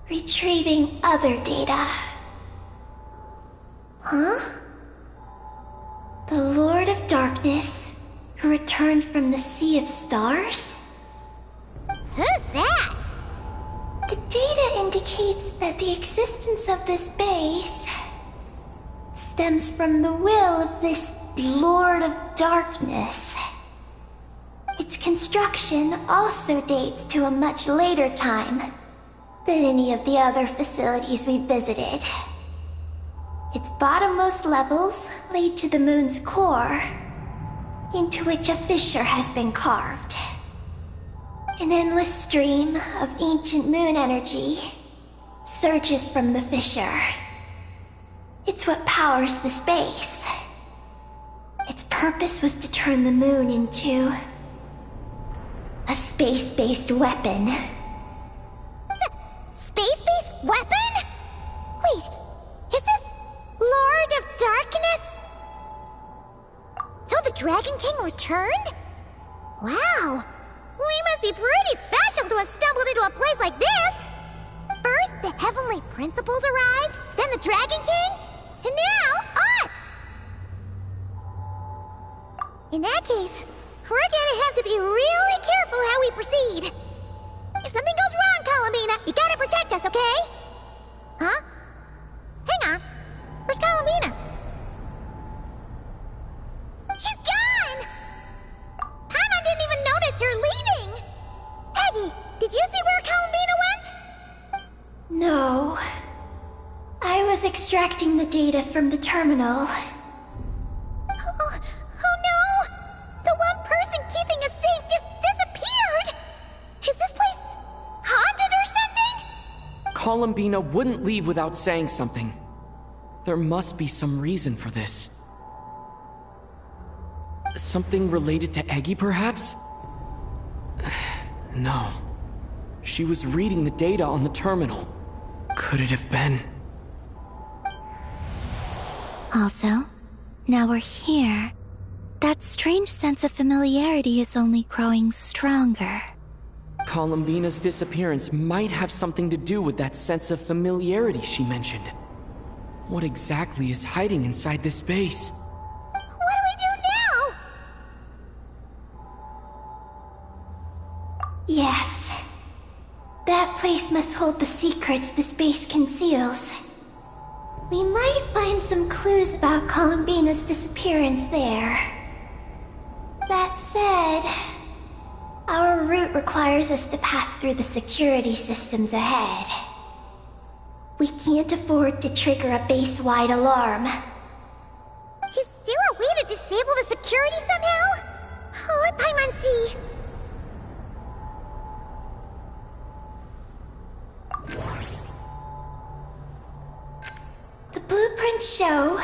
Retrieving other data. Huh? The Lord of Darkness, who returned from the Sea of Stars? Who's that? The data indicates that the existence of this base stems from the will of this Lord of Darkness. Its construction also dates to a much later time than any of the other facilities we visited. Its bottommost levels lead to the moon's core, into which a fissure has been carved. An endless stream of ancient moon energy surges from the fissure. It's what powers the space. Its purpose was to turn the moon into a space-based weapon. Space-based weapon? Wait, is this Lord of Darkness? So the Dragon King returned? Wow, we must be pretty special to have stumbled into a place like this! First, the Heavenly Principles arrived, then the Dragon King, and now us! In that case, we're gonna have to be really careful how we proceed. If something goes wrong, Columbina, you gotta protect us, okay? Huh? Hang on. Where's Columbina? She's gone! Paimon didn't even notice her leaving! Eggy, did you see where Columbina went? No. I was extracting the data from the terminal. Oh no! The one person keeping us safe just disappeared! Is this place haunted or something? Columbina wouldn't leave without saying something. There must be some reason for this. Something related to Eggy, perhaps? No. She was reading the data on the terminal. Could it have been? Also, now we're here. That strange sense of familiarity is only growing stronger. Columbina's disappearance might have something to do with that sense of familiarity she mentioned. What exactly is hiding inside this base? What do we do now? Yes. That place must hold the secrets the space conceals. We might find some clues about Columbina's disappearance there. That said, our route requires us to pass through the security systems ahead. We can't afford to trigger a base-wide alarm. Is there a way to disable the security somehow? Let Paimon see. The blueprints show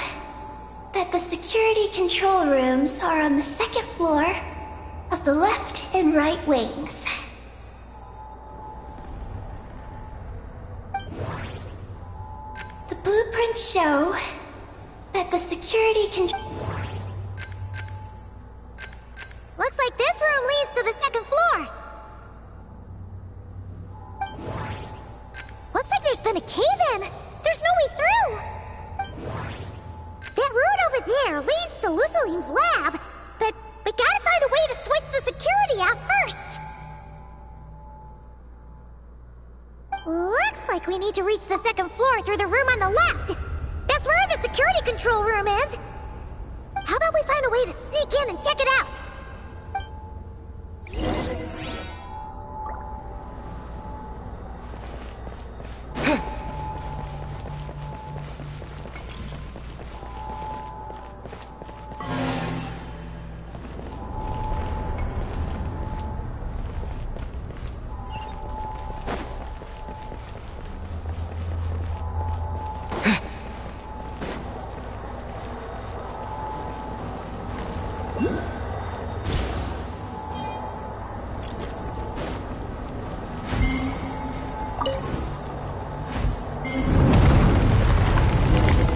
that the security control rooms are on the second floor of the left and right wings. The blueprints show that the security control... Looks like this room leads to the second floor. Looks like there's been a cave-in. There's no way through. That route over there leads to Lucilene's lab, but we gotta find a way to switch the security out first. Looks like we need to reach the second floor through the room on the left. That's where the security control room is. How about we find a way to sneak in and check it out?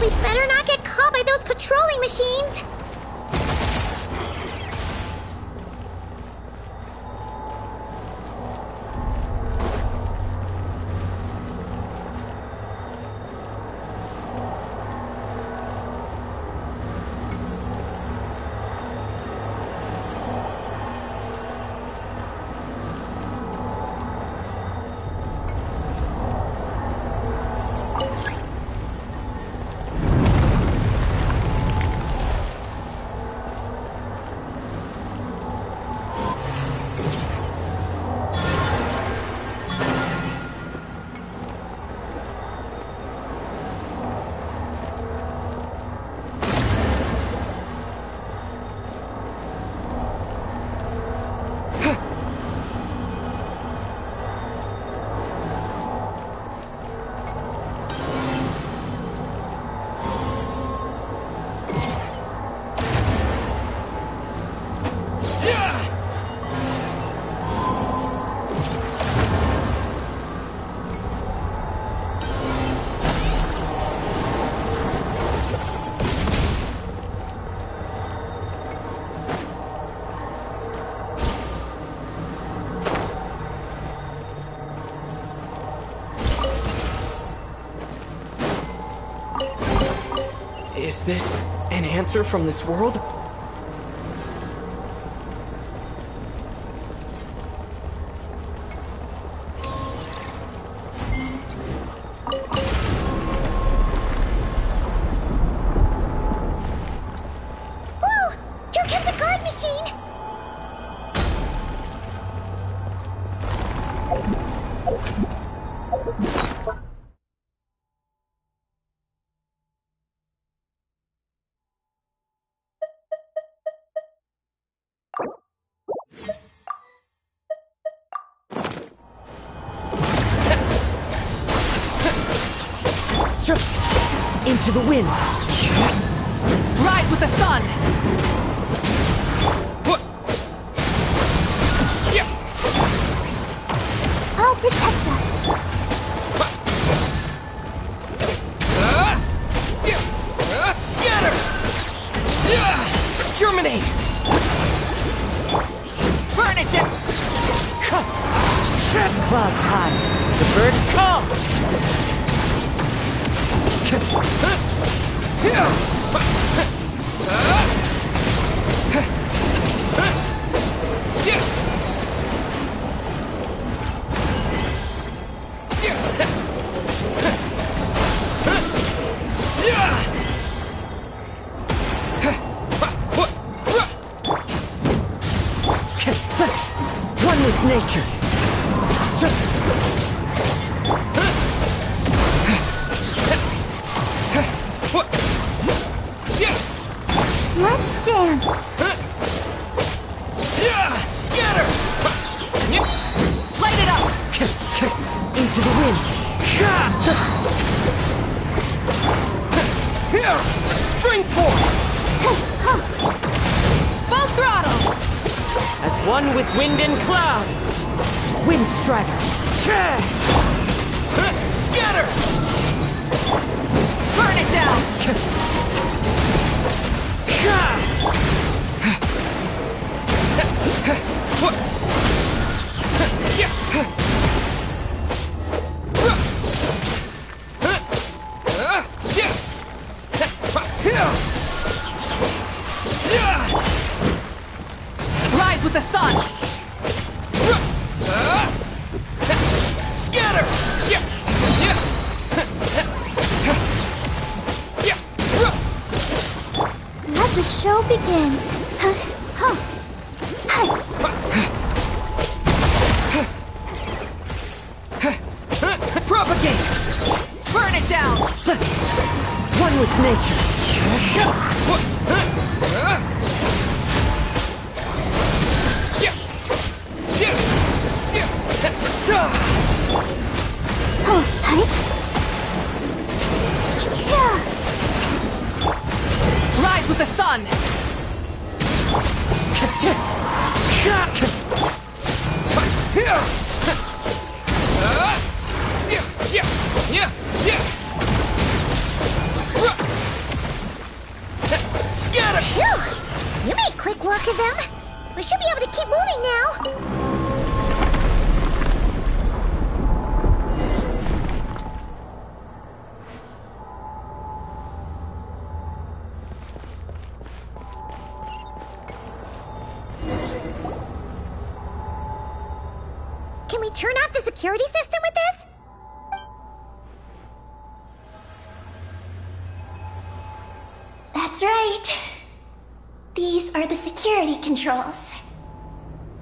We better not get caught by those patrolling machines! Is this an answer from this world? Whoa! Here comes a guard machine! Into the wind! Rise with the sun! I'll protect us. Scatter! Germinate! Burn it down! Clouds high! The birds come! One with nature! Let's dance. Scatter! Light it up! Into the wind. Here! Spring forth! Full throttle! As one with wind and cloud. Wind Strider. Scatter! Burn it down! Rise with the sun! Scatter! Let the show begin. Propagate! Burn it down! One with nature. Rise with the sun! Scatter! Phew! You made quick work of them. We should be able to keep moving now. Can we turn off the security system with this? That's right. These are the security controls.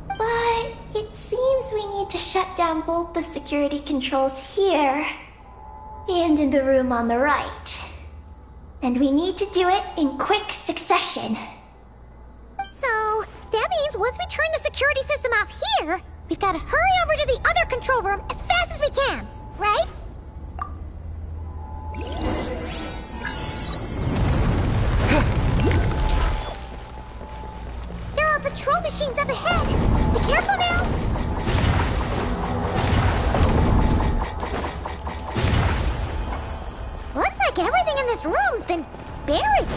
But it seems we need to shut down both the security controls here and in the room on the right. And we need to do it in quick succession. So, that means once we turn the security system off here, we've got to hurry over to the other control room as fast as we can, right? There are patrol machines up ahead. Be careful now. Looks like everything in this room's been buried.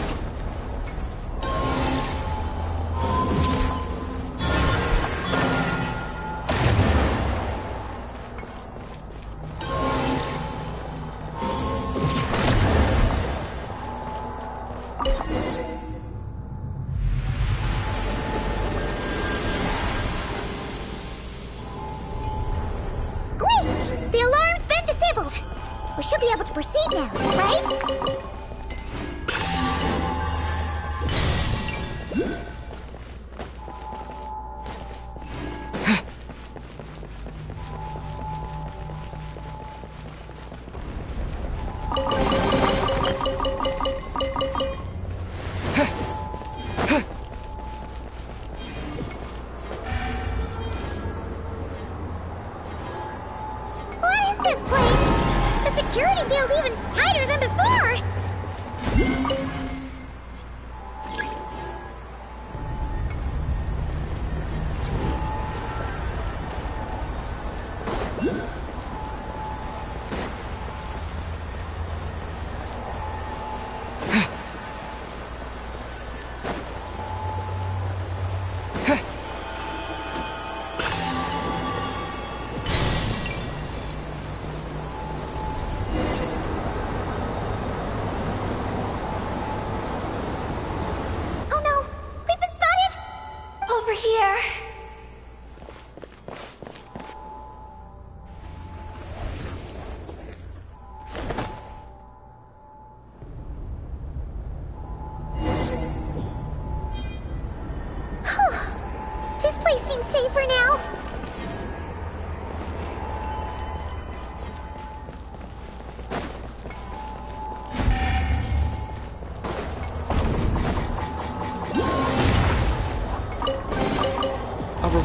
Great! The alarm's been disabled. We should be able to proceed now, right? What is this place? The security feels even tighter than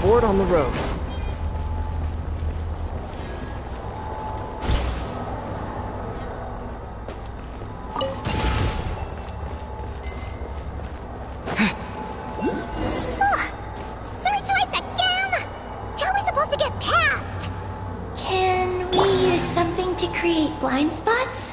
Report on the road. Searchlights again! How are we supposed to get past? Can we use something to create blind spots?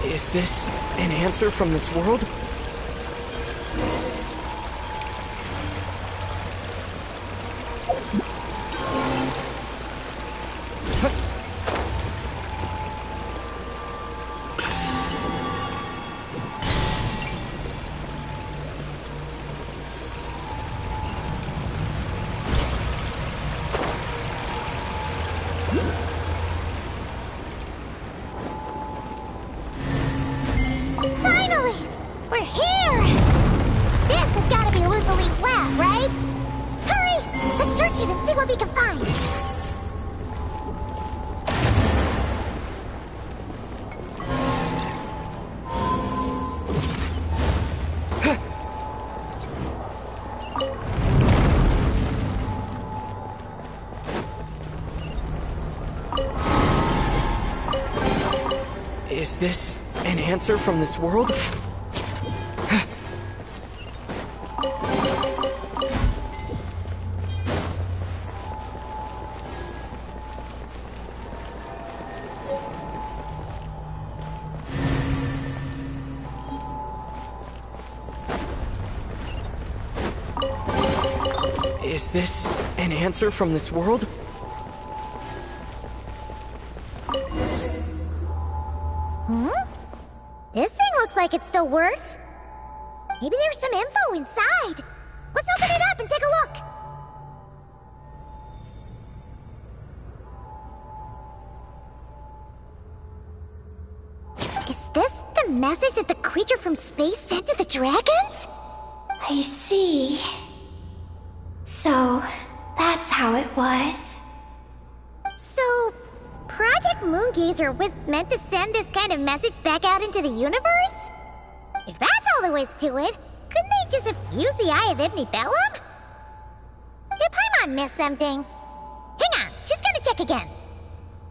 Is this an answer from this world? Finally! We're here! This has got to be Luciline's lab, right? Hurry! Let's search it and see what we can find! Is this an answer from this world? Is this an answer from this world? This thing looks like it still works. Maybe there's some info inside. Let's open it up and take a look. Is this the message that the creature from space sent to the dragons? I see. So, that's how it was. So, Project Moongazer was meant to send this kind of message back out into the universe? If that's all there was to it, couldn't they just have used the Eye of Ibn Bellum? Did Paimon miss something? Hang on, she's gonna check again.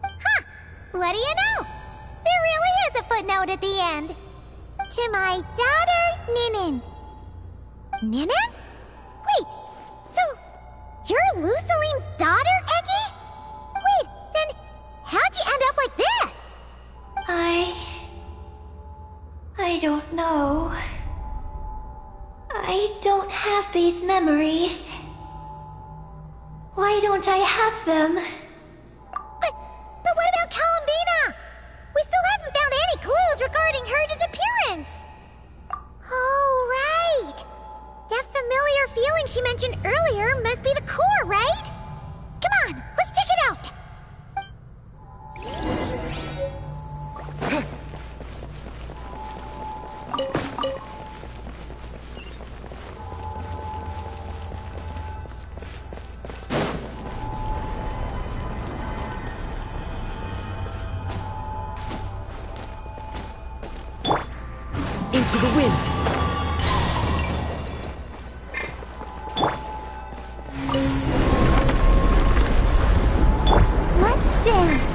Huh, what do you know? There really is a footnote at the end. To my daughter, Ninin. Ninin? Wait, so you're Lucilim's daughter, Eggy? Wait, then how'd you end up like this? I don't know. I don't have these memories. Why don't I have them? But what about Columbina? We still haven't found any clues regarding her disappearance. Oh, right. That familiar feeling she mentioned earlier must be the core, right? Come on, let's check it out. Into the wind! Let's dance.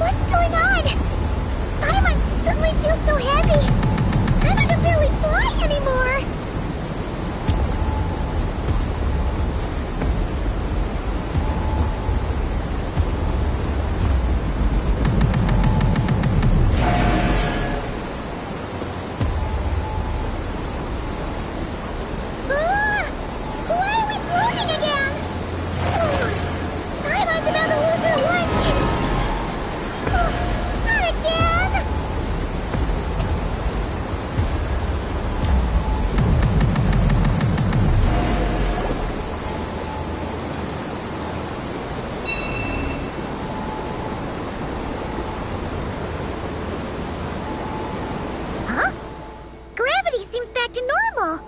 What's going on? Paimon suddenly feels so heavy. Paimon can barely fly anymore. Why are we floating again? Oh, Paimon's about to lose her lunch. Oh, not again! Huh? Gravity seems back to normal.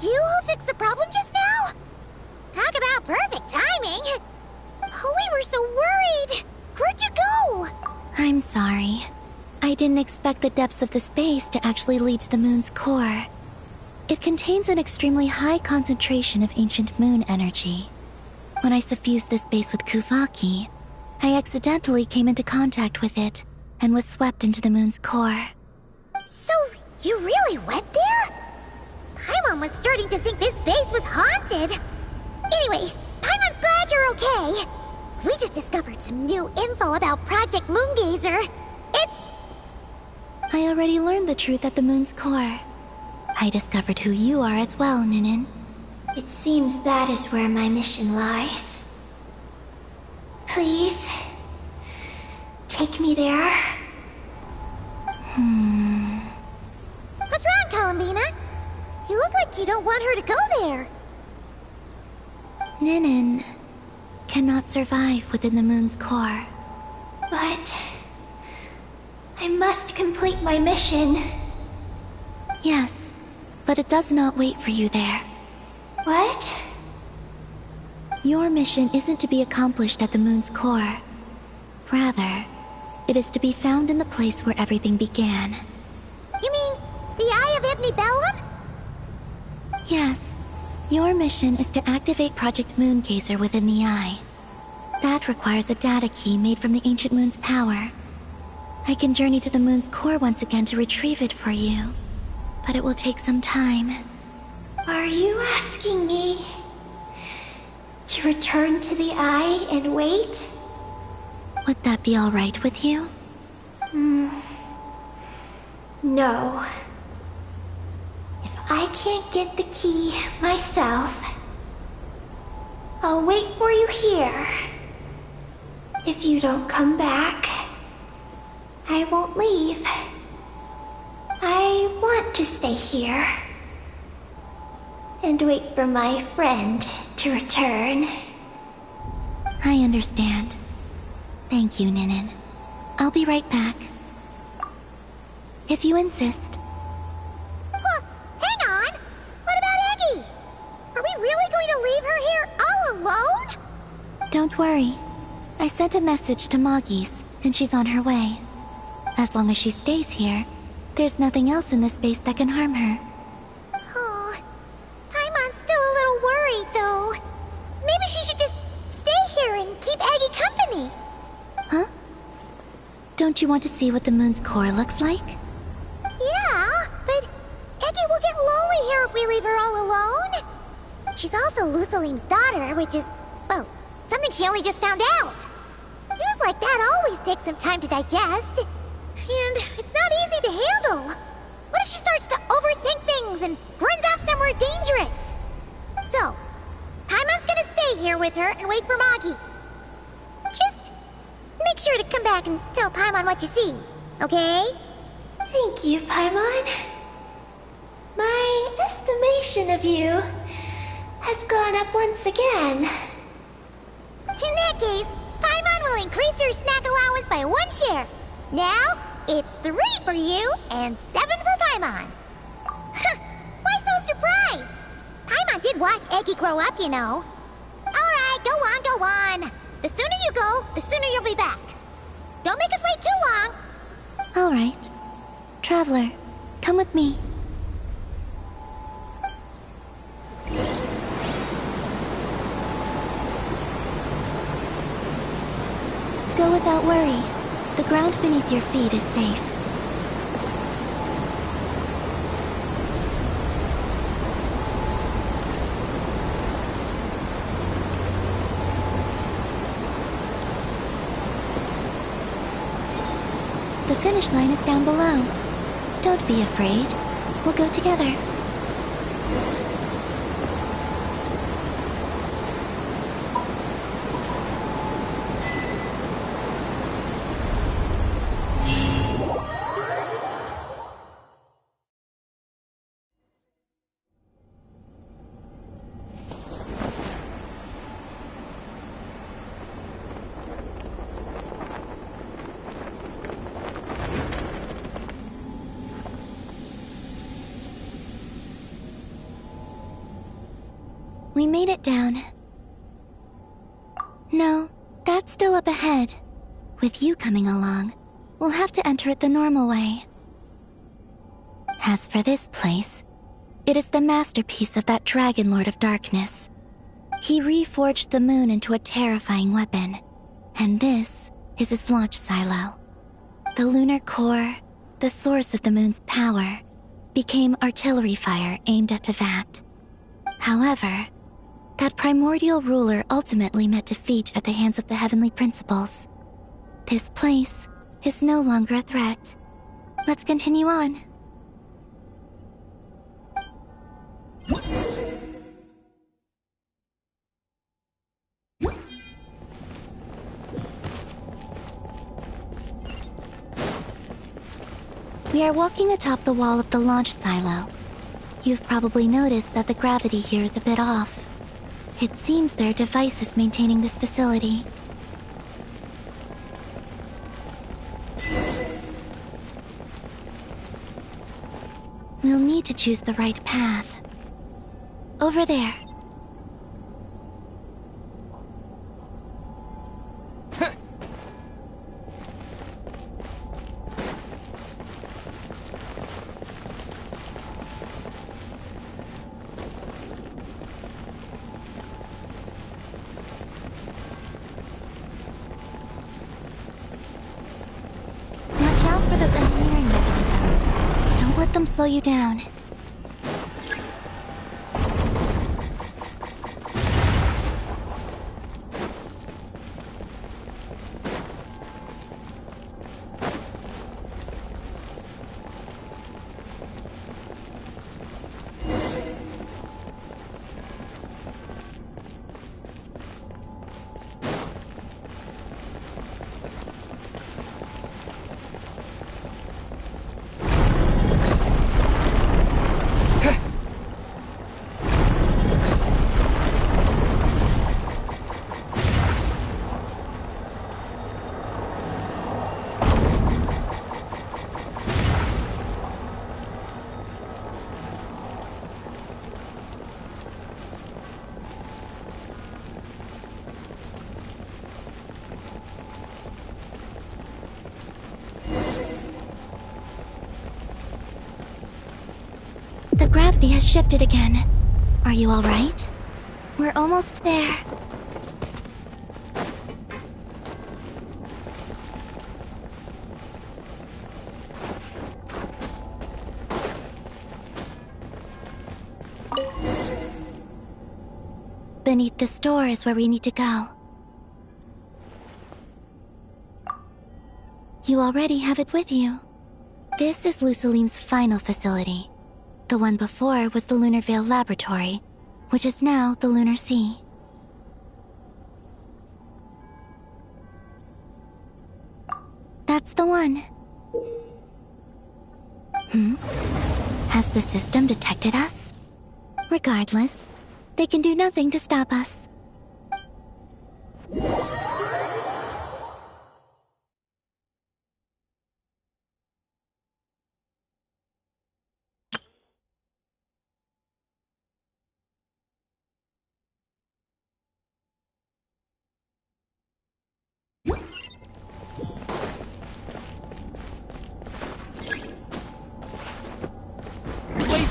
You who fixed the problem just now? Talk about perfect timing! Oh, we were so worried! Where'd you go? I'm sorry. I didn't expect the depths of the space to actually lead to the moon's core. It contains an extremely high concentration of ancient moon energy. When I suffused this base with Kuvaki, I accidentally came into contact with it and was swept into the moon's core. So, you really went there? Paimon was starting to think this base was haunted. Anyway, Paimon's glad you're okay. We just discovered some new info about Project Moongazer. I already learned the truth at the moon's core. I discovered who you are as well, Ninin. It seems that is where my mission lies. Please, take me there. What's wrong, Columbina? You look like you don't want her to go there. Ninin cannot survive within the moon's core. But I must complete my mission. Yes, but it does not wait for you there. What? Your mission isn't to be accomplished at the moon's core. Rather, it is to be found in the place where everything began. You mean the Eye of Ibn Bellum? Yes. Your mission is to activate Project Moongazer within the Eye. That requires a data key made from the ancient moon's power. I can journey to the moon's core once again to retrieve it for you, but it will take some time. Are you asking me to return to the Eye and wait? Would that be all right with you? No. If I can't get the key myself, I'll wait for you here. If you don't come back, I won't leave. I want to stay here and wait for my friend to return. I understand. Thank you, Ninin. I'll be right back. If you insist. Hang on! What about Eggy? Are we really going to leave her here all alone? Don't worry. I sent a message to Moggy's, and she's on her way. As long as she stays here, there's nothing else in this base that can harm her. Oh, Paimon's still a little worried, though. Maybe she should just stay here and keep Eggy company. Huh? Don't you want to see what the moon's core looks like? Yeah, but Eggy will get lonely here if we leave her all alone. She's also Lusalim's daughter, which is, well, something she only just found out. News like that always takes some time to digest. And it's not easy to handle. What if she starts to overthink things and runs off somewhere dangerous? So, Paimon's gonna stay here with her and wait for Moggy's. Just make sure to come back and tell Paimon what you see, okay? Thank you, Paimon. My estimation of you has gone up once again. In that case, Paimon will increase your snack allowance by 1 share. Now, it's 3 for you and 7 for Paimon. Why so surprised? Paimon did watch Eggy grow up, you know. Alright, go on, go on. The sooner you go, the sooner you'll be back. Traveler, come with me. Go without worry. The ground beneath your feet is safe. The finish line is down below. Don't be afraid. We'll go together. We made it down. No, that's still up ahead. With you coming along, we'll have to enter it the normal way. As for this place, it is the masterpiece of that Dragon Lord of Darkness. He reforged the moon into a terrifying weapon, and this is his launch silo. The lunar core, the source of the moon's power, became artillery fire aimed at Tevat. However, that primordial ruler ultimately met defeat at the hands of the heavenly principles. This place is no longer a threat. Let's continue on. We are walking atop the wall of the launch silo. You've probably noticed that the gravity here is a bit off. It seems there are devices maintaining this facility. We'll need to choose the right path. Over there. Watch out for those engineering mechanisms. Don't let them slow you down. The gravity has shifted again. Are you all right? We're almost there. Beneath this door is where we need to go. You already have it with you. This is Lusalim's final facility. The one before was the Lunar Veil Laboratory, which is now the Lunar Sea. That's the one. Has the system detected us? Regardless, they can do nothing to stop us.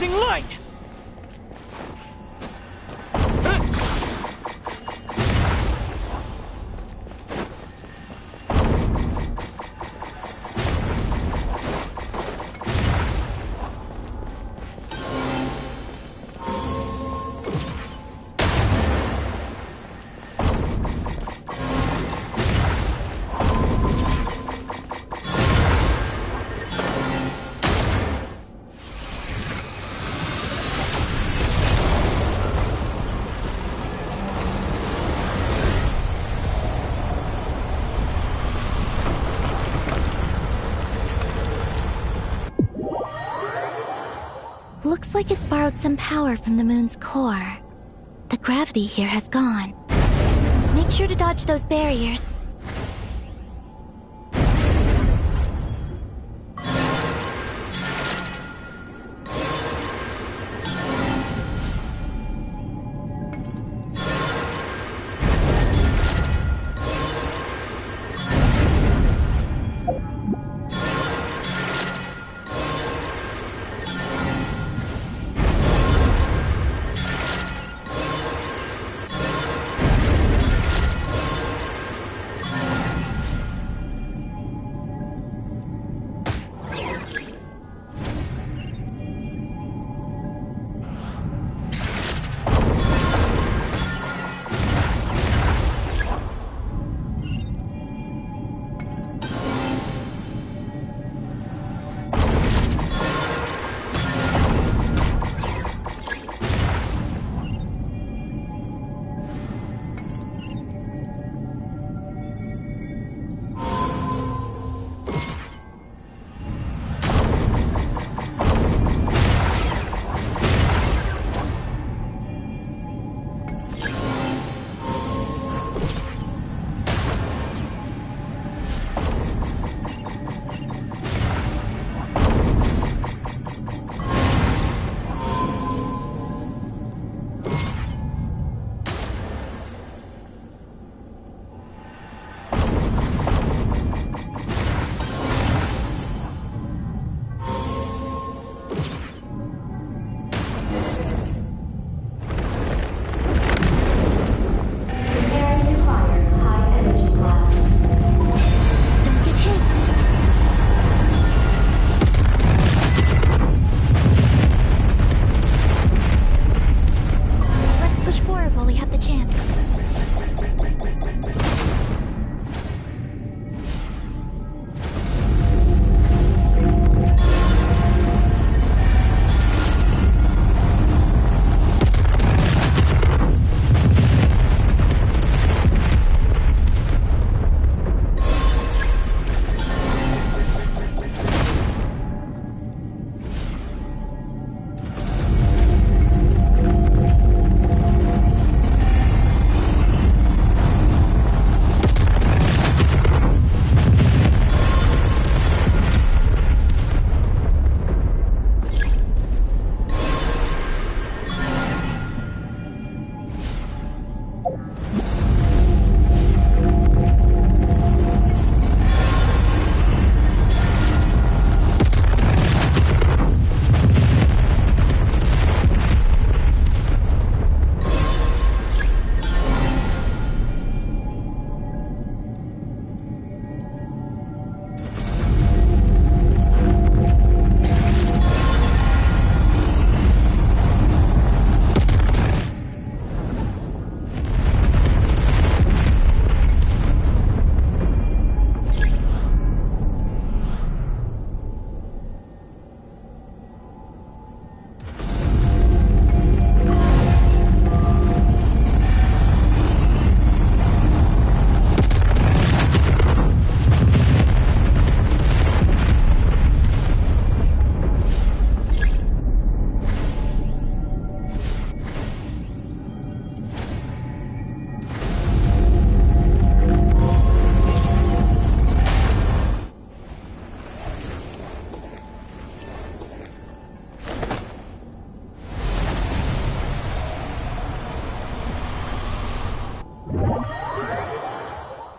blazing light! Looks like it's borrowed some power from the moon's core. The gravity here has gone. Make sure to dodge those barriers.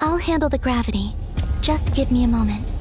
I'll handle the gravity. Just give me a moment.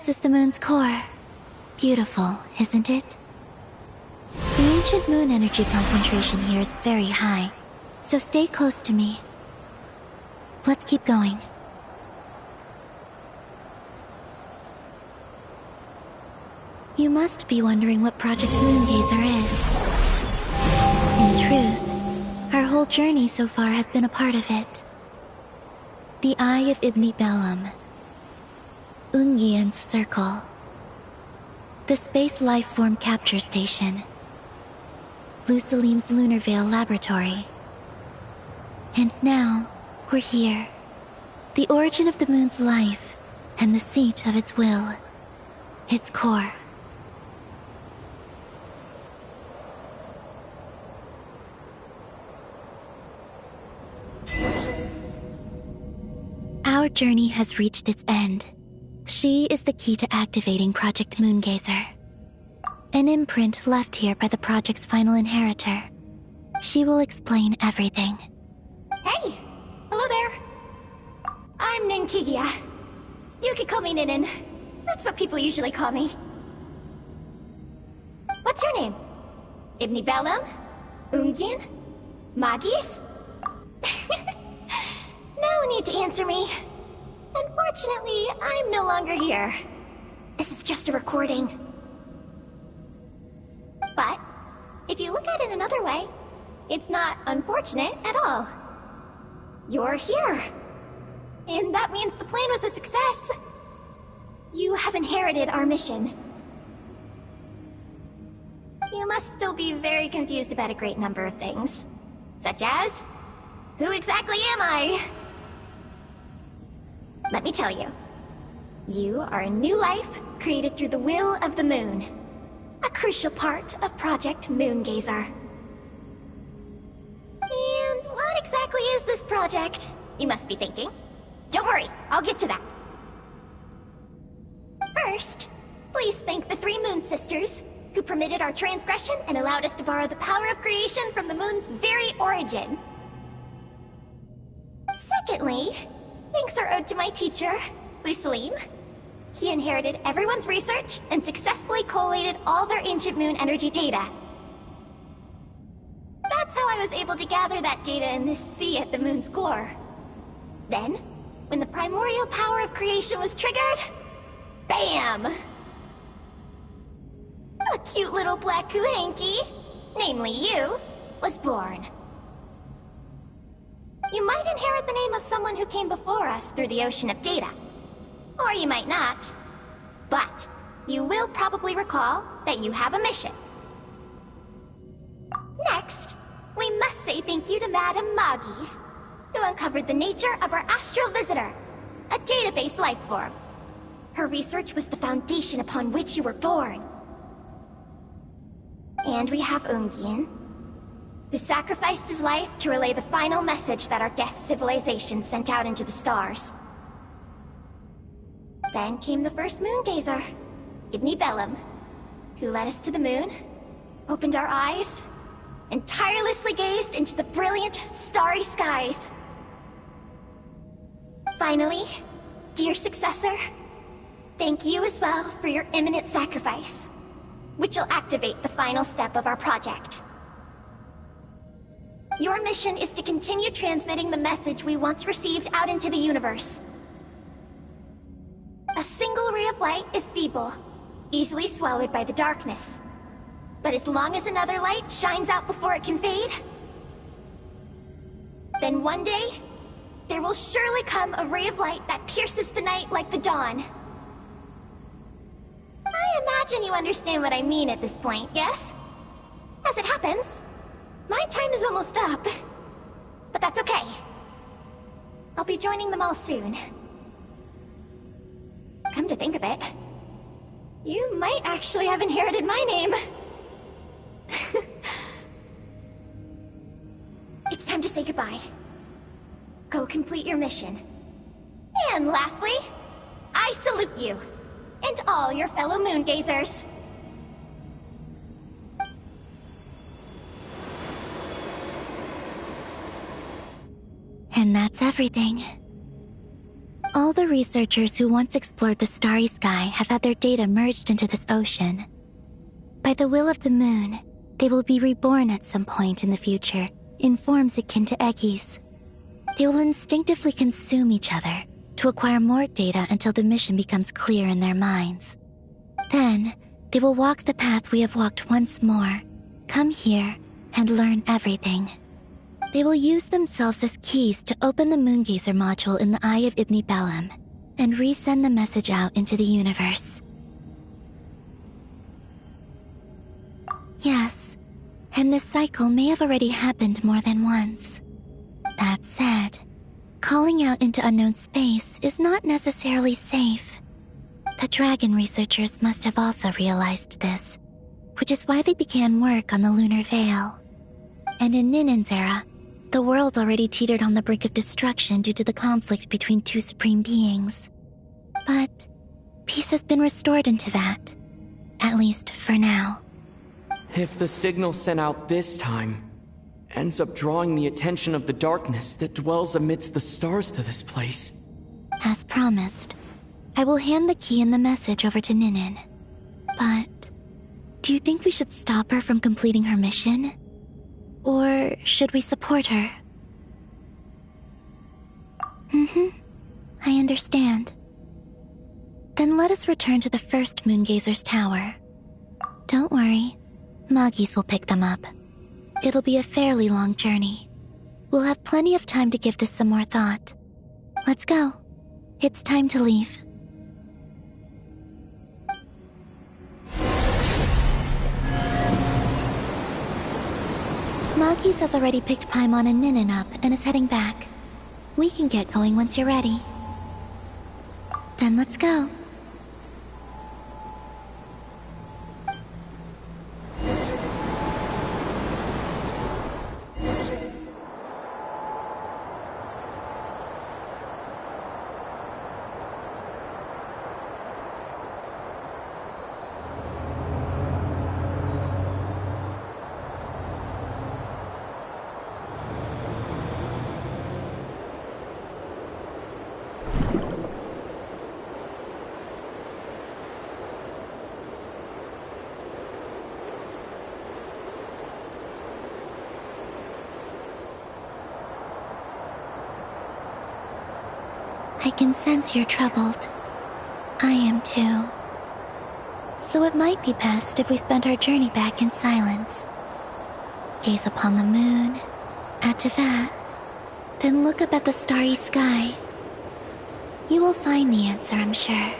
This is the moon's core. Beautiful, isn't it? The ancient moon energy concentration here is very high, so stay close to me. Let's keep going. You must be wondering what Project Moongazer is. In truth, our whole journey so far has been a part of it. The Eye of Ibni Bellum, Ungian's Circle, the Space Lifeform Capture Station, Lusalim's Lunar Veil Laboratory. And now, we're here. The origin of the moon's life, and the seat of its will. Its core. Our journey has reached its end. She is the key to activating Project Moongazer. An imprint left here by the project's final inheritor. She will explain everything. Hey! Hello there. I'm Ninkigia. You could call me Ninin. That's what people usually call me. What's your name? Ibni Bellum? Ungian? Magis? No need to answer me. Unfortunately, I'm no longer here. This is just a recording. But, if you look at it another way, it's not unfortunate at all. You're here. And that means the plan was a success. You have inherited our mission. You must still be very confused about a great number of things. Such as, who exactly am I? Let me tell you. You are a new life created through the will of the moon. A crucial part of Project Moongazer. And what exactly is this project? You must be thinking. Don't worry, I'll get to that. First, please thank the 3 Moon Sisters, who permitted our transgression and allowed us to borrow the power of creation from the moon's very origin. Secondly, thanks are owed to my teacher, Lusalim. He inherited everyone's research and successfully collated all their ancient moon energy data. That's how I was able to gather that data in this sea at the moon's core. Then, when the primordial power of creation was triggered, BAM! A cute little black Kuhanky, namely you, was born. You might inherit the name of someone who came before us through the ocean of data. Or you might not. But, you will probably recall that you have a mission. Next, we must say thank you to Madame Magis, who uncovered the nature of our astral visitor, a database life form. Her research was the foundation upon which you were born. And we have Ungian, who sacrificed his life to relay the final message that our guest civilization sent out into the stars. Then came the first Moongazer, Ibni Bellum, who led us to the moon, opened our eyes, and tirelessly gazed into the brilliant, starry skies. Finally, dear successor, thank you as well for your imminent sacrifice, which will activate the final step of our project. Your mission is to continue transmitting the message we once received out into the universe. A single ray of light is feeble, easily swallowed by the darkness. But as long as another light shines out before it can fade, then one day, there will surely come a ray of light that pierces the night like the dawn. I imagine you understand what I mean at this point, yes? As it happens, my time is almost up. But that's okay. I'll be joining them all soon. Come to think of it, you might actually have inherited my name. It's time to say goodbye. Go complete your mission. And lastly, I salute you, and all your fellow Moongazers. And that's everything. All the researchers who once explored the starry sky have had their data merged into this ocean. By the will of the moon, they will be reborn at some point in the future in forms akin to Eggies. They will instinctively consume each other to acquire more data until the mission becomes clear in their minds. Then, they will walk the path we have walked once more, come here, and learn everything. They will use themselves as keys to open the Moongazer module in the Eye of Ibn Bellum and resend the message out into the universe. Yes, and this cycle may have already happened more than once. That said, calling out into unknown space is not necessarily safe. The dragon researchers must have also realized this, which is why they began work on the lunar veil. And in Ninen's era, the world already teetered on the brink of destruction due to the conflict between two supreme beings. But peace has been restored in Teyvat, at least for now. If the signal sent out this time ends up drawing the attention of the darkness that dwells amidst the stars to this place. As promised, I will hand the key and the message over to Ninen. But do you think we should stop her from completing her mission? Or should we support her? I understand. Then let us return to the first Moongazer's tower. Don't worry, Moggies will pick them up. It'll be a fairly long journey. We'll have plenty of time to give this some more thought. Let's go. It's time to leave. Moggies has already picked Paimon and Ninen up and is heading back. We can get going once you're ready. Then let's go. I can sense you're troubled. I am too. So it might be best if we spend our journey back in silence. Gaze upon the moon, at Teyvat, then look up at the starry sky. You will find the answer, I'm sure.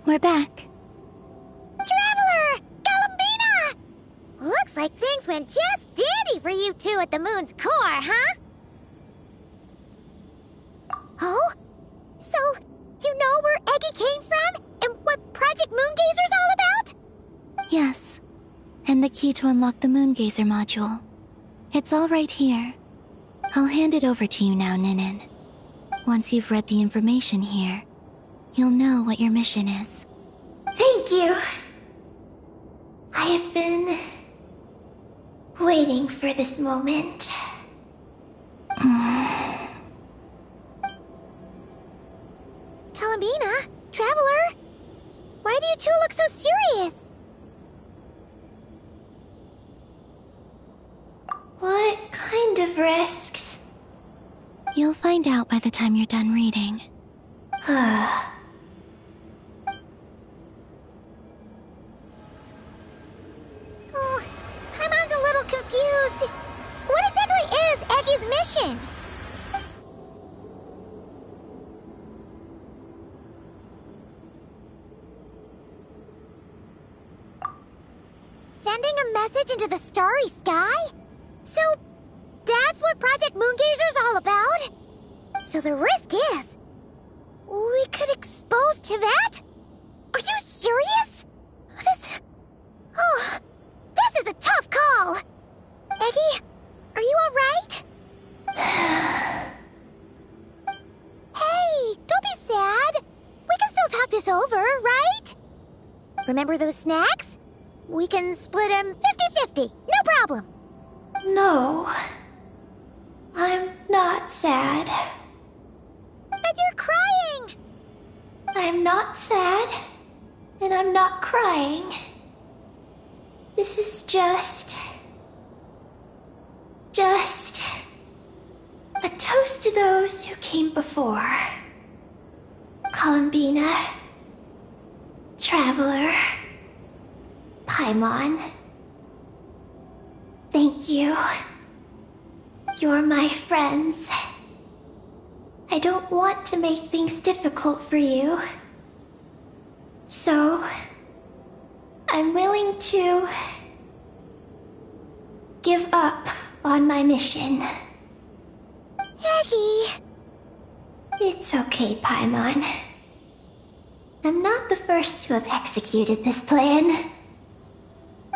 We're back. Traveler! Galambina! Looks like things went just dandy for you two at the moon's core, huh? Oh? So, you know where Eggy came from? And what Project Moongazer's all about? and the key to unlock the Moongazer module. It's all right here. I'll hand it over to you now, Ninin. Once you've read the information here, you'll know what your mission is. Thank you. I have been waiting for this moment. Columbina, Traveler, why do you two look so serious? What kind of risks? You'll find out by the time you're done reading. Oh, Paimon's a little confused. What exactly is Eggy's mission? Sending a message into the starry sky? So, that's what Project Moongazer's all about? So the risk is, we could expose to that? Are you serious? This is a tough call. Eggy, are you alright? Hey, don't be sad. We can still talk this over, right? Remember those snacks? We can split them 50-50, no problem. No. I'm not sad. But you're crying. I'm not sad. And I'm not crying. This is just a toast to those who came before. Columbina, Traveler, Paimon. Thank you. You're my friends. I don't want to make things difficult for you. So, I'm willing to give up on my mission. Eggy. It's okay, Paimon. I'm not the first to have executed this plan.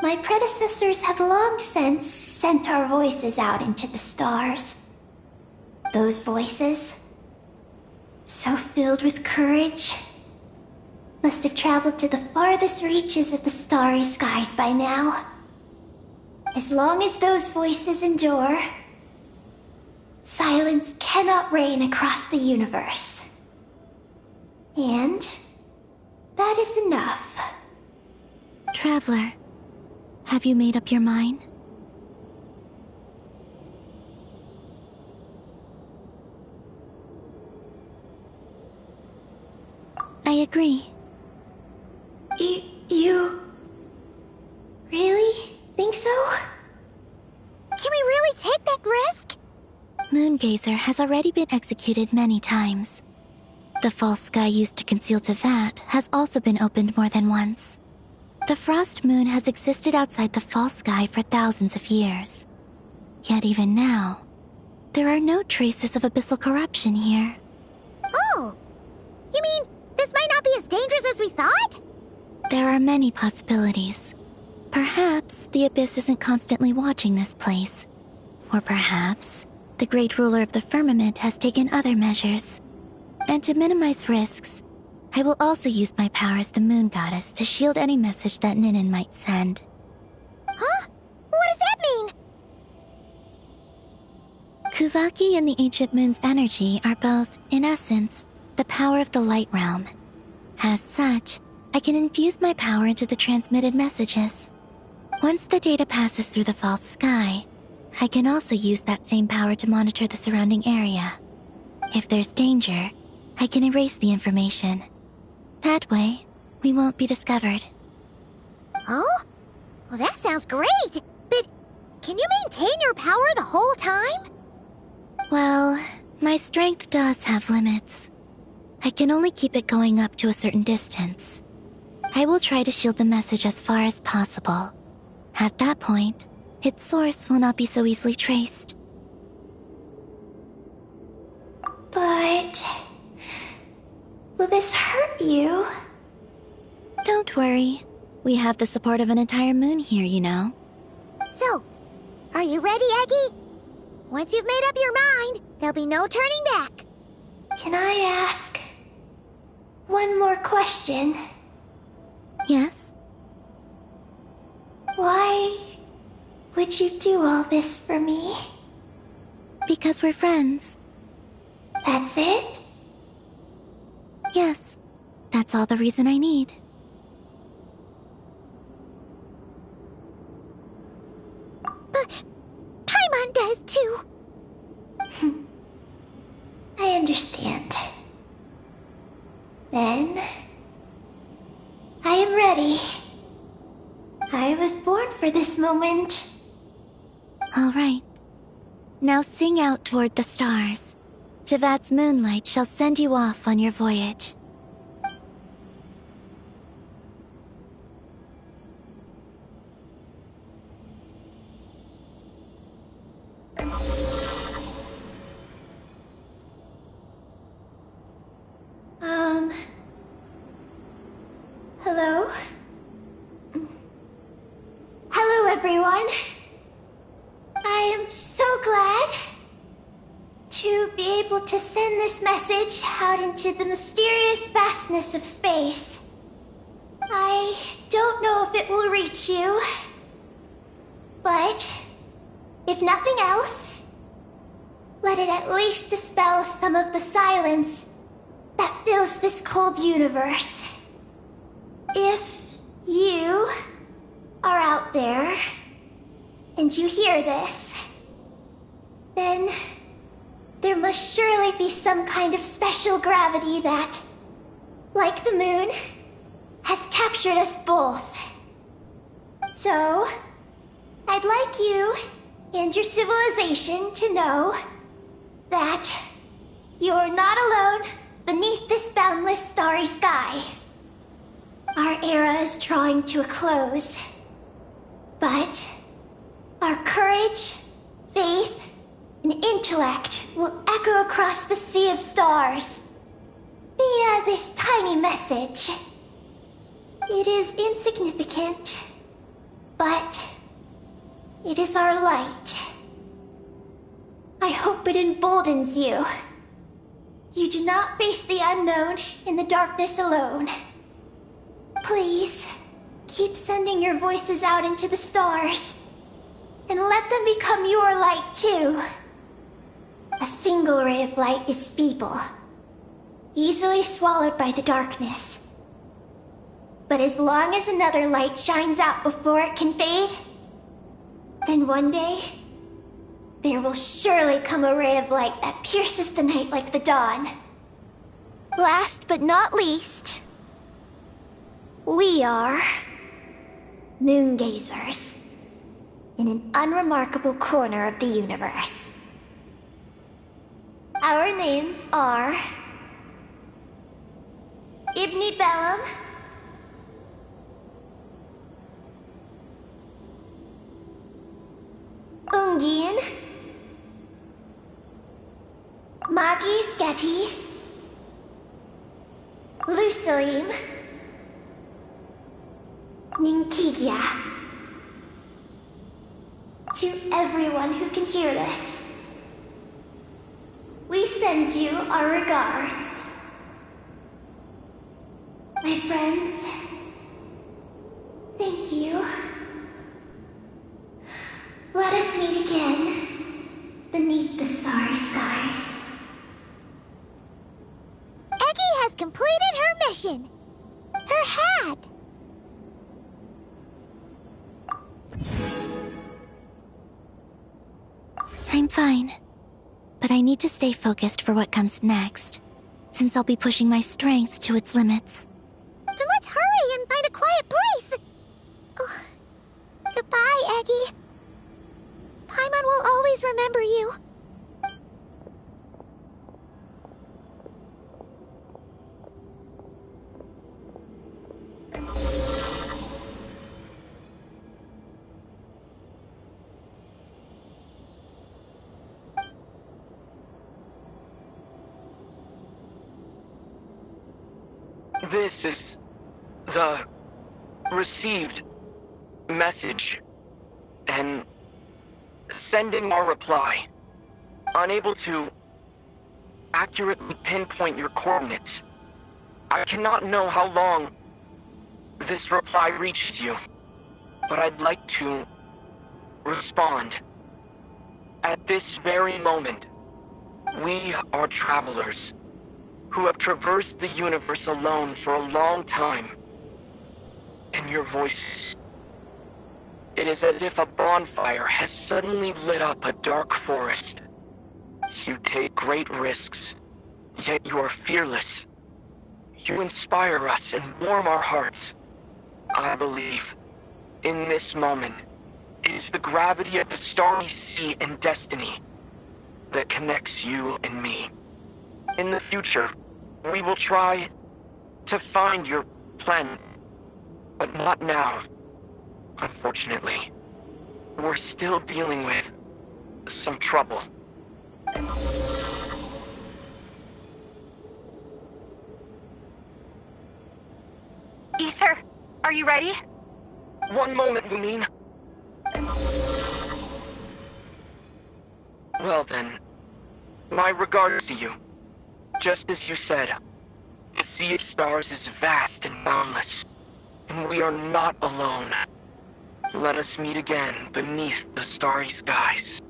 My predecessors have long since sent our voices out into the stars. Those voices, so filled with courage, must have traveled to the farthest reaches of the starry skies by now. As long as those voices endure, silence cannot reign across the universe. And that is enough. Traveler, have you made up your mind? I agree. You really think so? Can we really take that risk? Moongazer has already been executed many times. The false sky used to conceal Tevat has also been opened more than once. The frost moon has existed outside the false sky for thousands of years. Yet even now, there are no traces of abyssal corruption here. Oh! You mean, this might not be as dangerous as we thought? There are many possibilities. Perhaps the Abyss isn't constantly watching this place. Or perhaps the Great Ruler of the Firmament has taken other measures. And to minimize risks, I will also use my power as the Moon Goddess to shield any message that Ninin might send. Huh? What does that mean? Kuvaki and the Ancient Moon's energy are both, in essence, the power of the Light Realm. As such, I can infuse my power into the transmitted messages. Once the data passes through the false sky, I can also use that same power to monitor the surrounding area. If there's danger, I can erase the information. That way, we won't be discovered. Oh? Well, that sounds great! But can you maintain your power the whole time? Well, my strength does have limits. I can only keep it going up to a certain distance. I will try to shield the message as far as possible. At that point, its source will not be so easily traced. But will this hurt you? Don't worry. We have the support of an entire moon here, you know. So, are you ready, Eggie? Once you've made up your mind, there'll be no turning back. Can I ask one more question? Yes? Why would you do all this for me? Because we're friends. That's it? Yes. That's all the reason I need. But Paimon does too. I understand. Then, I am ready. I was born for this moment. All right. Now sing out toward the stars. Javat's moonlight shall send you off on your voyage. Hello? Hello, everyone. I am so glad to be able to send this message out into the mysterious vastness of space. I don't know if it will reach you, but if nothing else, let it at least dispel some of the silence that fills this cold universe. If you are out there and you hear this, then there must surely be some kind of special gravity that, like the moon, has captured us both. So, I'd like you and your civilization to know that you're not alone beneath this boundless starry sky. Our era is drawing to a close, but our courage, faith, and intellect will echo across the sea of stars via this tiny message. It is insignificant, but it is our light. I hope it emboldens you. You do not face the unknown in the darkness alone. Please, keep sending your voices out into the stars, and let them become your light too. A single ray of light is feeble, easily swallowed by the darkness. But as long as another light shines out before it can fade, then one day, there will surely come a ray of light that pierces the night like the dawn. Last but not least, we are moon gazers in an unremarkable corner of the universe. Our names are Ibni Bellum, Ungin, Magis Getty, Lucilim, Ninkigia. To everyone who can hear this, we send you our regards. My friends, thank you. Let us meet again beneath the starry skies. Eggie has completed her mission. Her hat. I'm fine. But I need to stay focused for what comes next, since I'll be pushing my strength to its limits. Then let's hurry and find a quiet place. Oh, goodbye, Eggie. Paimon will always remember you. This is the received message and sending our reply. Unable to accurately pinpoint your coordinates. I cannot know how long this reply reaches you, but I'd like to respond. At this very moment, we are travelers who have traversed the universe alone for a long time. And your voices, it is as if a bonfire has suddenly lit up a dark forest. You take great risks, yet you are fearless. You inspire us and warm our hearts. I believe, in this moment, it is the gravity of the starry sea and destiny that connects you and me. In the future, we will try to find your planet, but not now, unfortunately. We're still dealing with some trouble. Ether, are you ready? One moment, you mean? Well then, my regards to you. Just as you said, the sea of stars is vast and boundless, and we are not alone. Let us meet again beneath the starry skies.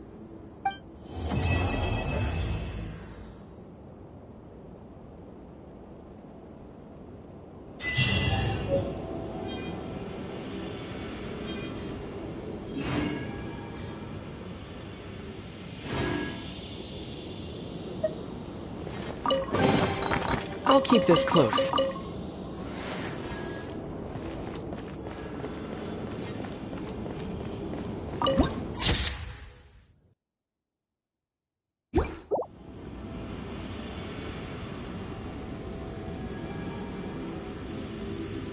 I'll keep this close.